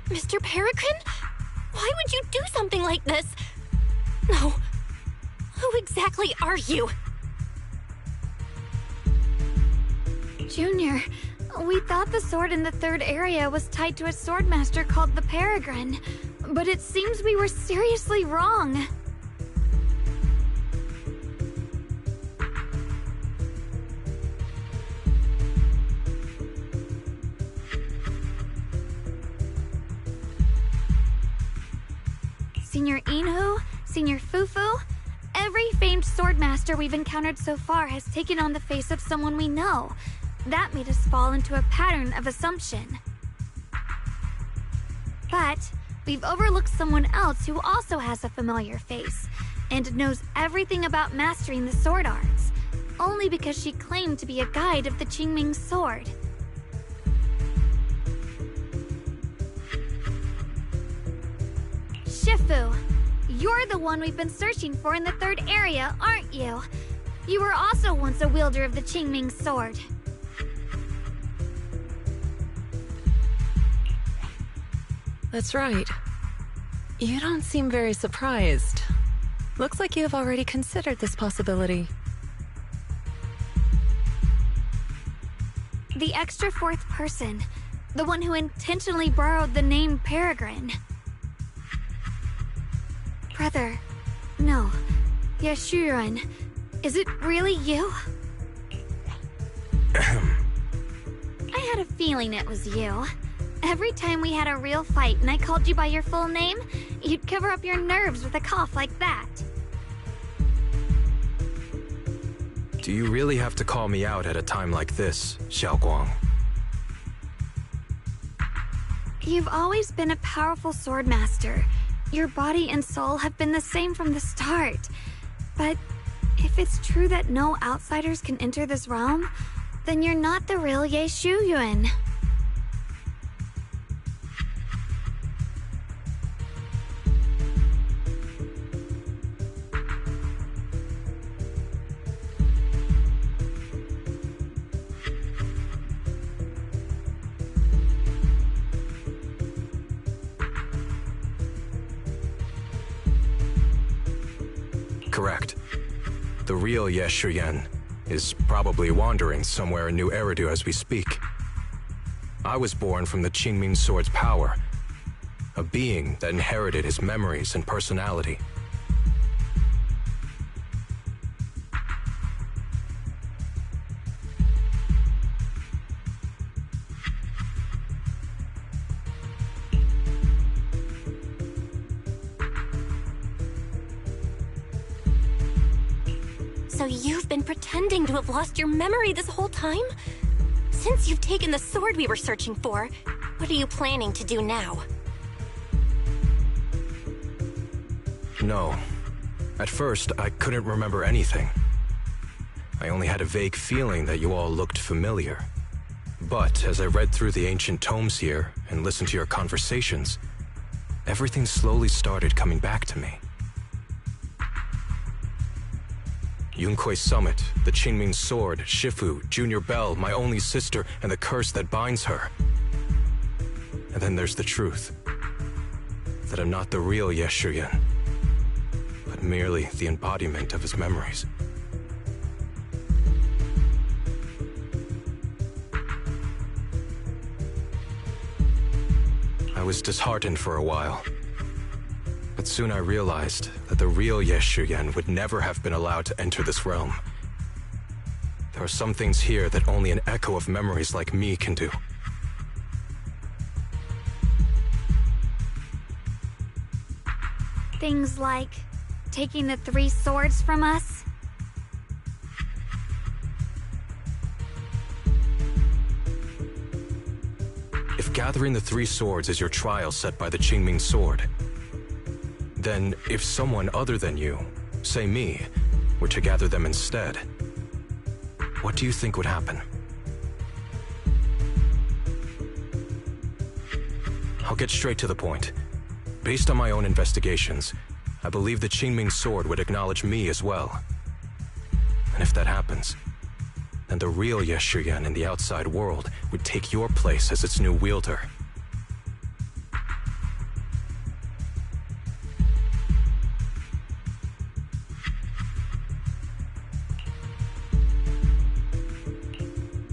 Mr. Peregrine? Why would you do something like this? No. Who exactly are you? Junior, we thought the sword in the third area was tied to a swordmaster called the Peregrine, but it seems we were seriously wrong. Senior Inhu, Senior Fufu, every famed swordmaster we've encountered so far has taken on the face of someone we know. That made us fall into a pattern of assumption. But we've overlooked someone else who also has a familiar face and knows everything about mastering the sword arts, only because she claimed to be a guide of the Qingming sword. Shifu, you're the one we've been searching for in the third area, aren't you? You were also once a wielder of the Qingming sword. That's right. You don't seem very surprised. Looks like you have already considered this possibility. The extra fourth person, the one who intentionally borrowed the name Peregrine. Brother, no, Yashuren, is it really you? I had a feeling it was you. Every time we had a real fight and I called you by your full name, you'd cover up your nerves with a cough like that. Do you really have to call me out at a time like this, Xiaoguang? You've always been a powerful swordmaster. Your body and soul have been the same from the start. But if it's true that no outsiders can enter this realm, then you're not the real Ye Shuyuan. Correct. The real Ye Shuyan is probably wandering somewhere in New Eridu as we speak. I was born from the Qingming sword's power, a being that inherited his memories and personality. So you've been pretending to have lost your memory this whole time? Since you've taken the sword we were searching for, what are you planning to do now? No. At first, I couldn't remember anything. I only had a vague feeling that you all looked familiar. But as I read through the ancient tomes here and listened to your conversations, everything slowly started coming back to me. Yunkui's summit, the Qingming sword, Shifu, Junior Bell, my only sister, and the curse that binds her. And then there's the truth. That I'm not the real Ye Shuyan, but merely the embodiment of his memories. I was disheartened for a while. But soon I realized that the real Ye Shuyan would never have been allowed to enter this realm. There are some things here that only an echo of memories like me can do. Things like taking the 3 swords from us? If gathering the 3 swords is your trial set by the Qingming sword, then if someone other than you, say me, were to gather them instead, what do you think would happen? I'll get straight to the point. Based on my own investigations, I believe the Qingming sword would acknowledge me as well. And if that happens, then the real Ye Shuyan in the outside world would take your place as its new wielder.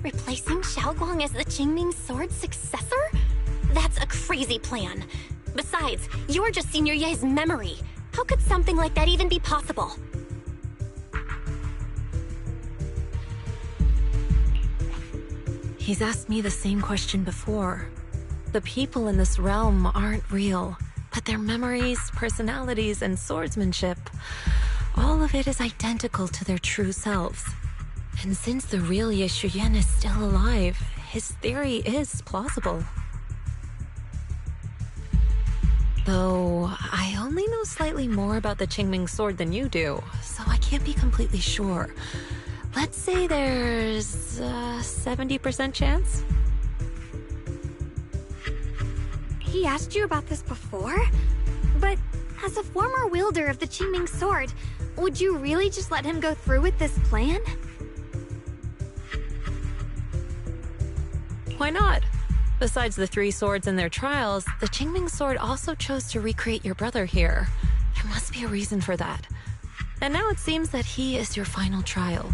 Replacing Xiaoguang as the Qingming sword's successor? That's a crazy plan. Besides, you're just Senior Ye's memory. How could something like that even be possible? He's asked me the same question before. The people in this realm aren't real. But their memories, personalities, and swordsmanship, all of it is identical to their true selves. And since the real Yeshuyan is still alive, his theory is plausible. Though, I only know slightly more about the Qingming sword than you do, so I can't be completely sure. Let's say there's a 70% chance? He asked you about this before? But as a former wielder of the Qingming sword, would you really just let him go through with this plan? Why not? Besides the 3 swords in their trials, the Qingming sword also chose to recreate your brother here. There must be a reason for that. And now it seems that he is your final trial.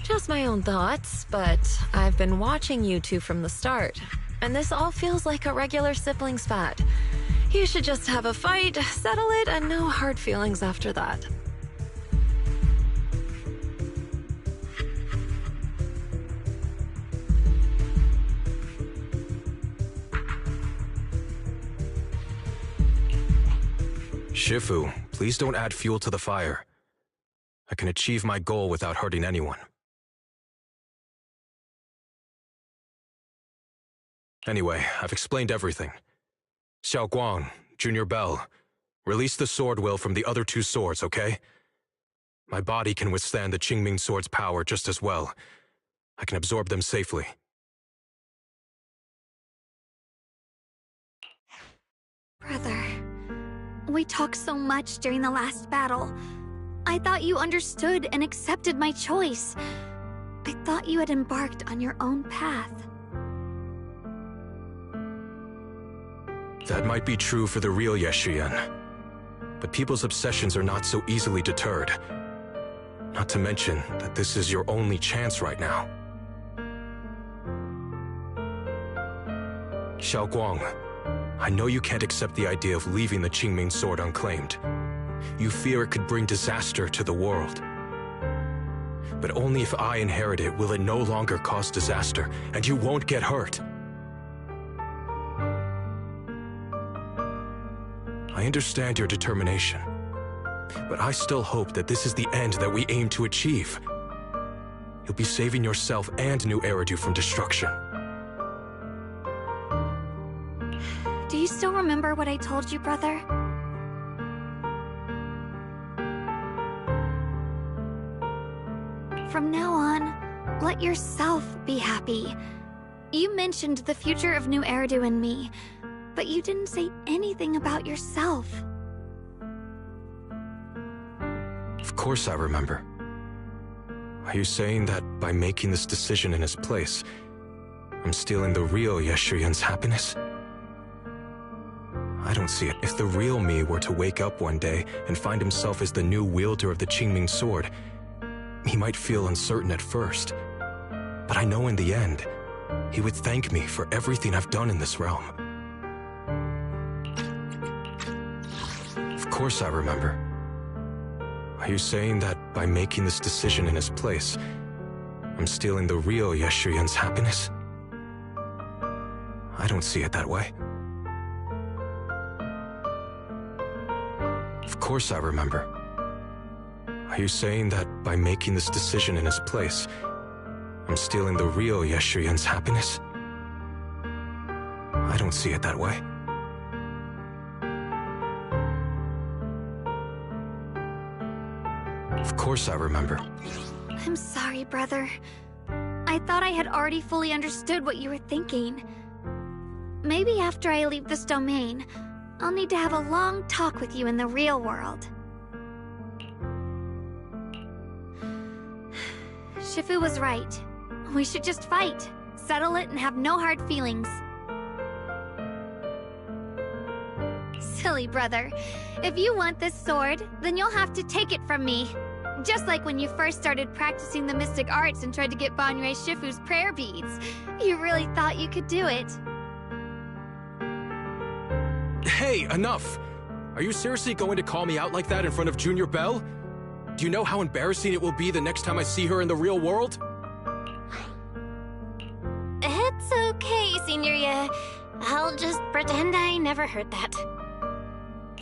Just my own thoughts, but I've been watching you two from the start, and this all feels like a regular sibling spat. You should just have a fight, settle it, and no hard feelings after that. Shifu, please don't add fuel to the fire. I can achieve my goal without hurting anyone. Anyway, I've explained everything. Xiao Guang, Junior Bell, release the sword will from the other 2 swords, okay? My body can withstand the Qingming sword's power just as well. I can absorb them safely. Brother, we talked so much during the last battle. I thought you understood and accepted my choice. I thought you had embarked on your own path. That might be true for the real Yeshuyan, but people's obsessions are not so easily deterred. Not to mention that this is your only chance right now. Xiao Guang, I know you can't accept the idea of leaving the Qingming sword unclaimed. You fear it could bring disaster to the world. But only if I inherit it will it no longer cause disaster, and you won't get hurt. I understand your determination, but I still hope that this is the end that we aim to achieve. You'll be saving yourself and New Eridu from destruction. Do you still remember what I told you, brother? From now on, let yourself be happy. You mentioned the future of New Eridu and me, but you didn't say anything about yourself. Of course I remember. Are you saying that by making this decision in his place, I'm stealing the real Yeshuyan's happiness? I don't see it. If the real me were to wake up one day and find himself as the new wielder of the Qingming sword, he might feel uncertain at first. But I know in the end, he would thank me for everything I've done in this realm. Of course I remember. Are you saying that by making this decision in his place, I'm stealing the real Yeshuyan's happiness? I don't see it that way. Of course I remember. Are you saying that by making this decision in his place, I'm stealing the real Yeshuyan's happiness? I don't see it that way. Of course I remember. I'm sorry, brother. I thought I had already fully understood what you were thinking. Maybe after I leave this domain, I'll need to have a long talk with you in the real world. Shifu was right. We should just fight, settle it, and have no hard feelings. Silly brother. If you want this sword, then you'll have to take it from me. Just like when you first started practicing the mystic arts and tried to get Banrei Shifu's prayer beads. You really thought you could do it. Hey, enough! Are you seriously going to call me out like that in front of Junior Bell? Do you know how embarrassing it will be the next time I see her in the real world? It's okay, Senior Ya. I'll just pretend I never heard that.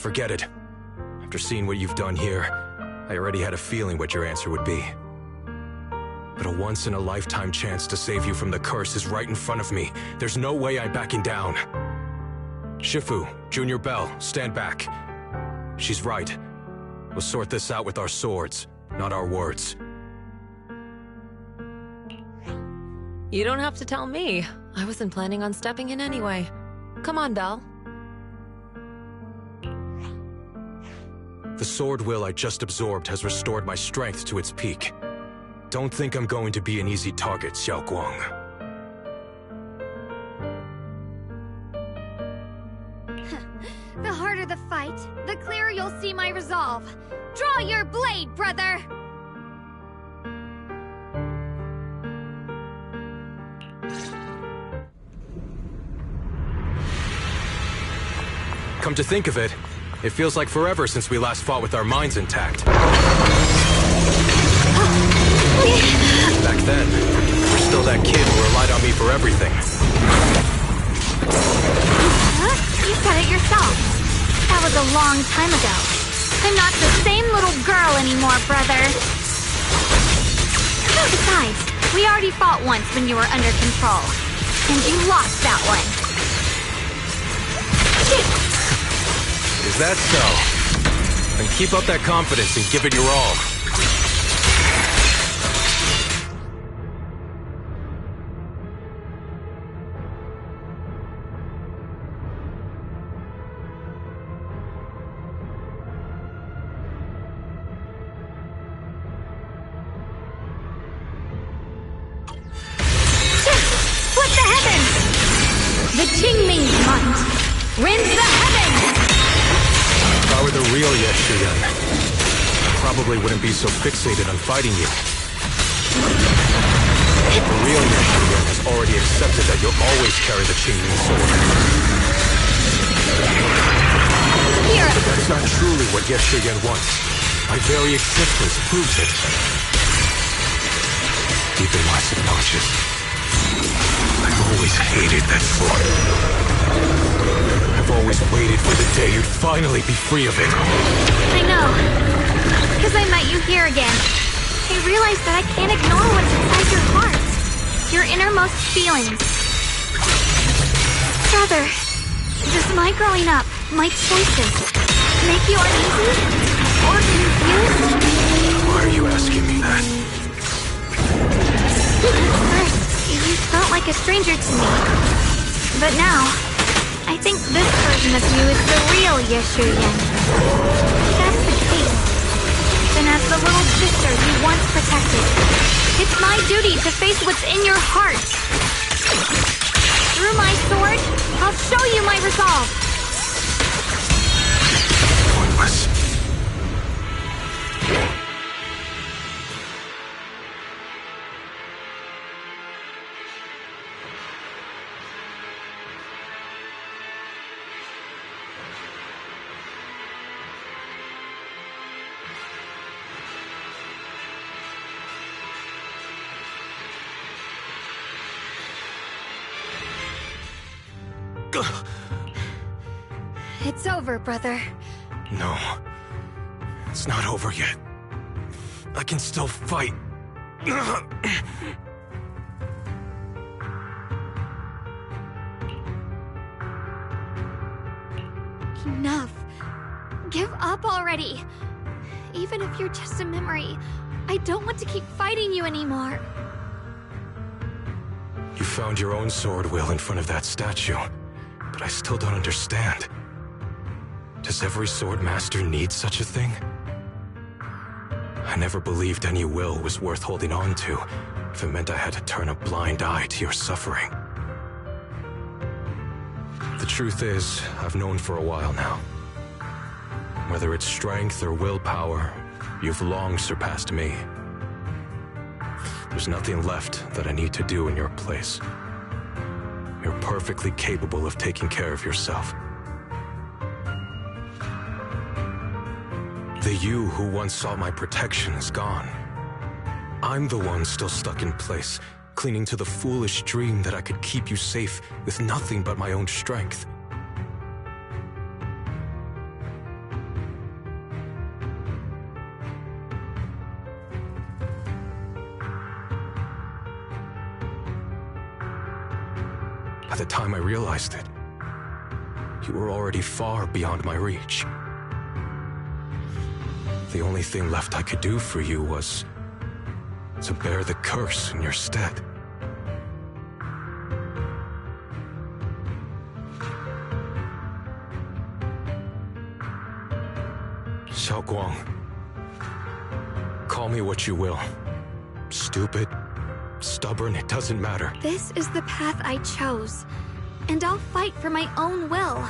Forget it. After seeing what you've done here, I already had a feeling what your answer would be. But a once-in-a-lifetime chance to save you from the curse is right in front of me. There's no way I'm backing down. Shifu, Junior Bell, stand back. She's right. We'll sort this out with our swords, not our words. You don't have to tell me. I wasn't planning on stepping in anyway. Come on, Belle. The sword will I just absorbed has restored my strength to its peak. Don't think I'm going to be an easy target, Xiao Guang. The harder the fight, the clearer you'll see my resolve. Draw your blade, brother! Come to think of it, it feels like forever since we last fought with our minds intact. Back then, you're still that kid who relied on me for everything. You said it yourself. That was a long time ago. I'm not the same little girl anymore, brother. Besides, we already fought once when you were under control. And you lost that one. Is that so? Then keep up that confidence and give it your all. Split the heavens! The Qingming's might! Rends the heavens! If I were the real Yeshuyan, I probably wouldn't be so fixated on fighting you. The real Yeshuyan has already accepted that you'll always carry the Qingming sword. Here! But that's not truly what Yeshuyan wants. My very existence proves it. Deep in my subconscious, I've always hated that sword. I've always waited for the day you'd finally be free of it. I know. Because I met you here again. I realized that I can't ignore what's inside your heart. Your innermost feelings. Brother, does my growing up, my choices, make you uneasy? Or confused? Why are you asking me that? First, you felt like a stranger to me. But now, I think this version of you is the real Yeshuyan. If that's the case, then as the little sister you once protected, it's my duty to face what's in your heart. Through my sword, I'll show you my resolve. Pointless. It's over, brother. No. It's not over yet. I can still fight. Enough. Give up already. Even if you're just a memory, I don't want to keep fighting you anymore. You found your own sword, Will, in front of that statue. But I still don't understand. Does every sword master need such a thing? I never believed any will was worth holding on to if it meant I had to turn a blind eye to your suffering. The truth is, I've known for a while now. Whether it's strength or willpower, you've long surpassed me. There's nothing left that I need to do in your place. You're perfectly capable of taking care of yourself. The you who once saw my protection is gone. I'm the one still stuck in place, clinging to the foolish dream that I could keep you safe with nothing but my own strength. By the time I realized it, you were already far beyond my reach. The only thing left I could do for you was to bear the curse in your stead. Xiaoguang, call me what you will. Stupid, stubborn, it doesn't matter. This is the path I chose, and I'll fight for my own will.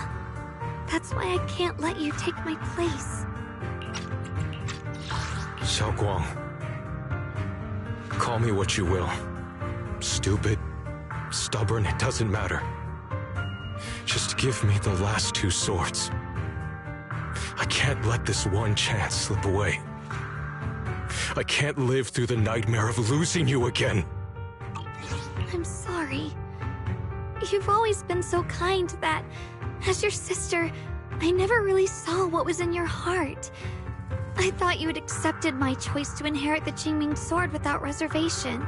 That's why I can't let you take my place. Xiaoguang, call me what you will. Stupid, stubborn, it doesn't matter. Just give me the last two swords. I can't let this one chance slip away. I can't live through the nightmare of losing you again. I'm sorry. You've always been so kind that, as your sister, I never really saw what was in your heart. I thought you had accepted my choice to inherit the Qingming sword without reservation.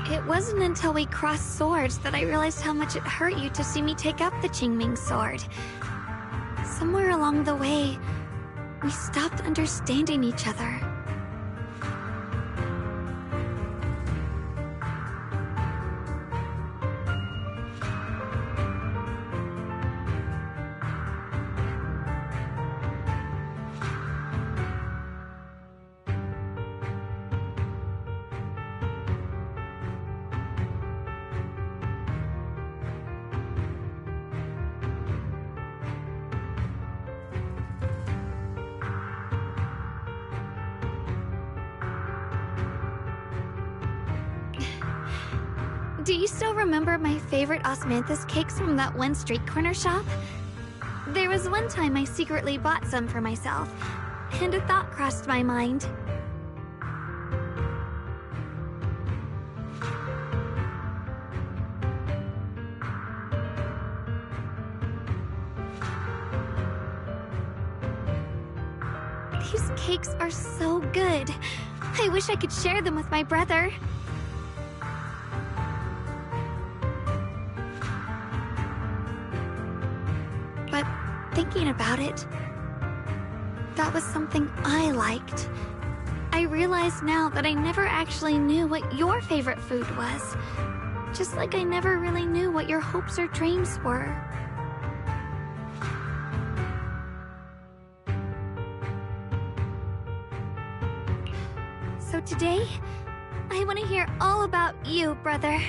It wasn't until we crossed swords that I realized how much it hurt you to see me take up the Qingming sword. Somewhere along the way, we stopped understanding each other. Do you still remember my favorite osmanthus cakes from that one street corner shop? There was one time I secretly bought some for myself, and a thought crossed my mind. These cakes are so good. I wish I could share them with my brother. But thinking about it, that was something I liked. I realize now that I never actually knew what your favorite food was. Just like I never really knew what your hopes or dreams were. So today, I want to hear all about you, brother.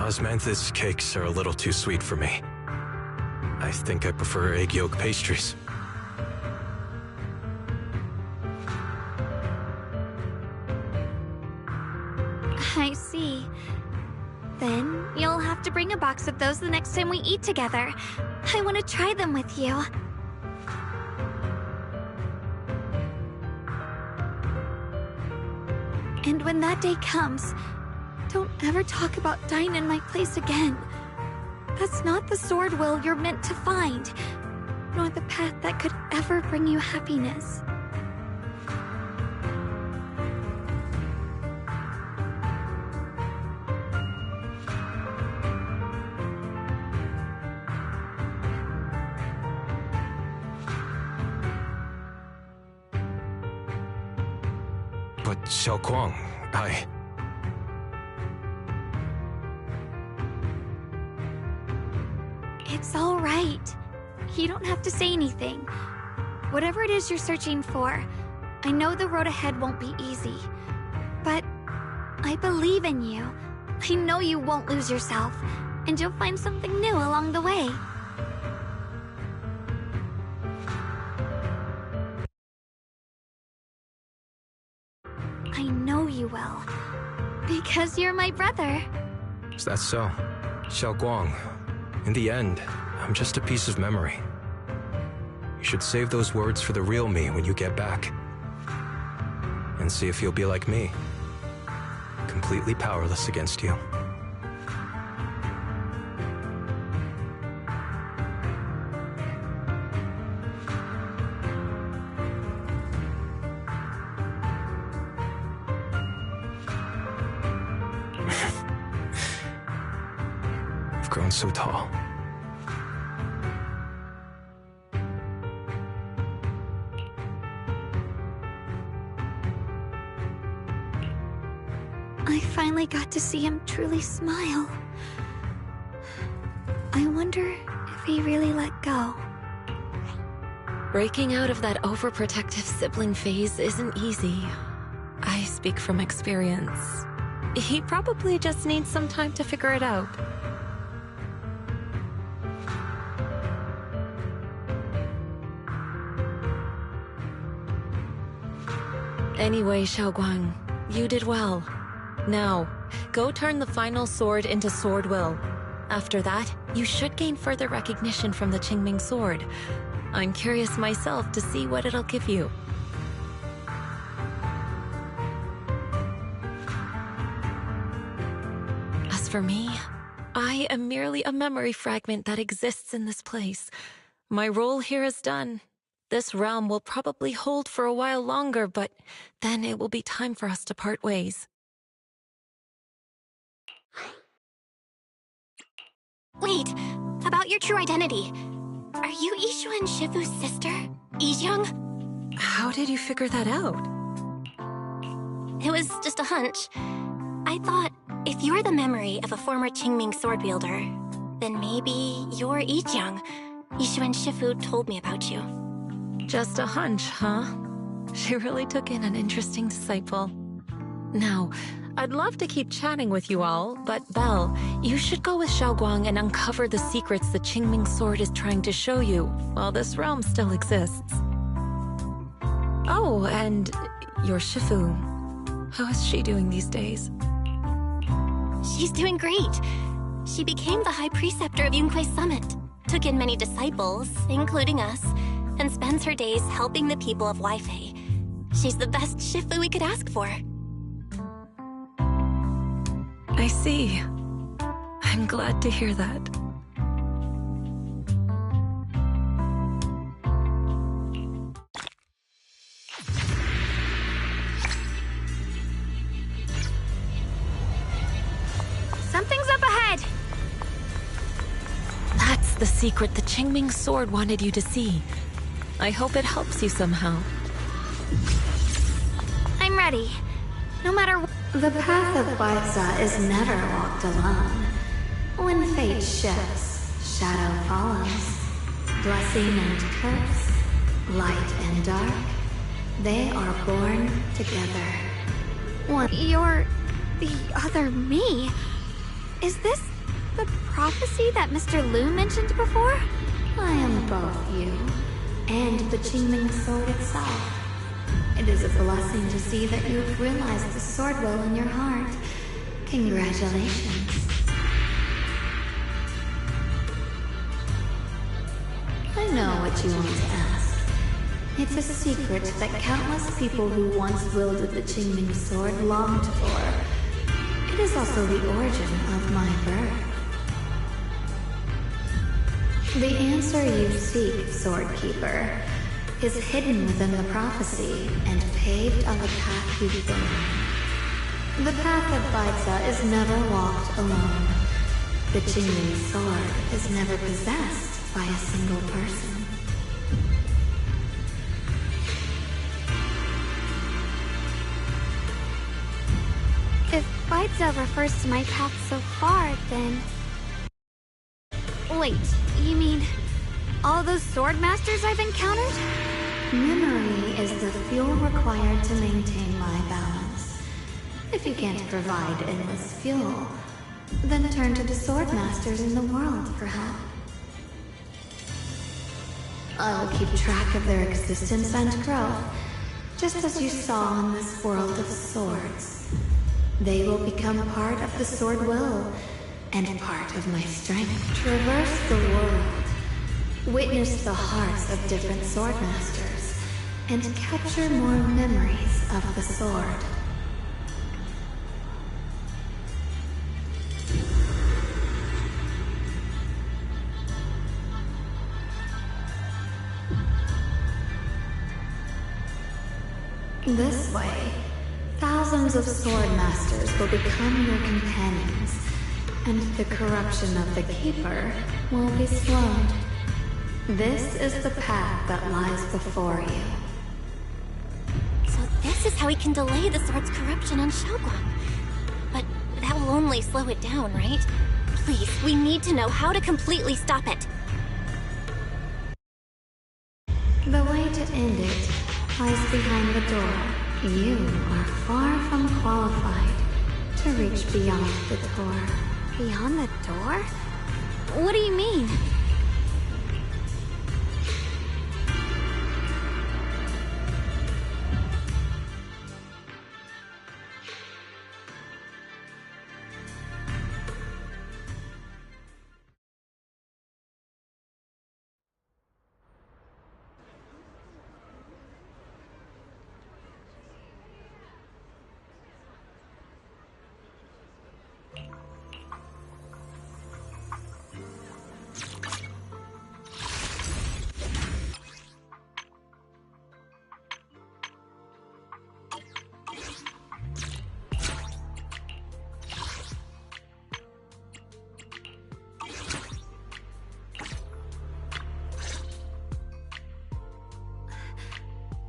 Osmanthus cakes are a little too sweet for me. I think I prefer egg yolk pastries. I see. Then you'll have to bring a box of those the next time we eat together. I want to try them with you. And when that day comes, don't ever talk about dying in my place again. That's not the sword will you're meant to find, nor the path that could ever bring you happiness. But Xiaoguang, It's all right. You don't have to say anything. Whatever it is you're searching for, I know the road ahead won't be easy. But I believe in you. I know you won't lose yourself, and you'll find something new along the way. I know you will. Because you're my brother. Is that so? Xiaoguang, in the end, I'm just a piece of memory. You should save those words for the real me when you get back. And see if you'll be like me. Completely powerless against you. I've grown so tall. I finally got to see him truly smile. I wonder if he really let go. Breaking out of that overprotective sibling phase isn't easy. I speak from experience. He probably just needs some time to figure it out. Anyway, Xiaoguang, you did well. Now, go turn the final sword into Sword Will. After that, you should gain further recognition from the Qingming sword. I'm curious myself to see what it'll give you. As for me, I am merely a memory fragment that exists in this place. My role here is done. This realm will probably hold for a while longer, but then it will be time for us to part ways. Wait, about your true identity. Are you Yishu and Shifu's sister, Yizhang? How did you figure that out? It was just a hunch. I thought, if you're the memory of a former Qingming sword wielder, then maybe you're Yizhang. Yishu and Shifu told me about you. Just a hunch, huh? She really took in an interesting disciple. Now, I'd love to keep chatting with you all, but Belle, you should go with Xiaoguang and uncover the secrets the Qingming sword is trying to show you, while this realm still exists. Oh, and your Shifu. How is she doing these days? She's doing great. She became the High Preceptor of Yunkui's Summit, took in many disciples, including us, and spends her days helping the people of Weifei. She's the best Shifu we could ask for. I see. I'm glad to hear that. Something's up ahead! That's the secret the Qingming sword wanted you to see. I hope it helps you somehow. I'm ready. No matter what. The path of Baitza is never walked alone. When fate shifts, shadow follows. Blessing and curse, light and dark, they are born together. You're the other me. Is this the prophecy that Mr. Liu mentioned before? I am both you and the Qingming sword itself. It is a blessing to see that you have realized the sword will in your heart. Congratulations. I know what you want to ask. It's a secret that countless people who once wielded the Qingming sword longed for. It is also the origin of my birth. The answer you seek, Swordkeeper, is hidden within the prophecy and paved on the path you've been. The path of Baitza is never walked alone. The Qingming sword is never possessed by a single person. If Baitza refers to my path so far, then... Wait, you mean... all those sword masters I've encountered? Memory is the fuel required to maintain my balance. If you can't provide endless fuel, then turn to the sword masters in the world for help. I will keep track of their existence and growth, just as you saw in this world of swords. They will become part of the sword will, and part of my strength. Traverse the world, witness the hearts of different sword masters, and capture more memories of the sword. This way, thousands of sword masters will become your companions, and the corruption of the Keeper will be slowed. This is the path that lies before you. So this is how we can delay the sword's corruption on Xiaoguang. But that will only slow it down, right? Please, we need to know how to completely stop it. The way to end it lies behind the door. You are far from qualified to reach beyond the door. Beyond the door? What do you mean?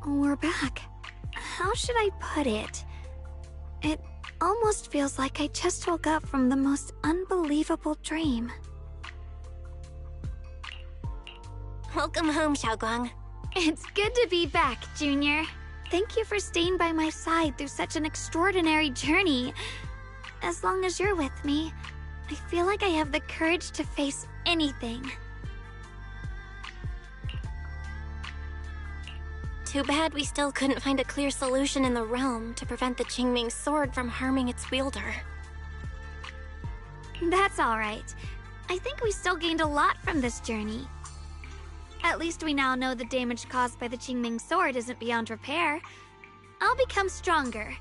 We're back. How should I put it? It almost feels like I just woke up from the most unbelievable dream. Welcome home, Xiaoguang. It's good to be back, Junior. Thank you for staying by my side through such an extraordinary journey. As long as you're with me, I feel like I have the courage to face anything. Too bad we still couldn't find a clear solution in the realm to prevent the Qingming sword from harming its wielder. That's alright. I think we still gained a lot from this journey. At least we now know the damage caused by the Qingming sword isn't beyond repair. I'll become stronger,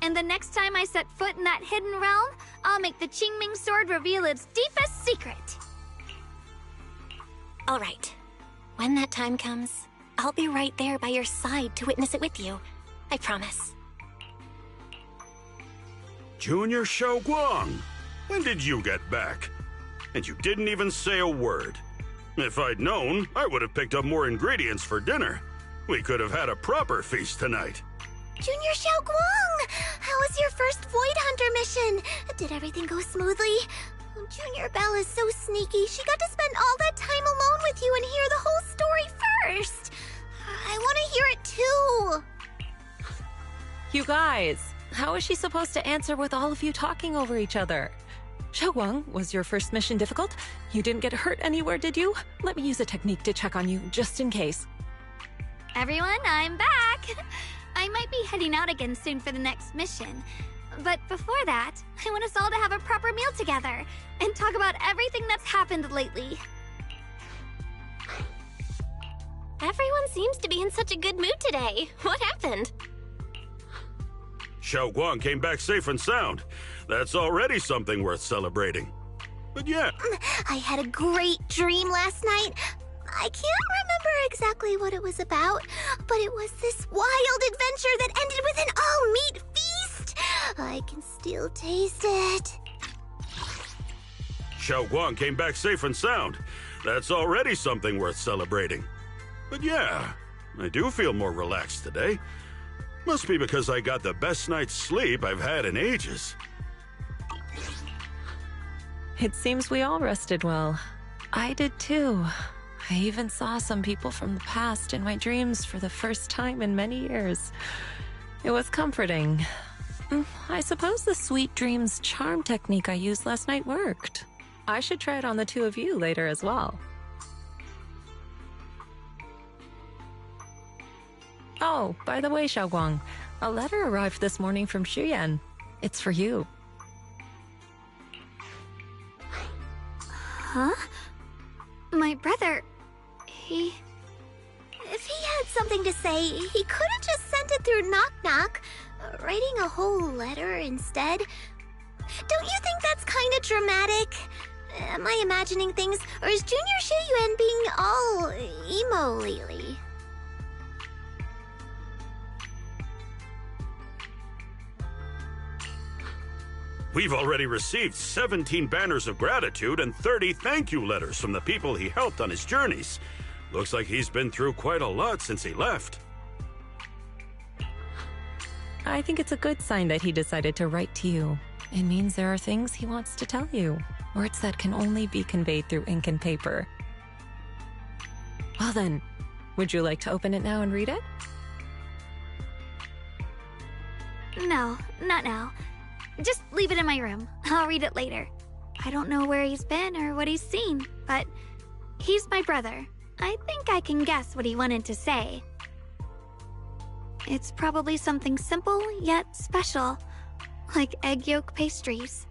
and the next time I set foot in that hidden realm, I'll make the Qingming sword reveal its deepest secret. Alright. When that time comes, I'll be right there by your side to witness it with you. I promise. Junior Xiaoguang, when did you get back? And you didn't even say a word. If I'd known, I would have picked up more ingredients for dinner. We could have had a proper feast tonight. Junior Xiaoguang! How was your first Void Hunter mission? Did everything go smoothly? Junior Belle is so sneaky. She got to spend all that time alone with you and hear the whole story first. I want to hear it too. You guys, how is she supposed to answer with all of you talking over each other? Xiaoguang, was your first mission difficult? You didn't get hurt anywhere, did you? Let me use a technique to check on you, just in case. Everyone, I'm back! I might be heading out again soon for the next mission. But before that, I want us all to have a proper meal together and talk about everything that's happened lately. Everyone seems to be in such a good mood today. What happened? Xiaoguang came back safe and sound. That's already something worth celebrating. But yeah. I had a great dream last night. I can't remember exactly what it was about, but it was this wild adventure that ended with an all-meat feast. I can still taste it. Xiaoguang came back safe and sound. That's already something worth celebrating. But yeah, I do feel more relaxed today. Must be because I got the best night's sleep I've had in ages. It seems we all rested well. I did too. I even saw some people from the past in my dreams for the first time in many years. It was comforting. I suppose the sweet dreams charm technique I used last night worked. I should try it on the two of you later as well. Oh, by the way, Xiaoguang, a letter arrived this morning from Xuyan. It's for you. Huh? My brother... If he had something to say, he could have just sent it through Knock Knock, writing a whole letter instead. Don't you think that's kind of dramatic? Am I imagining things, or is Junior Shiyuan being all emo lately? We've already received 17 banners of gratitude and 30 thank you letters from the people he helped on his journeys. Looks like he's been through quite a lot since he left. I think it's a good sign that he decided to write to you. It means there are things he wants to tell you, words that can only be conveyed through ink and paper. Well then, would you like to open it now and read it? No, not now. Just leave it in my room. I'll read it later. I don't know where he's been or what he's seen, but he's my brother. I think I can guess what he wanted to say. It's probably something simple yet special, like egg yolk pastries.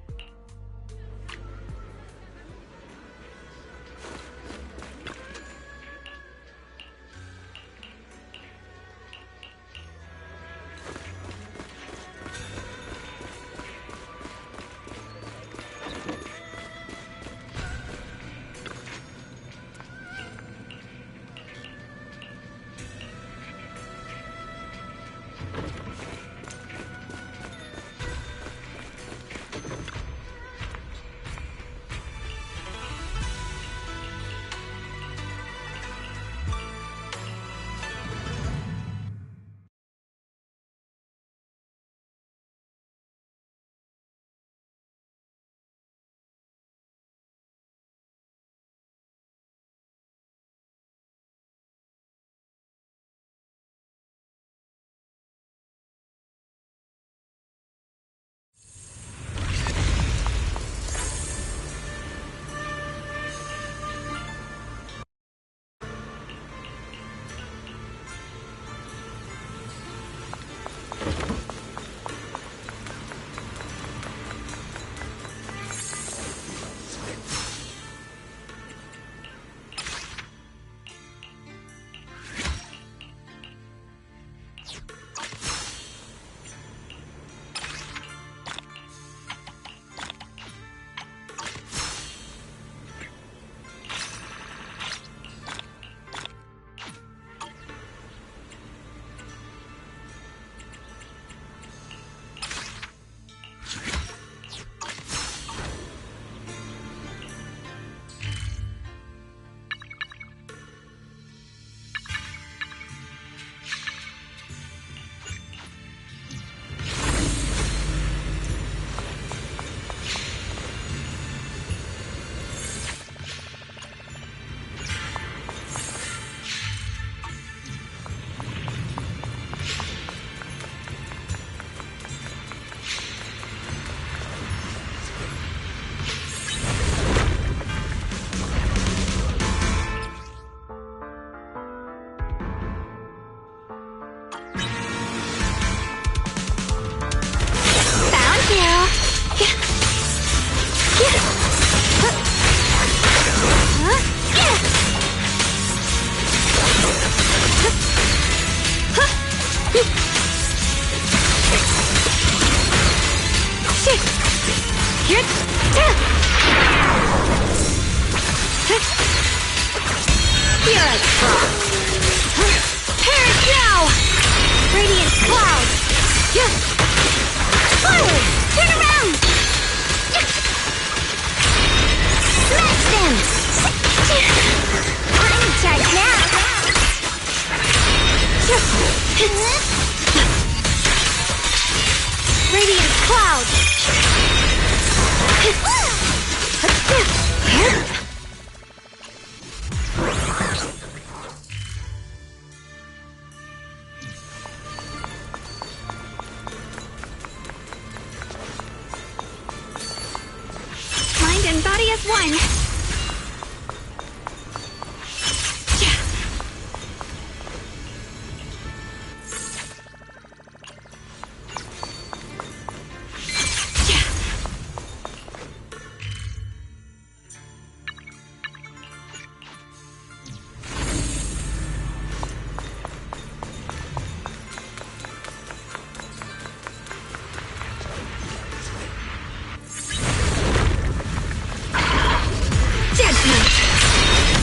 this one!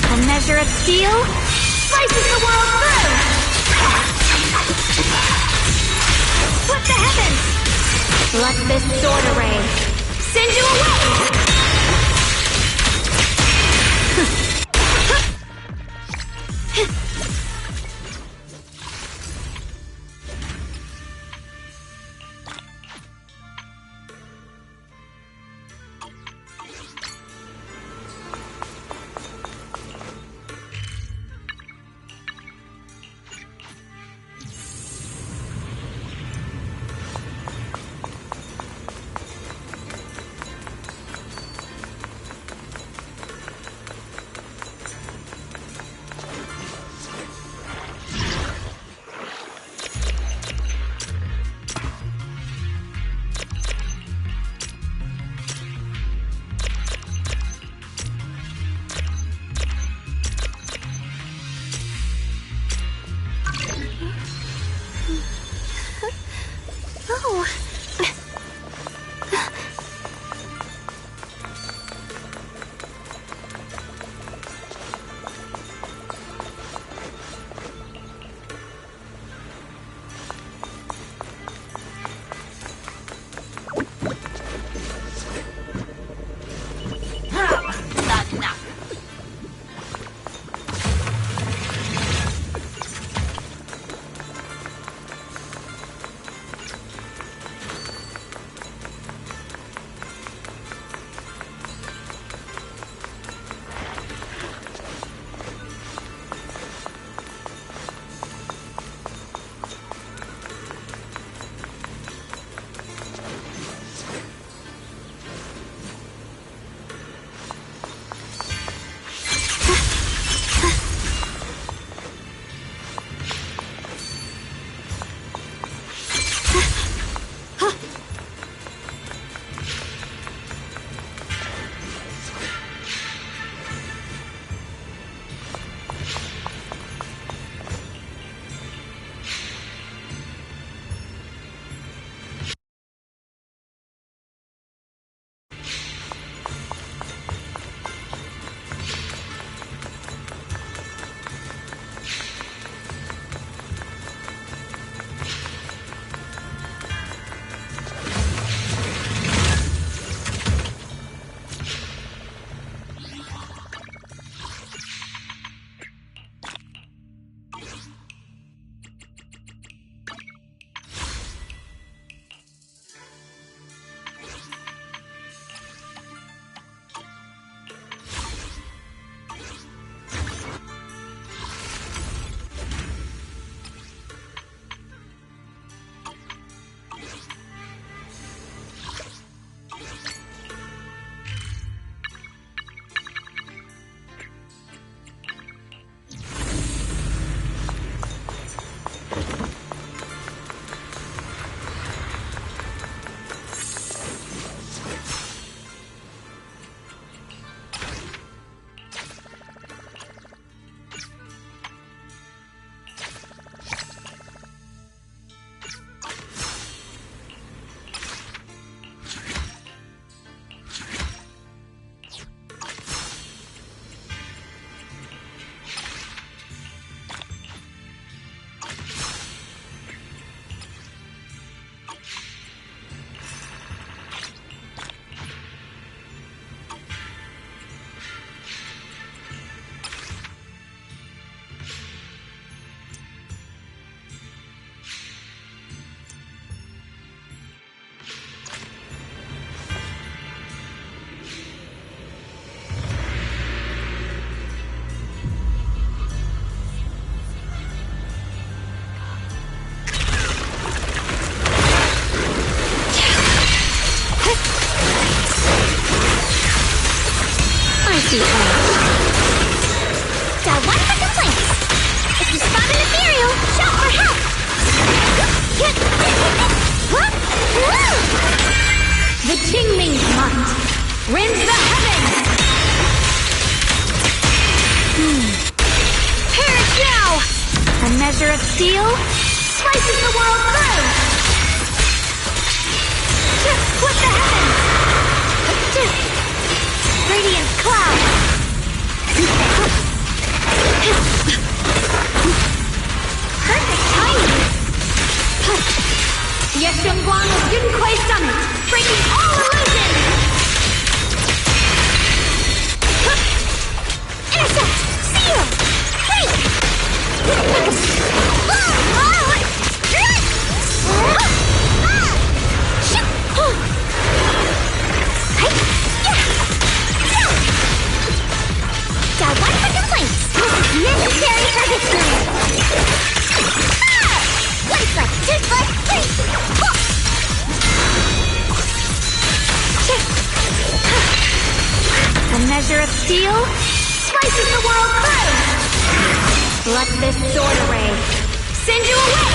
A measure of steel slices the world through! Split the heavens! Let this sword array send you away! see edge. Got one for complaints. If you spot an ethereal, shout for help. The Qingming's might rends the heavens! Perish now! A measure of steel slices the world through! Split the heavens! Radiant cloud! Perfect timing! Yeshengguang of Yunquei Summit, breaking all illusions! Intercept! Seal! Break! Got one for complaints! Necessary for victory! One foot, two foot, three! A measure of steel slices the world through! Let this sword array send you away!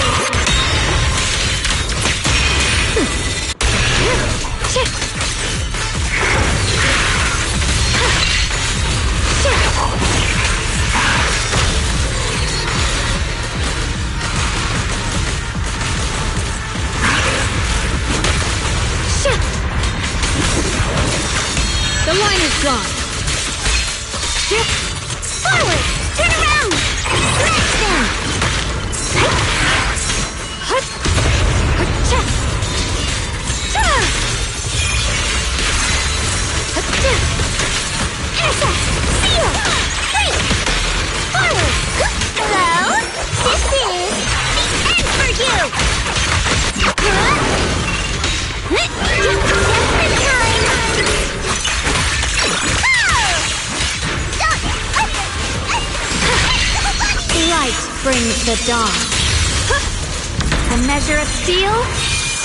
The line is gone. Forward! Turn around! Smash them! Intercept! Seal! Break! Forward! Hello? This is the end for you! Just in time! Light brings the dawn. A measure of steel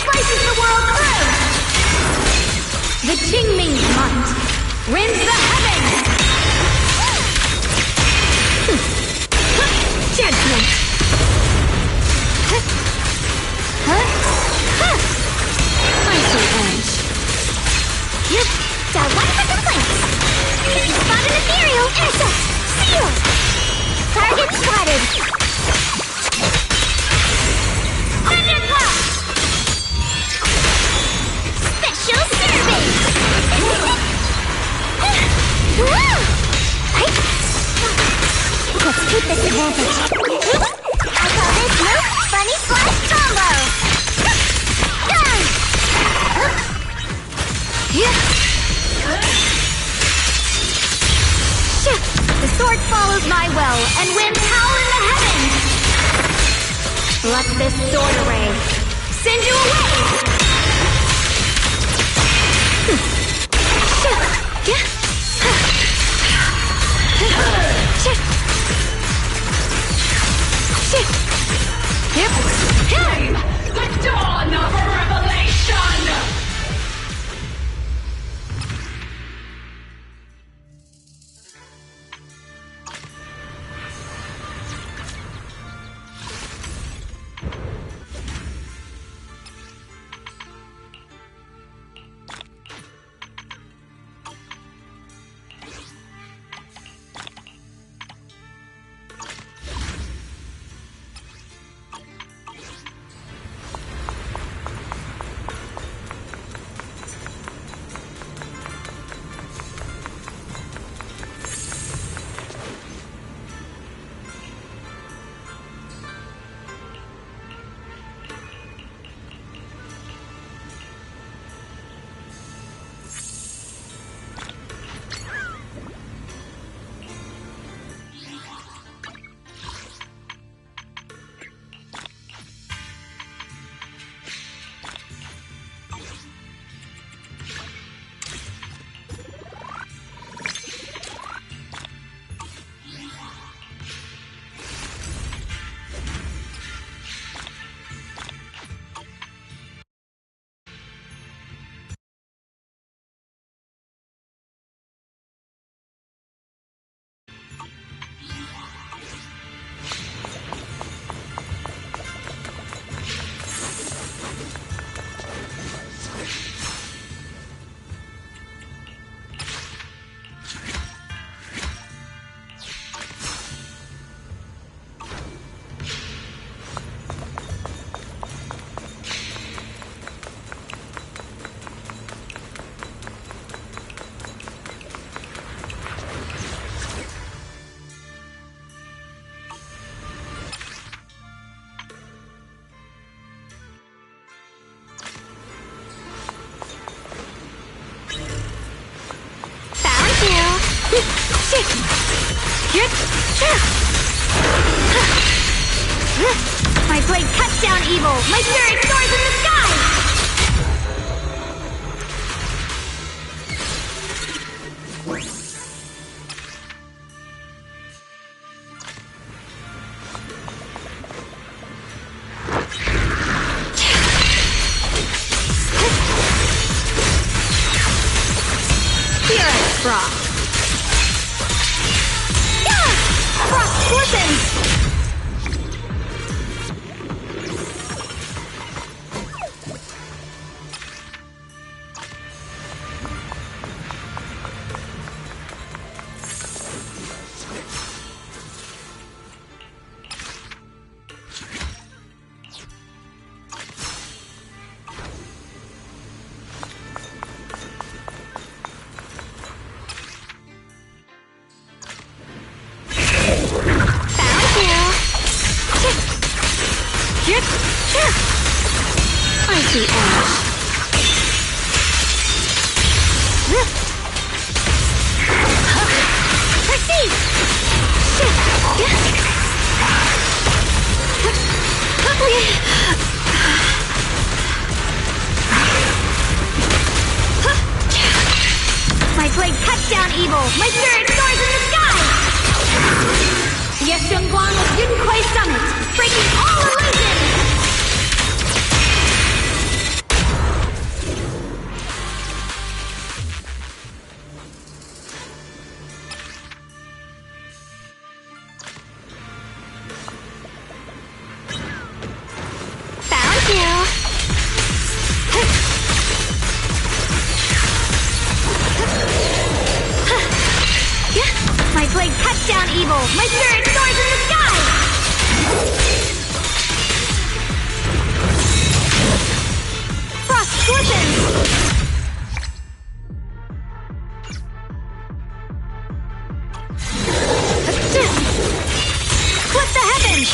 slices the world through. The Qingming's might rends the heavens. Judgment. I see edge. Yep, got one for complaints. If you spot an ethereal, intercept! Seal! Target spotted! Thunderclap! Special service! Let's keep this advantage. I call this move Funny Slash Combo! Done! The sword follows my will and wins power in the heavens. Let this sword array send you away. Time! The dawn of revelation! My blade cuts down evil! My spirit soars in the sky! Frost. Frost glistens! I see ash. Proceed! My blade cuts down evil! My spirit soars in the sky! Yes, Yunguang of Yun Kuei Summit, breaking all illusions! Found you! My blade cuts down evil! My spirit soars in the sky! Frost glistens! Flip the heavens!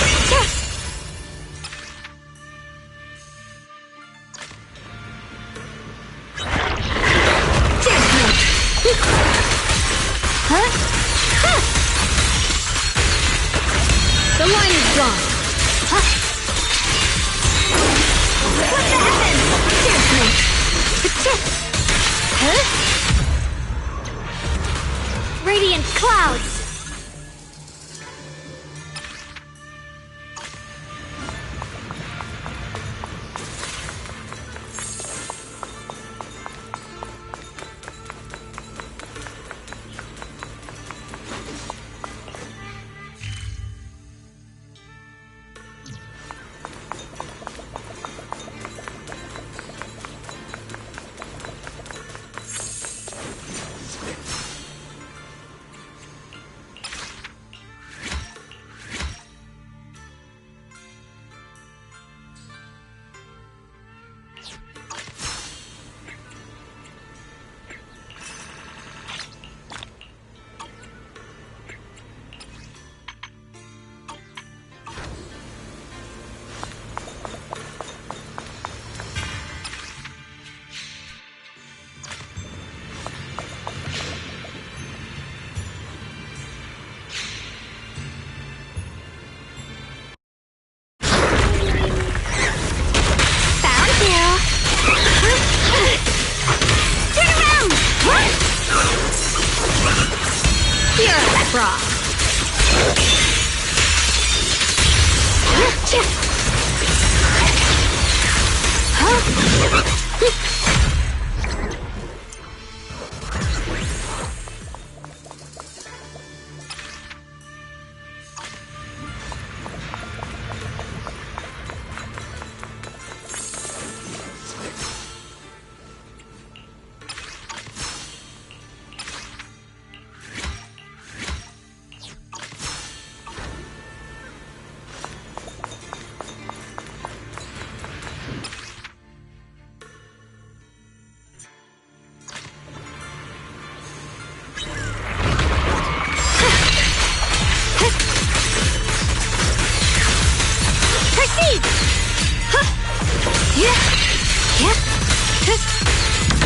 Huh? The line is drawn. What the heavens? Radiant clouds. Frost.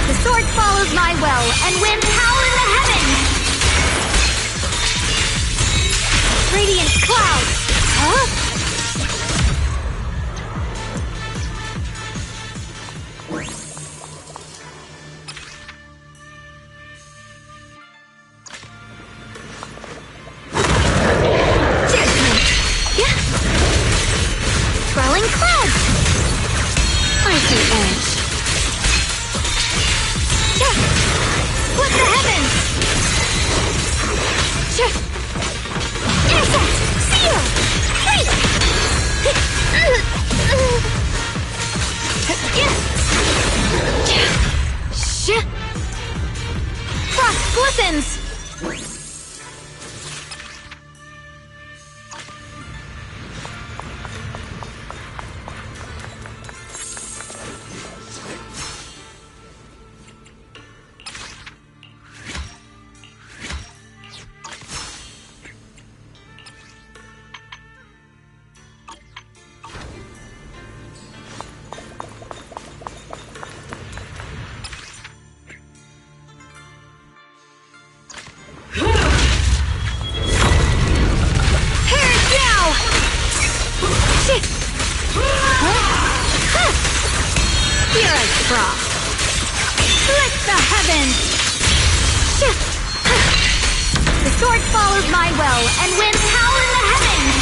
The sword follows my will, and winds howl in the heavens! listens! The sword follows my will and wins power in the heavens!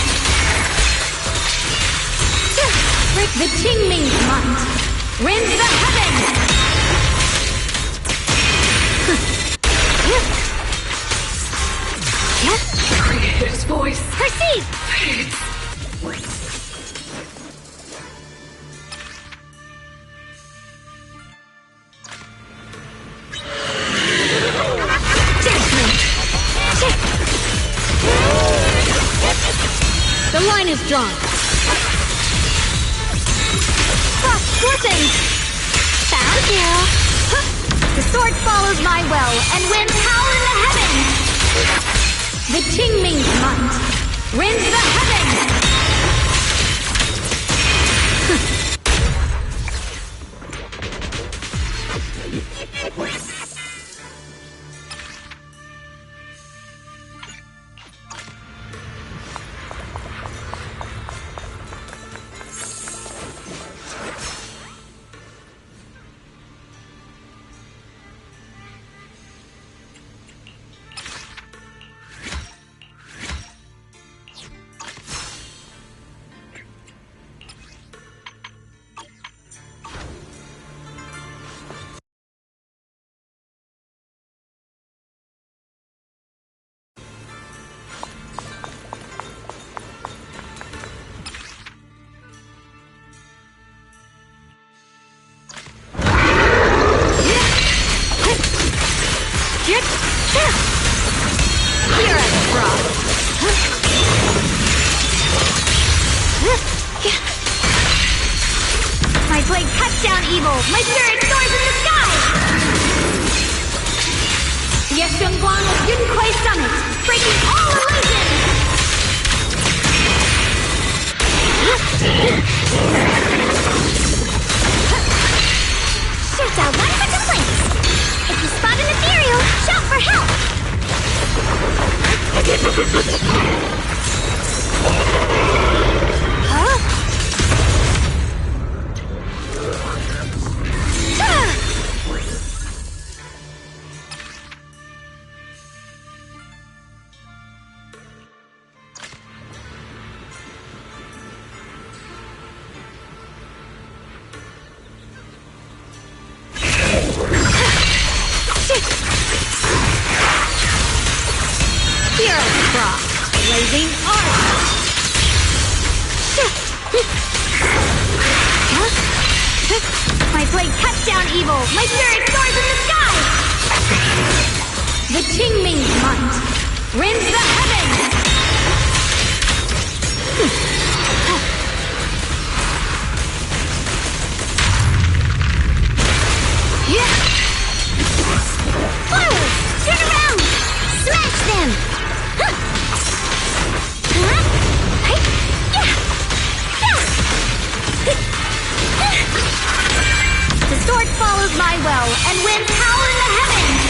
The Qingming's might rends the heavens! Creator's voice. Proceed! The line is drawn. Frost glistens! Found you! The sword follows my will and wins power in the heavens! The Qingming's might rends the heavens! My blade cuts down evil! My spirit soars in the sky! Yeshunguang of Yunquai Summit, breaking all illusions! Shoot out one for complaints! If you spot an ethereal, shout for help! Huh? Hero Frost, blazing armor! My blade cuts down evil! My spirit soars in the sky! The Qingming's might rends the heavens! Flowers! Turn around! Smash them! The sword follows my will and wins power in the heavens!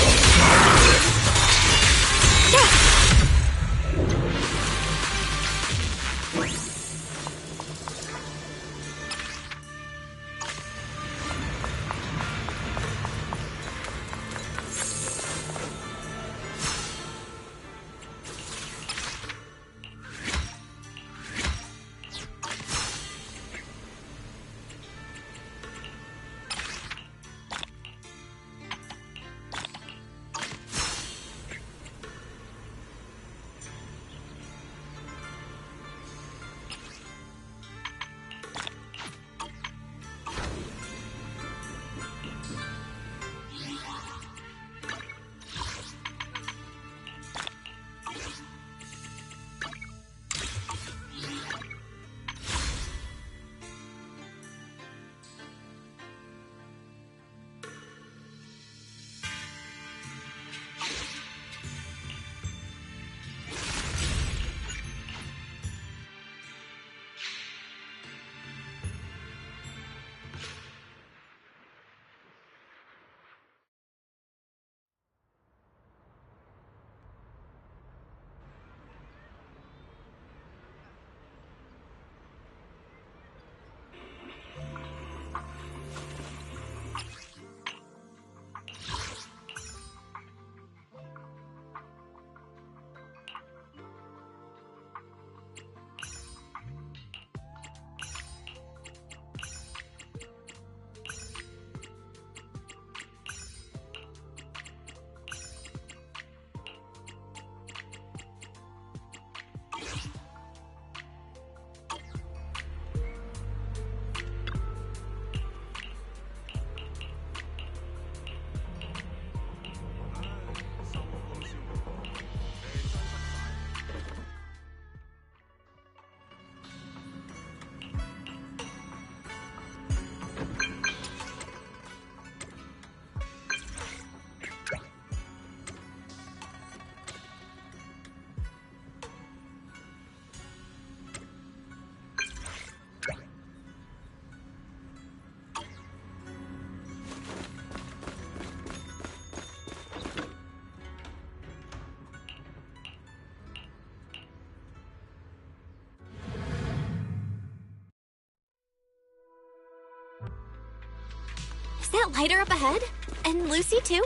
that lighter up ahead? And Lucy, too?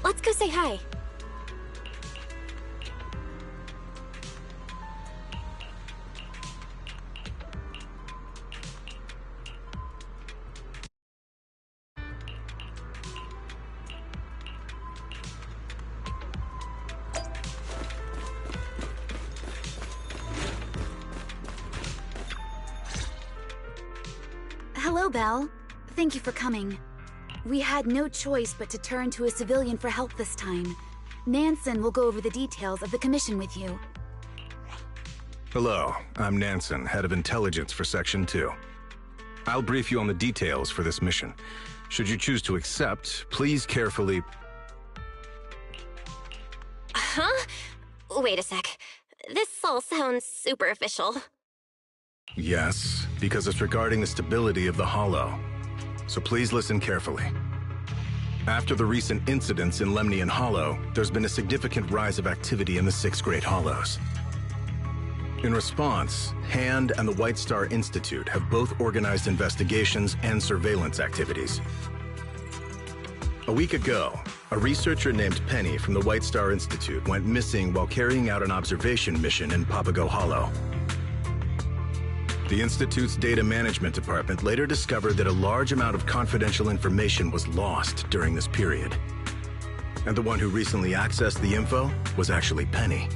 Let's go say hi. Hello, Belle. Thank you for coming. We had no choice but to turn to a civilian for help this time. Nansen will go over the details of the commission with you. Hello, I'm Nansen, head of intelligence for Section 2. I'll brief you on the details for this mission. Should you choose to accept, please carefully... Huh? Wait a sec. This all sounds super official. Yes, because it's regarding the stability of the Hollow. So please listen carefully. After the recent incidents in Lemnian Hollow, there's been a significant rise of activity in the 6 Great Hollows. In response, HAND and the White Star Institute have both organized investigations and surveillance activities. A week ago, a researcher named Penny from the White Star Institute went missing while carrying out an observation mission in Papago Hollow. The Institute's data management department later discovered that a large amount of confidential information was lost during this period. And the one who recently accessed the info was actually Penny.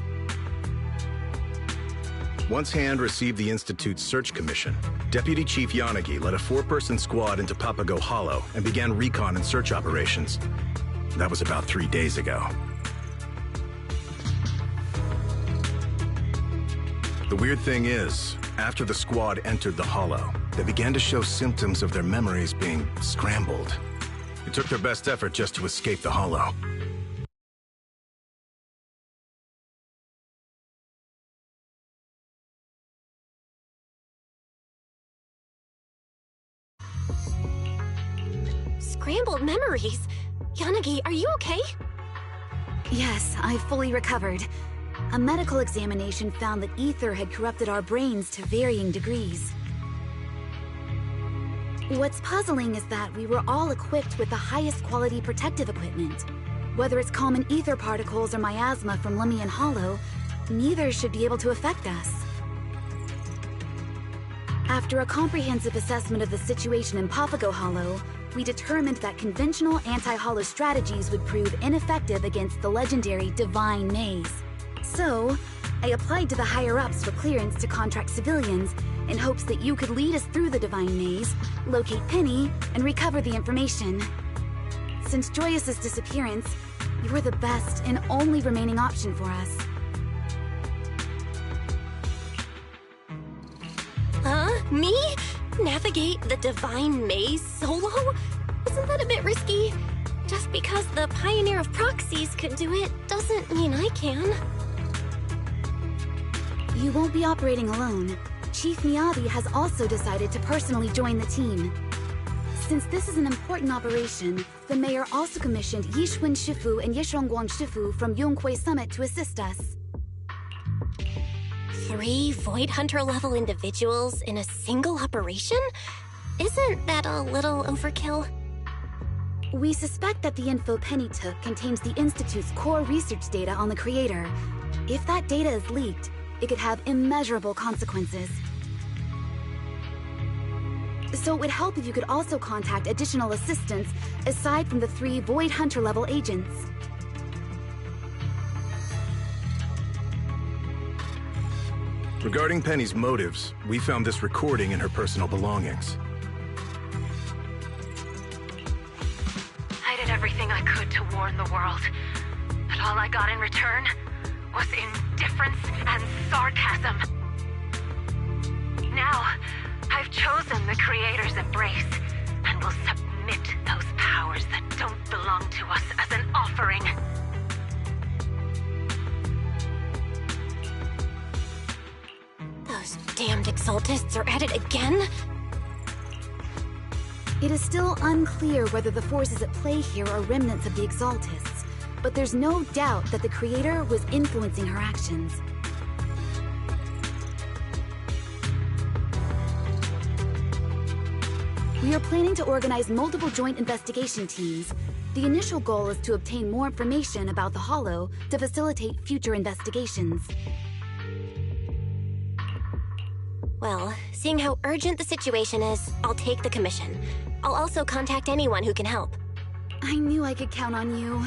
Once HAND received the Institute's search commission, Deputy Chief Yanagi led a 4-person squad into Papago Hollow and began recon and search operations. That was about 3 days ago. The weird thing is, after the squad entered the Hollow, they began to show symptoms of their memories being scrambled. It took their best effort just to escape the Hollow. Scrambled memories? Yanagi, are you okay? Yes, I've fully recovered. A medical examination found that ether had corrupted our brains to varying degrees. What's puzzling is that we were all equipped with the highest quality protective equipment. Whether it's common ether particles or miasma from Lemnian Hollow, neither should be able to affect us. After a comprehensive assessment of the situation in Papago Hollow, we determined that conventional anti-hollow strategies would prove ineffective against the legendary Divine Maze. So, I applied to the higher-ups for clearance to contract civilians in hopes that you could lead us through the Divine Maze, locate Penny, and recover the information. Since Joyous' disappearance, you were the best and only remaining option for us. Huh? Me? Navigate the Divine Maze solo? Isn't that a bit risky? Just because the Pioneer of Proxies could do it doesn't mean I can. You won't be operating alone. Chief Miyabi has also decided to personally join the team. Since this is an important operation, the mayor also commissioned Yishun Shifu and Yishongguang Shifu from Yonghui Summit to assist us. 3 Void Hunter level individuals in a single operation? Isn't that a little overkill? We suspect that the info Penny took contains the Institute's core research data on the Creator. If that data is leaked, it could have immeasurable consequences. So it would help if you could also contact additional assistance aside from the 3 Void Hunter level agents. Regarding Penny's motives, we found this recording in her personal belongings. I did everything I could to warn the world, but all I got in return was indifference and sarcasm. Now, I've chosen the Creator's embrace and will submit those powers that don't belong to us as an offering. Those damned Exaltists are at it again? It is still unclear whether the forces at play here are remnants of the Exaltists, but there's no doubt that the Creator was influencing her actions. We are planning to organize multiple joint investigation teams. The initial goal is to obtain more information about the Hollow to facilitate future investigations. Well, seeing how urgent the situation is, I'll take the commission. I'll also contact anyone who can help. I knew I could count on you.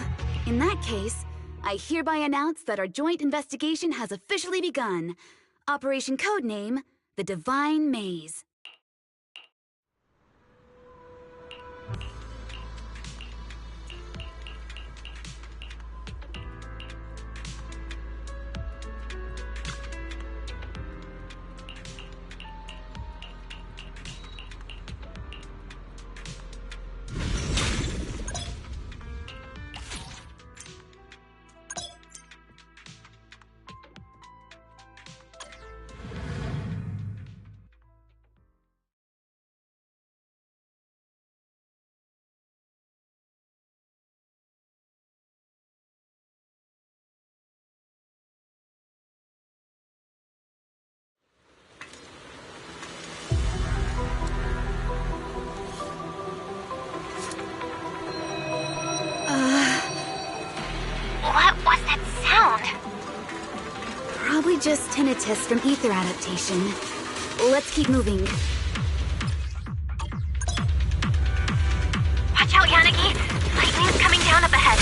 In that case, I hereby announce that our joint investigation has officially begun. Operation Codename, the Divine Maze. What was that sound? Probably just tinnitus from ether adaptation. Let's keep moving. Watch out, Yanagi! Lightning's coming down up ahead.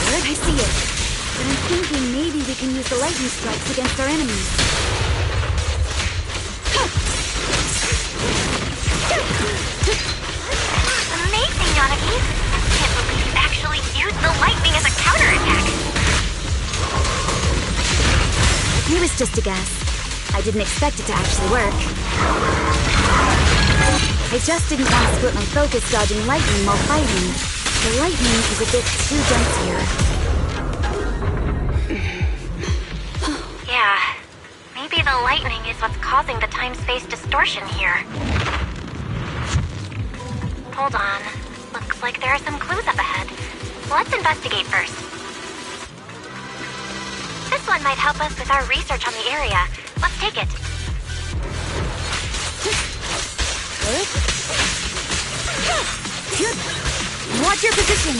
Good, I see it. But I'm thinking maybe we can use the lightning strikes against our enemies. Amazing, Yanagi! Can't believe you actually used the lightning as a counterattack! It was just a guess. I didn't expect it to actually work. I just didn't want to split my focus dodging lightning while fighting. The lightning is a bit too dense here. Yeah. Maybe the lightning is what's causing the time-space distortion here. Hold on. Looks like there are some clues up ahead. Let's investigate first. This one might help us with our research on the area. Let's take it. Watch your position!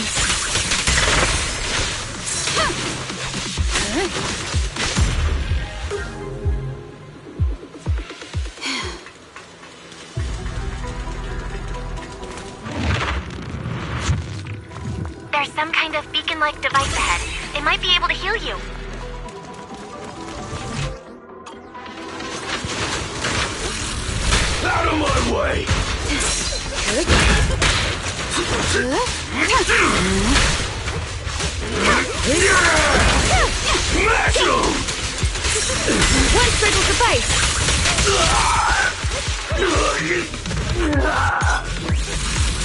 There's some kind of beacon-like device ahead. It might be able to heal you. Out of my way! Smash him! One strike will suffice!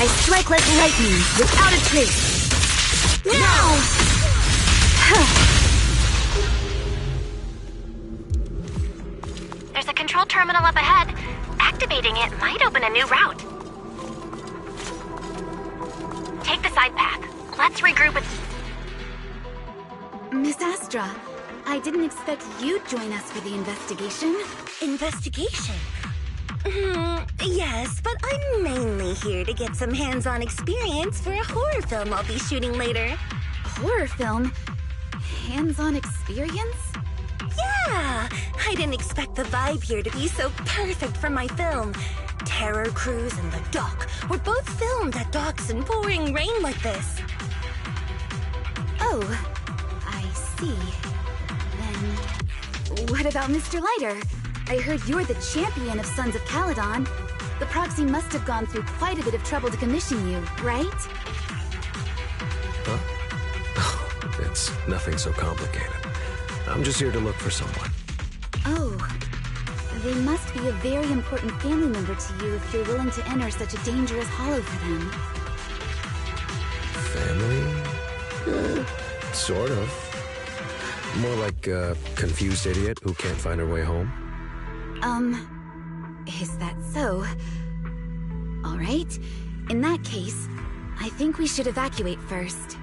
I strike like lightning, without a trace. Now! There's a control terminal up ahead. Activating it might open a new route. Take the side path. Let's regroup with... Miss Astra, I didn't expect you'd join us for the investigation. Investigation? Yes, but I'm mainly here to get some hands-on experience for a horror film I'll be shooting later. A horror film? Hands-on experience? Yeah! I didn't expect the vibe here to be so perfect for my film. Terror Cruise and The Dock were both filmed at docks in pouring rain like this. Oh, I see. Then, what about Mr. Lighter? I heard you're the champion of Sons of Caledon. The proxy must have gone through quite a bit of trouble to commission you, right? Huh? It's nothing so complicated. I'm just here to look for someone. Oh, they must be a very important family member to you if you're willing to enter such a dangerous hollow for them. Family? Sort of. More like a confused idiot who can't find her way home. Is that so? All right. In that case, I think we should evacuate first.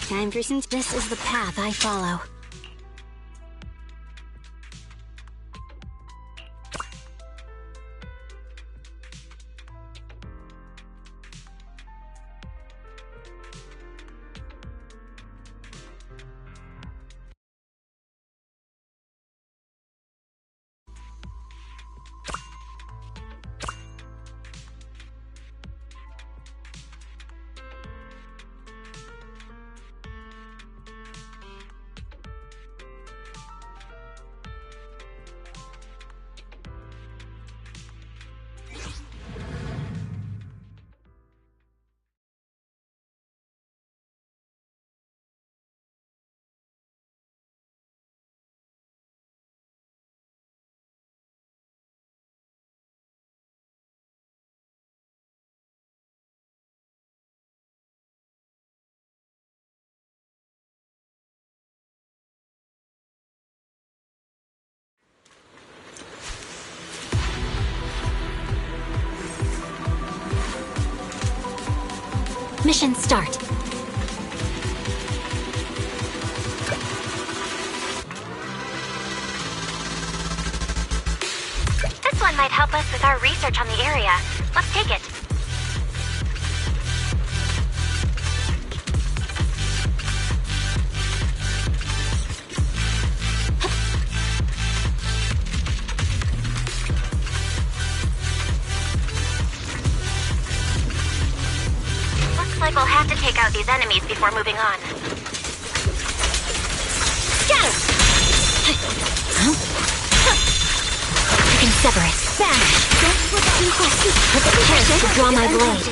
Time for some. This is the path I follow. Mission start. This one might help us with our research on the area. Let's take it. Like we'll have to take out these enemies before moving on. Scatter! I can sever it. Vanish! Don't slip too close. Prepare to draw my blade.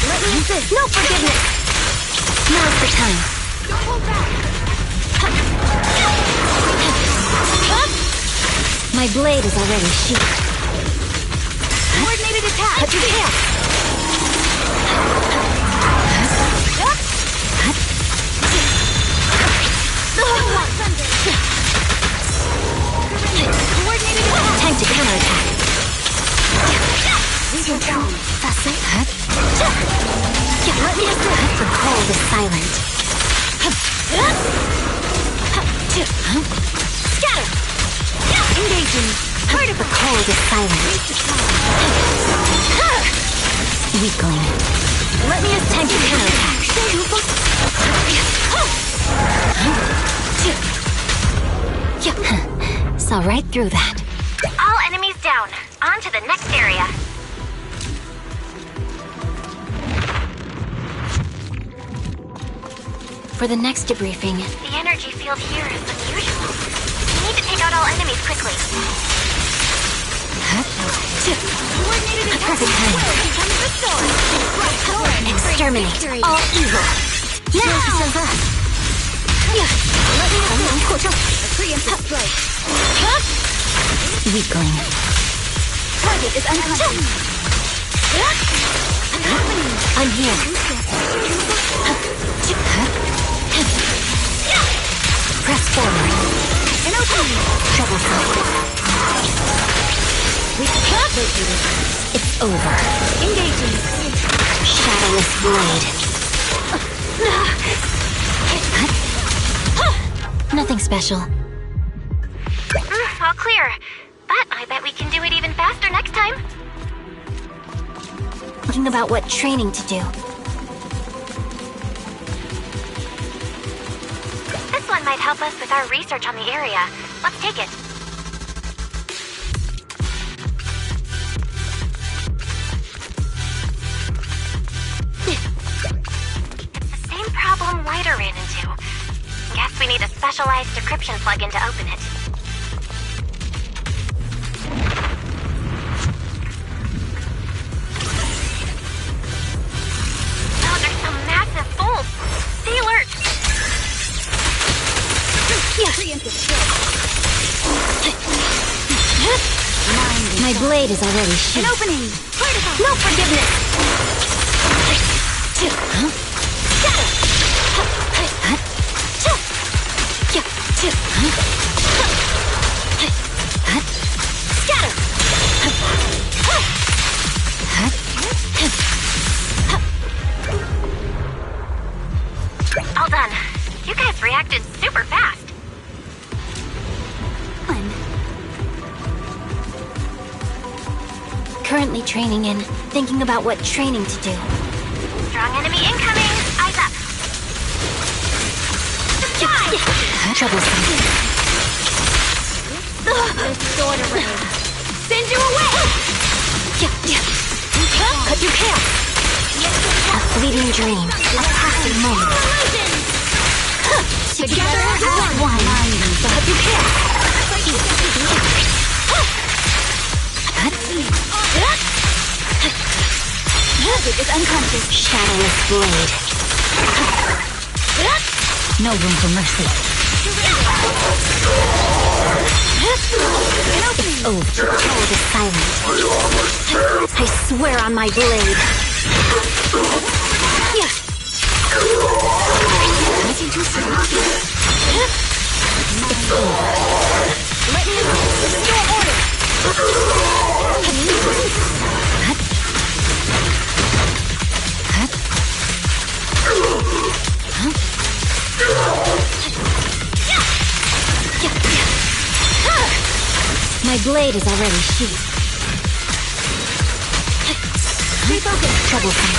Let me assist. No forgiveness! Now's the time. Don't hold back! My blade is already sheathed. Coordinated attack! Cut your tail! Coordinated attack! Time to counterattack. That's it. Let me assist. The cold is silent. Scatter! Engaging. Part of the cold is silent. Weakling. Let me attempt to counterattack. Saw right through that. All enemies down. On to the next area. For the next debriefing, the energy field here is unusual. We need to take out all enemies quickly. Perfect time. Exterminate all evil. Now! Weakling. Target is unconscious. I'm here. Press forward. Troublesome. It's over. Engaging. Shadowless blade. Nothing special. All clear. But I bet we can do it even faster next time. Thinking about what training to do. This one might help us with our research on the area. Let's take it. It's the same problem Lighter ran into. Guess we need a specialized decryption plugin to open it. Oh, there's some massive bolts. Stay alert. My blade is already sheathed. An opening! No forgiveness! Scatter! reacted super fast. Currently training and thinking about what training to do. Strong enemy incoming. Eyes up. Die! Troublesome. Sword array. Send you away! Cut you can't. A fleeting dream. A passing moment. Together as one. Cut you can't. Target is unconscious. Shadowless blade. No room for mercy. It's over. Cold is silent. I swear on my blade. Nothing too soon. It's over. Let me know. Restore order. My blade is already sheathed. Troublesome.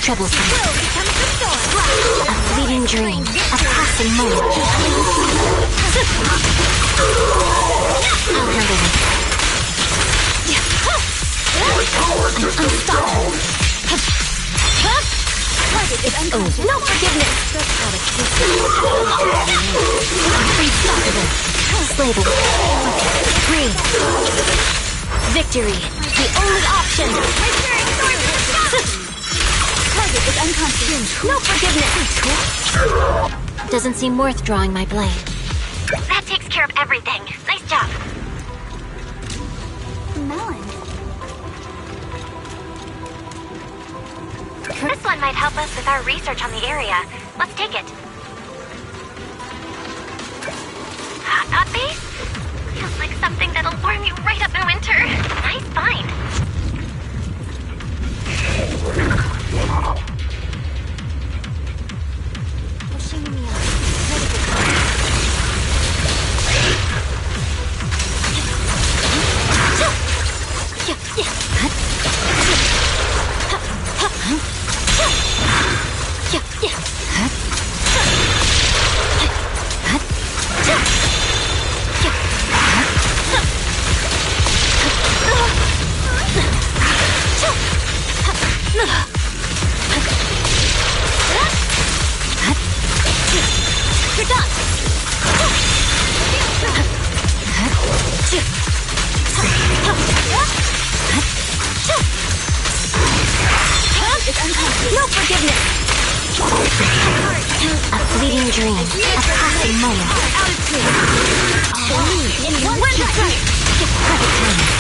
Troublesome. A fleeting dream. A passing moment. I'll handle it. I'm unstoppable. It's over. No forgiveness. Unstoppable. Slay the free. Victory. The only option. Target is unconscious. No forgiveness. Doesn't seem worth drawing my blade. That takes care of everything. Nice job. Melon. This one might help us with our research on the area. Let's take it. Hot base? Feels like something that'll warm you right up in winter. Nice find. Pushing me up. You're done. No forgiveness. A fleeting dream. A passing moment. In one strike. Perfect timing.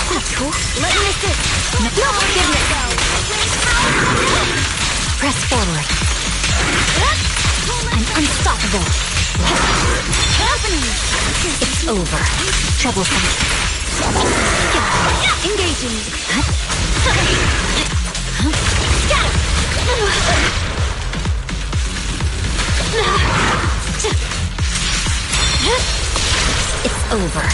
That's cool. Let me assist. No forgiveness. Press forward. I'm unstoppable. It's over. Troublesome. Engaging. It's over.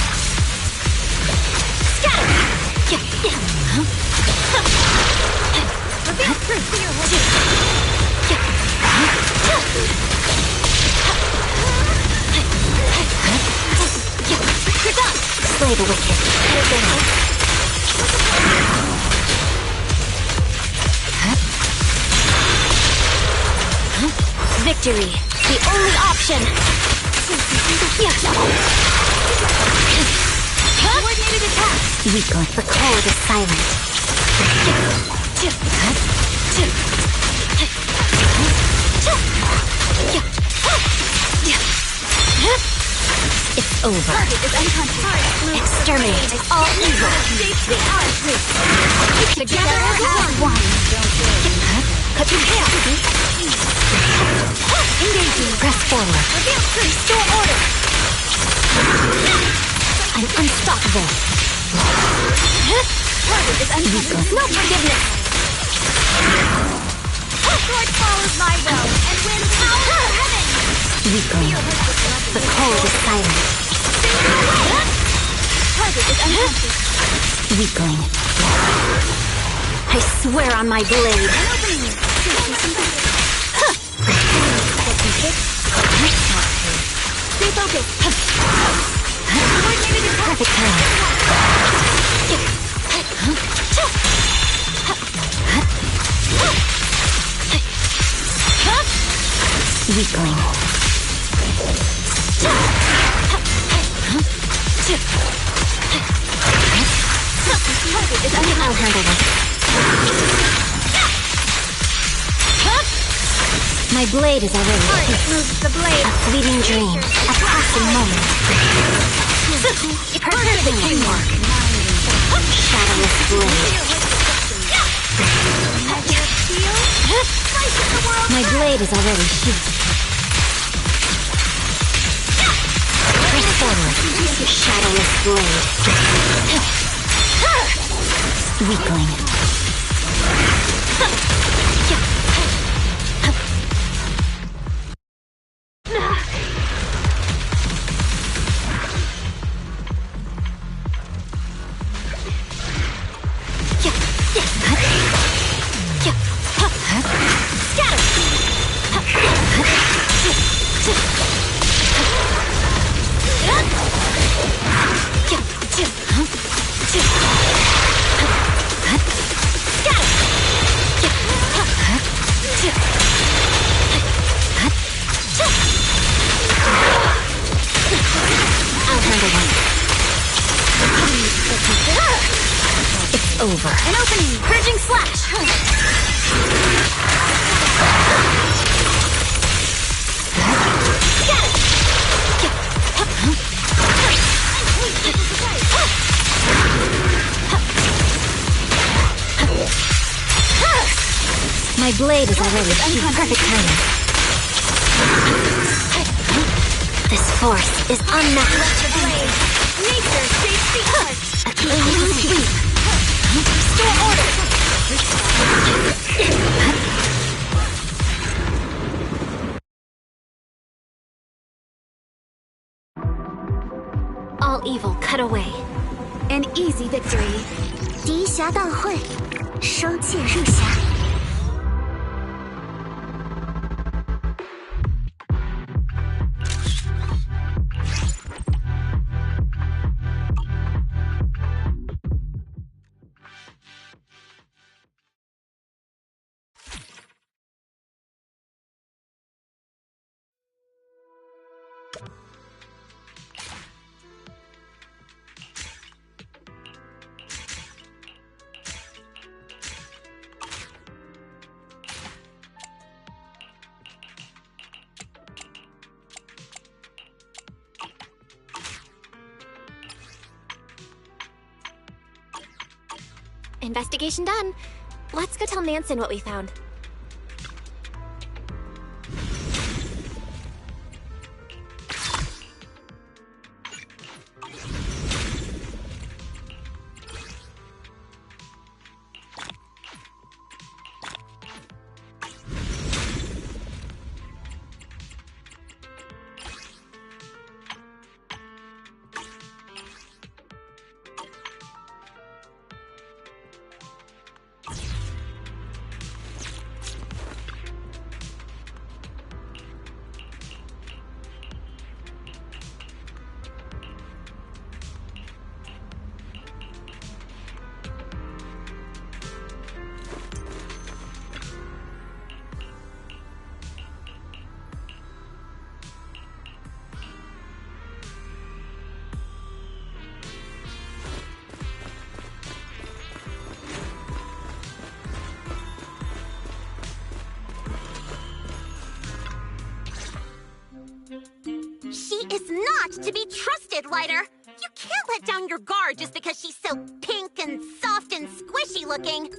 Slay the wicked. Victory. The only option. Coordinated attack. Weakling. The cold is silent. It's over. Exterminate all evil. Together as one. Cut your hair. Press forward. Restore order. I'm unstoppable. Target is unconscious. No forgiveness. Sword follows my will and wins power of heaven! Weakling. The cold is silent. Target is unconscious. Weakling. I swear on my blade. Stay focused. Perfect timing. Weakling. I'll handle this. My blade is already Moves the blade. a fleeting dream, a passing moment. Perfect teamwork. Shadowless blade. My blade is already sheathed. Press forward. Shadowless blade. Weakling. It's over. An opening. Purging slash. My blade is already sheathed. Perfect timing. This force is unmatched. Nature shapes the earth. A clean sweep. Restore order. All evil cut away. An easy victory. 敌侠大会，收剑入匣。Investigation done. Let's go tell Nansen what we found. She is not to be trusted, Lighter. You can't let down your guard just because she's so pink and soft and squishy looking.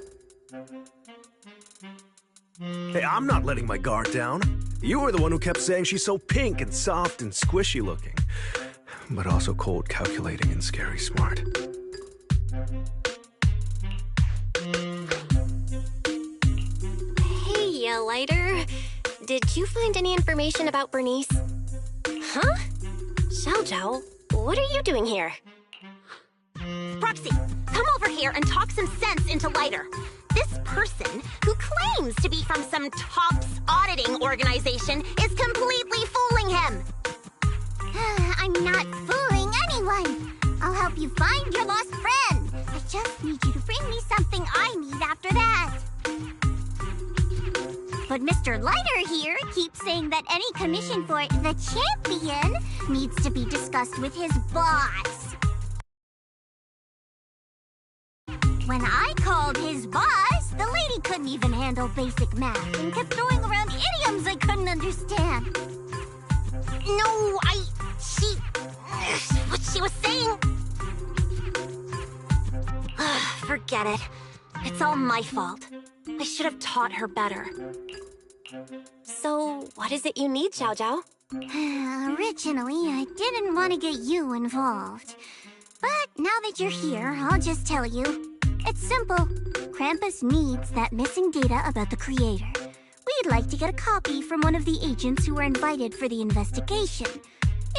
Hey, I'm not letting my guard down. You were the one who kept saying she's so pink and soft and squishy looking. But also cold, calculating, and scary smart. Hey, Lighter. Did you find any information about Bernice? Huh? Xiaozhao, what are you doing here? Proxy, come over here and talk some sense into Lighter. This person, who claims to be from some TOPS auditing organization, is completely fooling him. I'm not fooling anyone. I'll help you find your lost friend. I just need you to bring me something I need after that. But Mr. Lighter here keeps saying that any commission for the champion needs to be discussed with his boss. When I called his boss, the lady couldn't even handle basic math and kept throwing around idioms I couldn't understand. No, what she was saying... Forget it. It's all my fault. I should have taught her better. So, what is it you need, Xiaozhao? Originally, I didn't want to get you involved. But now that you're here, I'll just tell you. It's simple. Krampus needs that missing data about the creator. We'd like to get a copy from one of the agents who were invited for the investigation.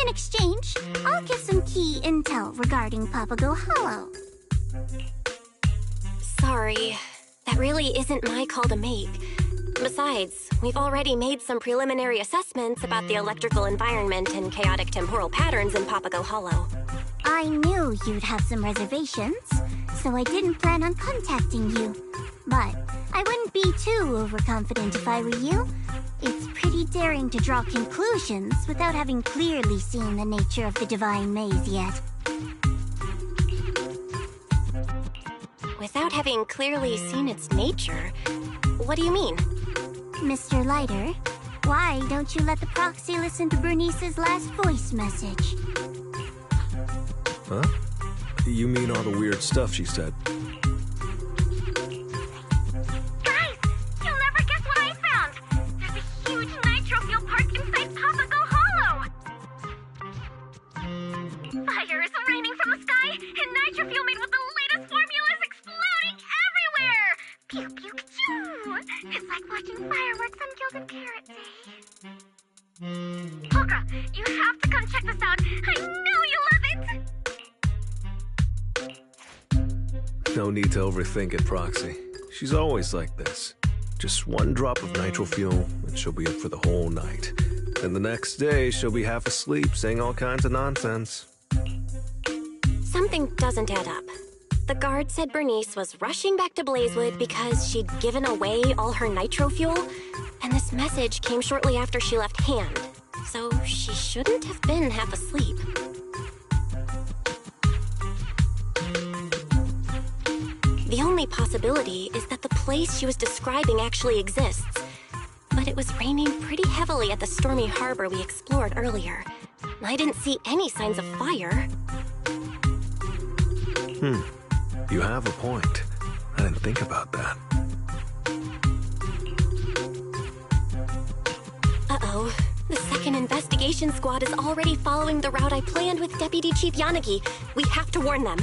In exchange, I'll give some key intel regarding Papago Hollow. Sorry, that really isn't my call to make. Besides, we've already made some preliminary assessments about the electrical environment and chaotic temporal patterns in Papago Hollow. I knew you'd have some reservations, so I didn't plan on contacting you. But I wouldn't be too overconfident if I were you. It's pretty daring to draw conclusions without having clearly seen the nature of the Divine Maze yet. Without having clearly seen its nature? What do you mean? Mr. Lighter, why don't you let the proxy listen to Bernice's last voice message? Huh? You mean all the weird stuff she said? Guys, you'll never guess what I found! There's a huge nitro fuel park inside Papago Hollow! Fire is raining from the sky, and nitro fuel made with the latest formula is exploding everywhere! Pew pew choo! It's like watching fireworks on Gilded Carrot Day. Polka, you have to come check this out! I know you'll love it! No need to overthink it, Proxy. She's always like this. Just one drop of nitro fuel, and she'll be up for the whole night. And the next day, she'll be half asleep, saying all kinds of nonsense. Something doesn't add up. The guard said Bernice was rushing back to Blazewood because she'd given away all her nitro fuel, and this message came shortly after she left hand. So she shouldn't have been half asleep. The only possibility is that the place she was describing actually exists. But it was raining pretty heavily at the stormy harbor we explored earlier. I didn't see any signs of fire. You have a point. I didn't think about that. Uh-oh. The second investigation squad is already following the route I planned with Deputy Chief Yanagi. We have to warn them.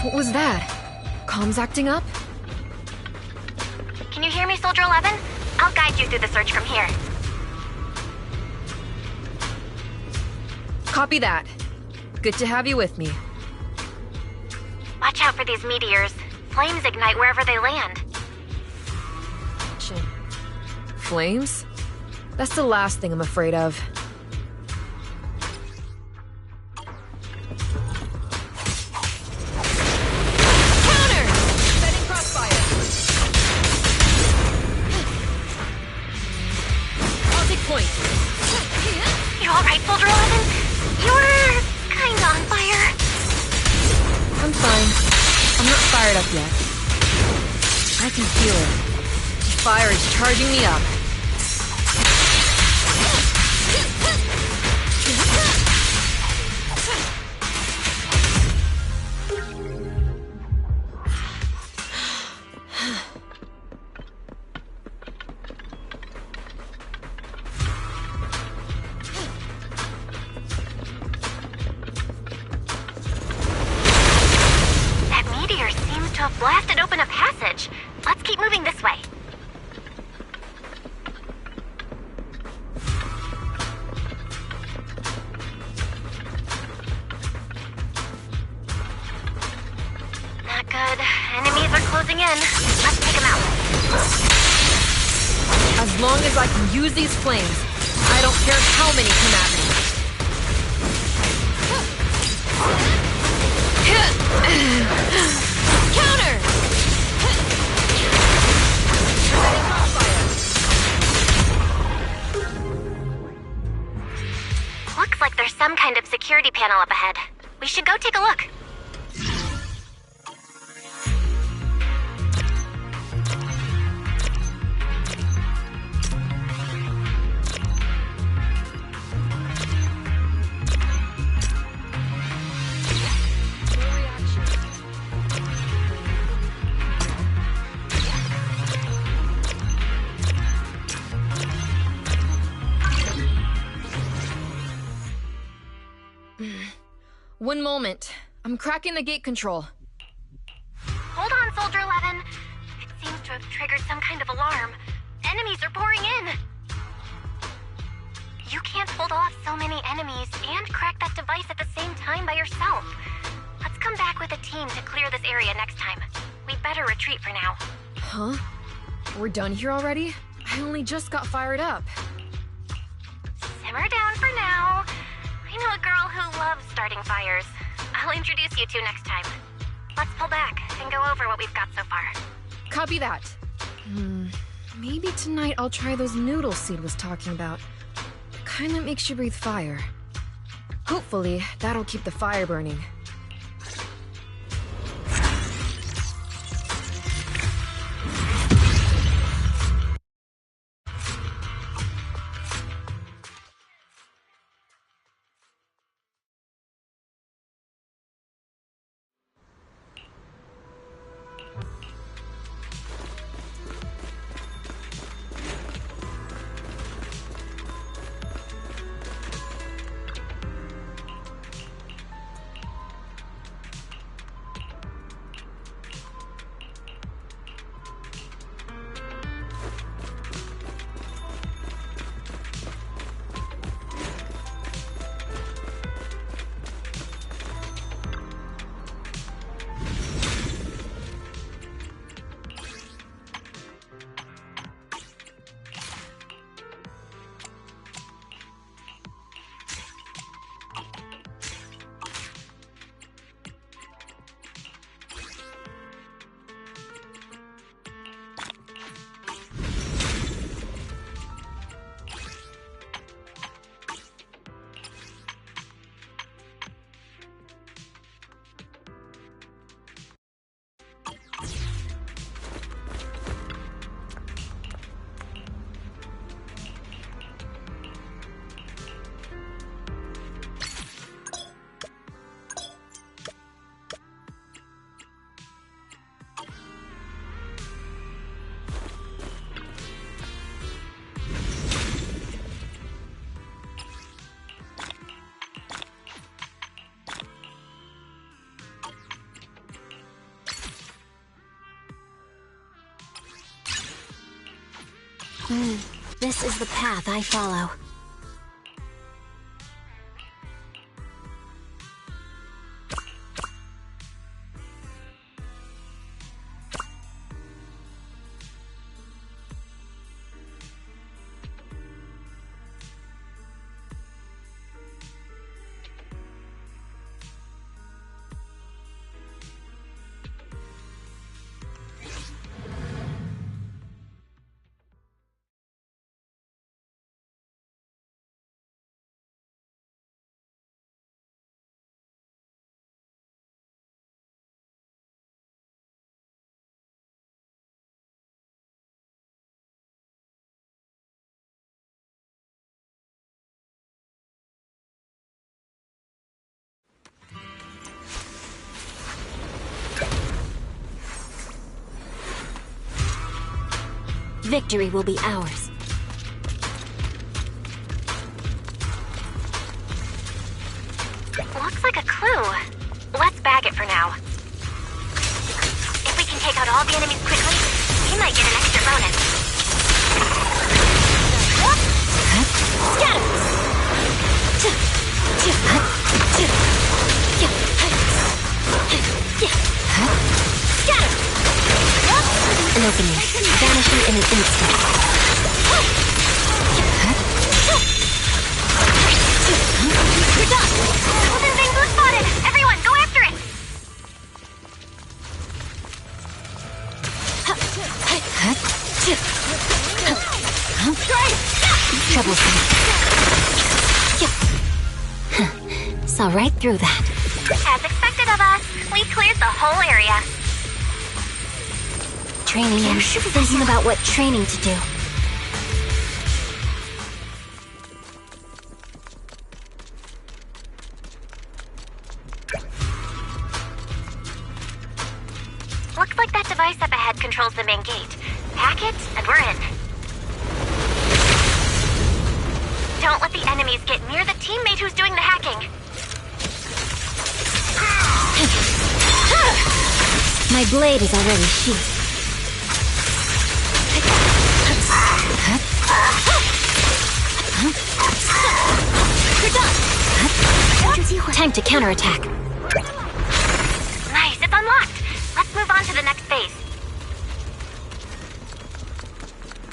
What was that? Comms acting up? Can you hear me, Soldier 11? I'll guide you through the search from here. Copy that. Good to have you with me. Watch out for these meteors. Flames ignite wherever they land. Flames? That's the last thing I'm afraid of. Counter! Setting crossfire. I'll take point. You alright, Soldier 11? You're kinda on fire. I'm fine. I'm not fired up yet. I can feel it. Fire is charging me up. That meteor seems to have blasted open a passage. Let's keep moving this way. Not good. Enemies are closing in. Let's take them out. As long as I can use these flames, I don't care how many come at me. Counter! Looks like there's some kind of security panel up ahead. We should go take a look. One moment. I'm cracking the gate control. Hold on, Soldier 11. It seems to have triggered some kind of alarm. Enemies are pouring in. You can't hold off so many enemies and crack that device at the same time by yourself. Let's come back with a team to clear this area next time. We'd better retreat for now. Huh? We're done here already? I only just got fired up. Simmer down for now. I know a girl who loves starting fires. I'll introduce you to next time. Let's pull back and go over what we've got so far. Copy that. Maybe tonight I'll try those noodles Seed was talking about. Kinda makes you breathe fire. Hopefully, that'll keep the fire burning. This is the path I follow. victory will be ours. Looks like a clue. Let's bag it for now. If we can take out all the enemies quickly, we might get an extra bonus. Scatter! Scatter! An opening, vanishing in an instant. You're done! Golden Bamboo spotted! Everyone, go after it! Troublesome. Saw right through that. As expected of us, we cleared the whole area. Training and thinking about what training to do. Looks like that device up ahead controls the main gate. Hack it, and we're in. Don't let the enemies get near the teammate who's doing the hacking. My blade is already sheathed. You're done! Time to counterattack. Nice, it's unlocked. Let's move on to the next phase.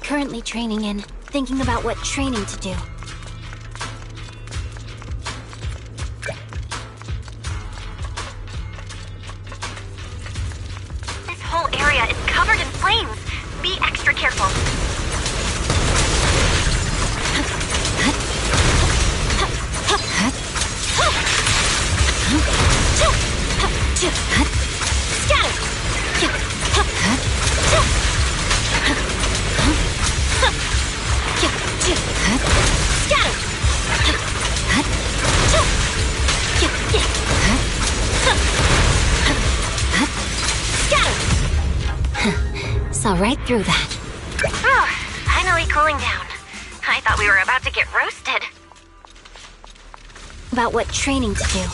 Currently training and thinking about what training to do. This whole area is covered in flames. Be extra careful. Saw right through that. Oh, finally cooling down. I thought we were about to get roasted. About what training to do.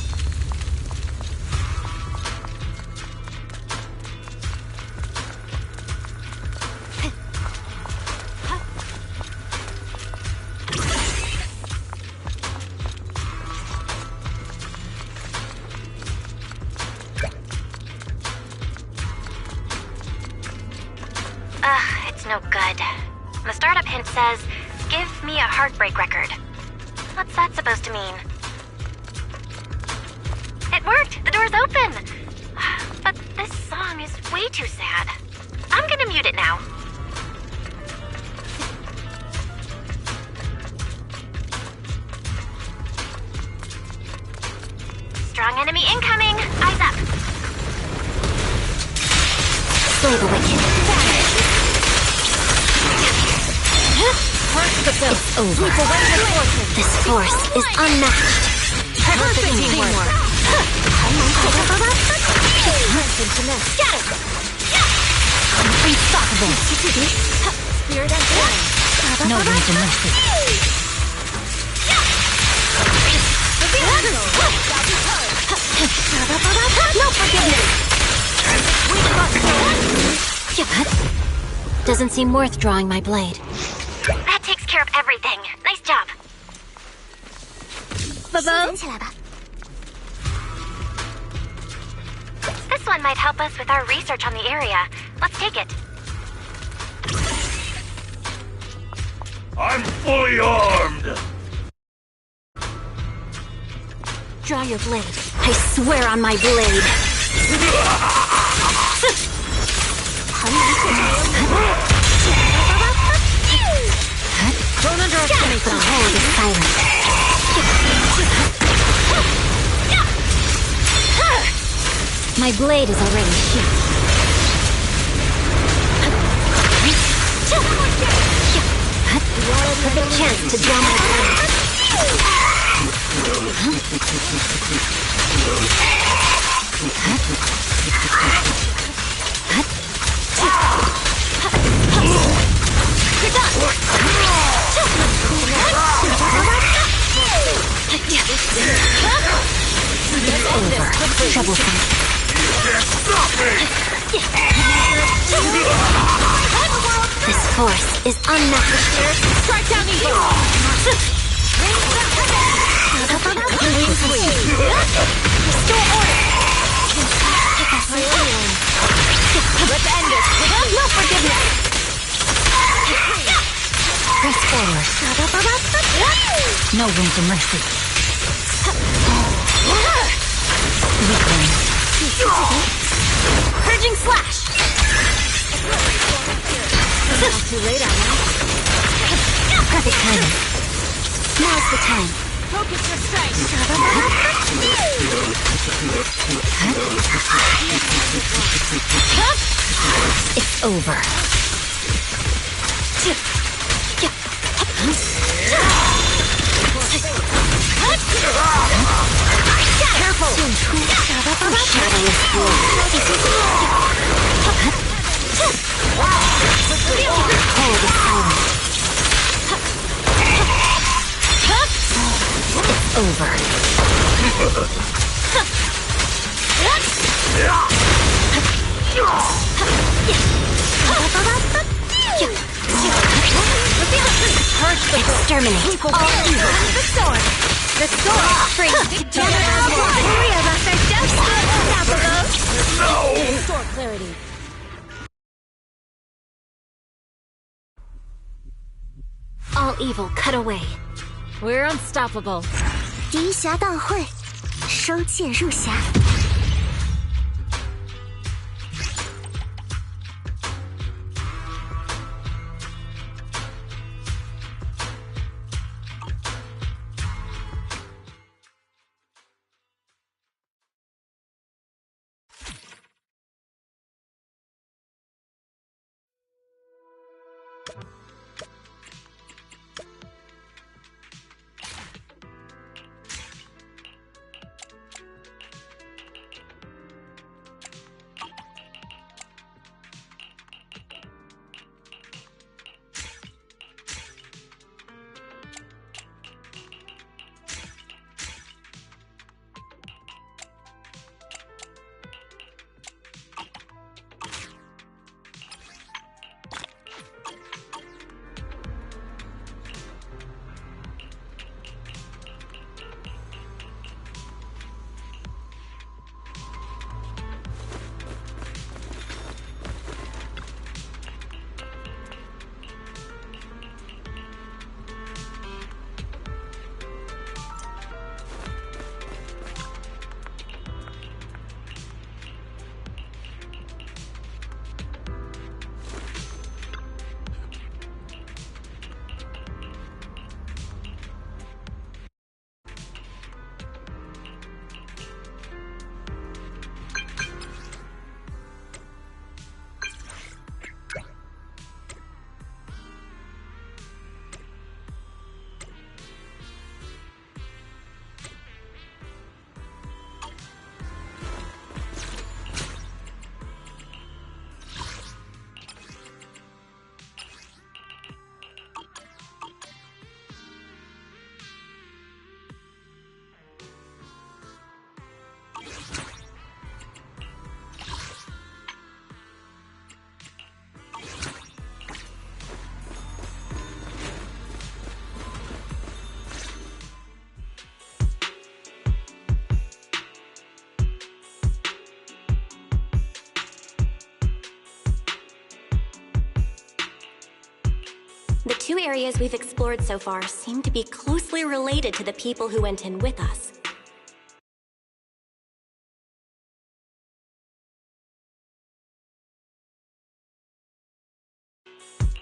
It's no good. The startup hint says, give me a heartbreak record. What's that supposed to mean? It worked! The door's open! But this song is way too sad. I'm gonna mute it now. Strong enemy incoming! Eyes up! Slay the wicked. It's over. This force is unmatched. Perfect teamwork. Unstoppable. Spirit and flame. No room for mercy. No forgiveness. Doesn't seem worth drawing my blade. That takes care of everything. Nice job. This one might help us with our research on the area. Let's take it. I'm fully armed! Draw your blade. I swear on my blade. Don't underestimate the power of silence. My blade is already sheathed. Perfect chance to draw my blade. You're done! Troublesome. Stop me! This force is unmatched. Strike down evil! Clean sweep. Restore order! Let's end this with no forgiveness! Press forward. No room for mercy. Weakling. Purging slash! Too late, I know. Perfect timing. Now's the time. Focus your strength! It's over. Careful! Shadowless blade. Hold the silence. It's over. Exterminate all evil. The sword! The sword brings together as one! 3 of us are just unstoppable! Restore clarity. All evil cut away. We're unstoppable. 敌侠大会，收剑入匣。The 2 areas we've explored so far seem to be closely related to the people who went in with us.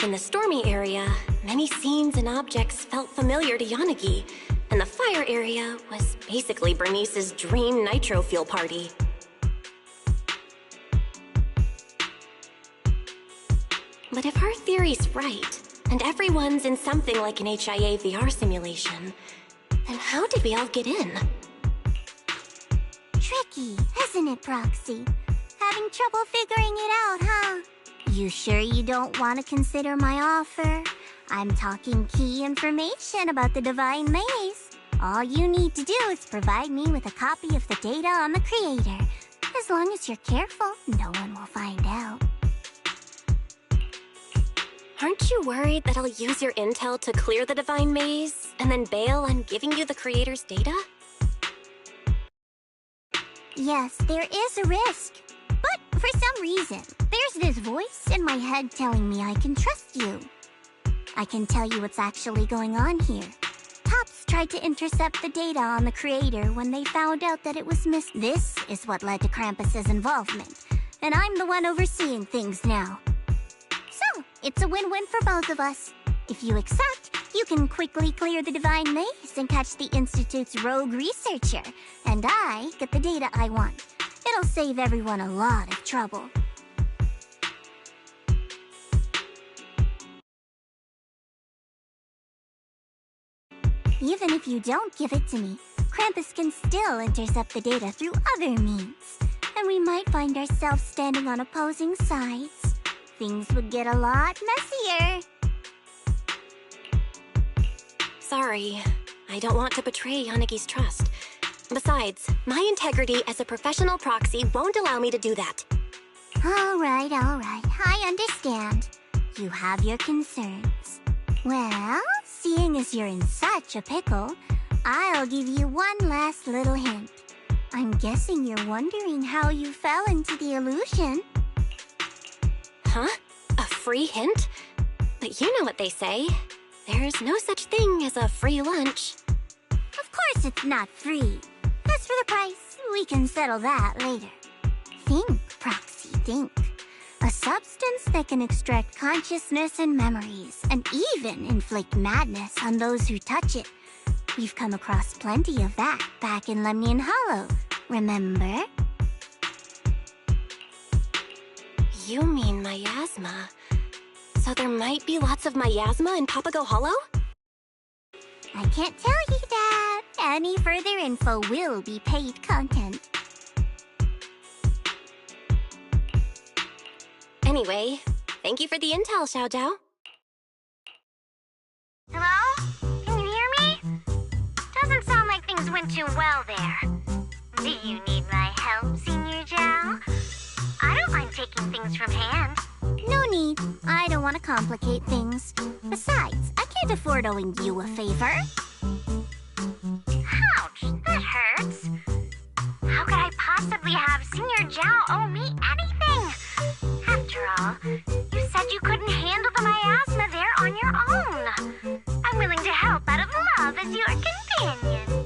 In the stormy area, many scenes and objects felt familiar to Yanagi, and the fire area was basically Bernice's dream nitro fuel party. But if our theory's right, and everyone's in something like an HIA VR simulation, then how did we all get in? Tricky, isn't it, Proxy? Having trouble figuring it out, huh? You sure you don't want to consider my offer? I'm talking key information about the Divine Maze. All you need to do is provide me with a copy of the data on the creator. As long as you're careful, no one will find out. Aren't you worried that I'll use your intel to clear the Divine Maze and then bail on giving you the creator's data? Yes, there is a risk. But for some reason, there's this voice in my head telling me I can trust you. I can tell you what's actually going on here. Tops tried to intercept the data on the creator when they found out that it was missed. This is what led to Krampus's involvement, and I'm the one overseeing things now. So, it's a win-win for both of us. If you accept, you can quickly clear the Divine Maze and catch the Institute's rogue researcher, and I get the data I want. It'll save everyone a lot of trouble. Even if you don't give it to me, Krampus can still intercept the data through other means. And we might find ourselves standing on opposing sides. Things would get a lot messier. Sorry, I don't want to betray Yanagi's trust. Besides, my integrity as a professional proxy won't allow me to do that. All right, I understand. You have your concerns. Well, seeing as you're in such a pickle, I'll give you one last little hint. I'm guessing you're wondering how you fell into the illusion. Huh? A free hint? But you know what they say. There's no such thing as a free lunch. Of course it's not free. As for the price, we can settle that later. Think, Proxy, think. A substance that can extract consciousness and memories, and even inflict madness on those who touch it. We've come across plenty of that back in Lemnian Hollow, remember? You mean miasma. So there might be lots of miasma in Papago Hollow? I can't tell you that. Any further info will be paid content. Anyway, thank you for the intel, Xiao Zhao. Hello? Can you hear me? Doesn't sound like things went too well there. Do you need my help, Senior Zhao? I don't mind taking things from hand. No need. I don't want to complicate things. Besides, I can't afford owing you a favor. Ouch, that hurts. How could I possibly have Senior Zhao owe me anything? After all, you said you couldn't handle the miasma there on your own. I'm willing to help out of love as your companion.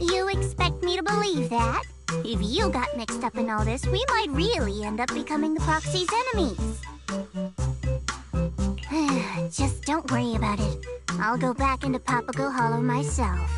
You expect me to believe that? If you got mixed up in all this, we might really end up becoming the Proxy's enemies. Just don't worry about it. I'll go back into Papago Hollow myself.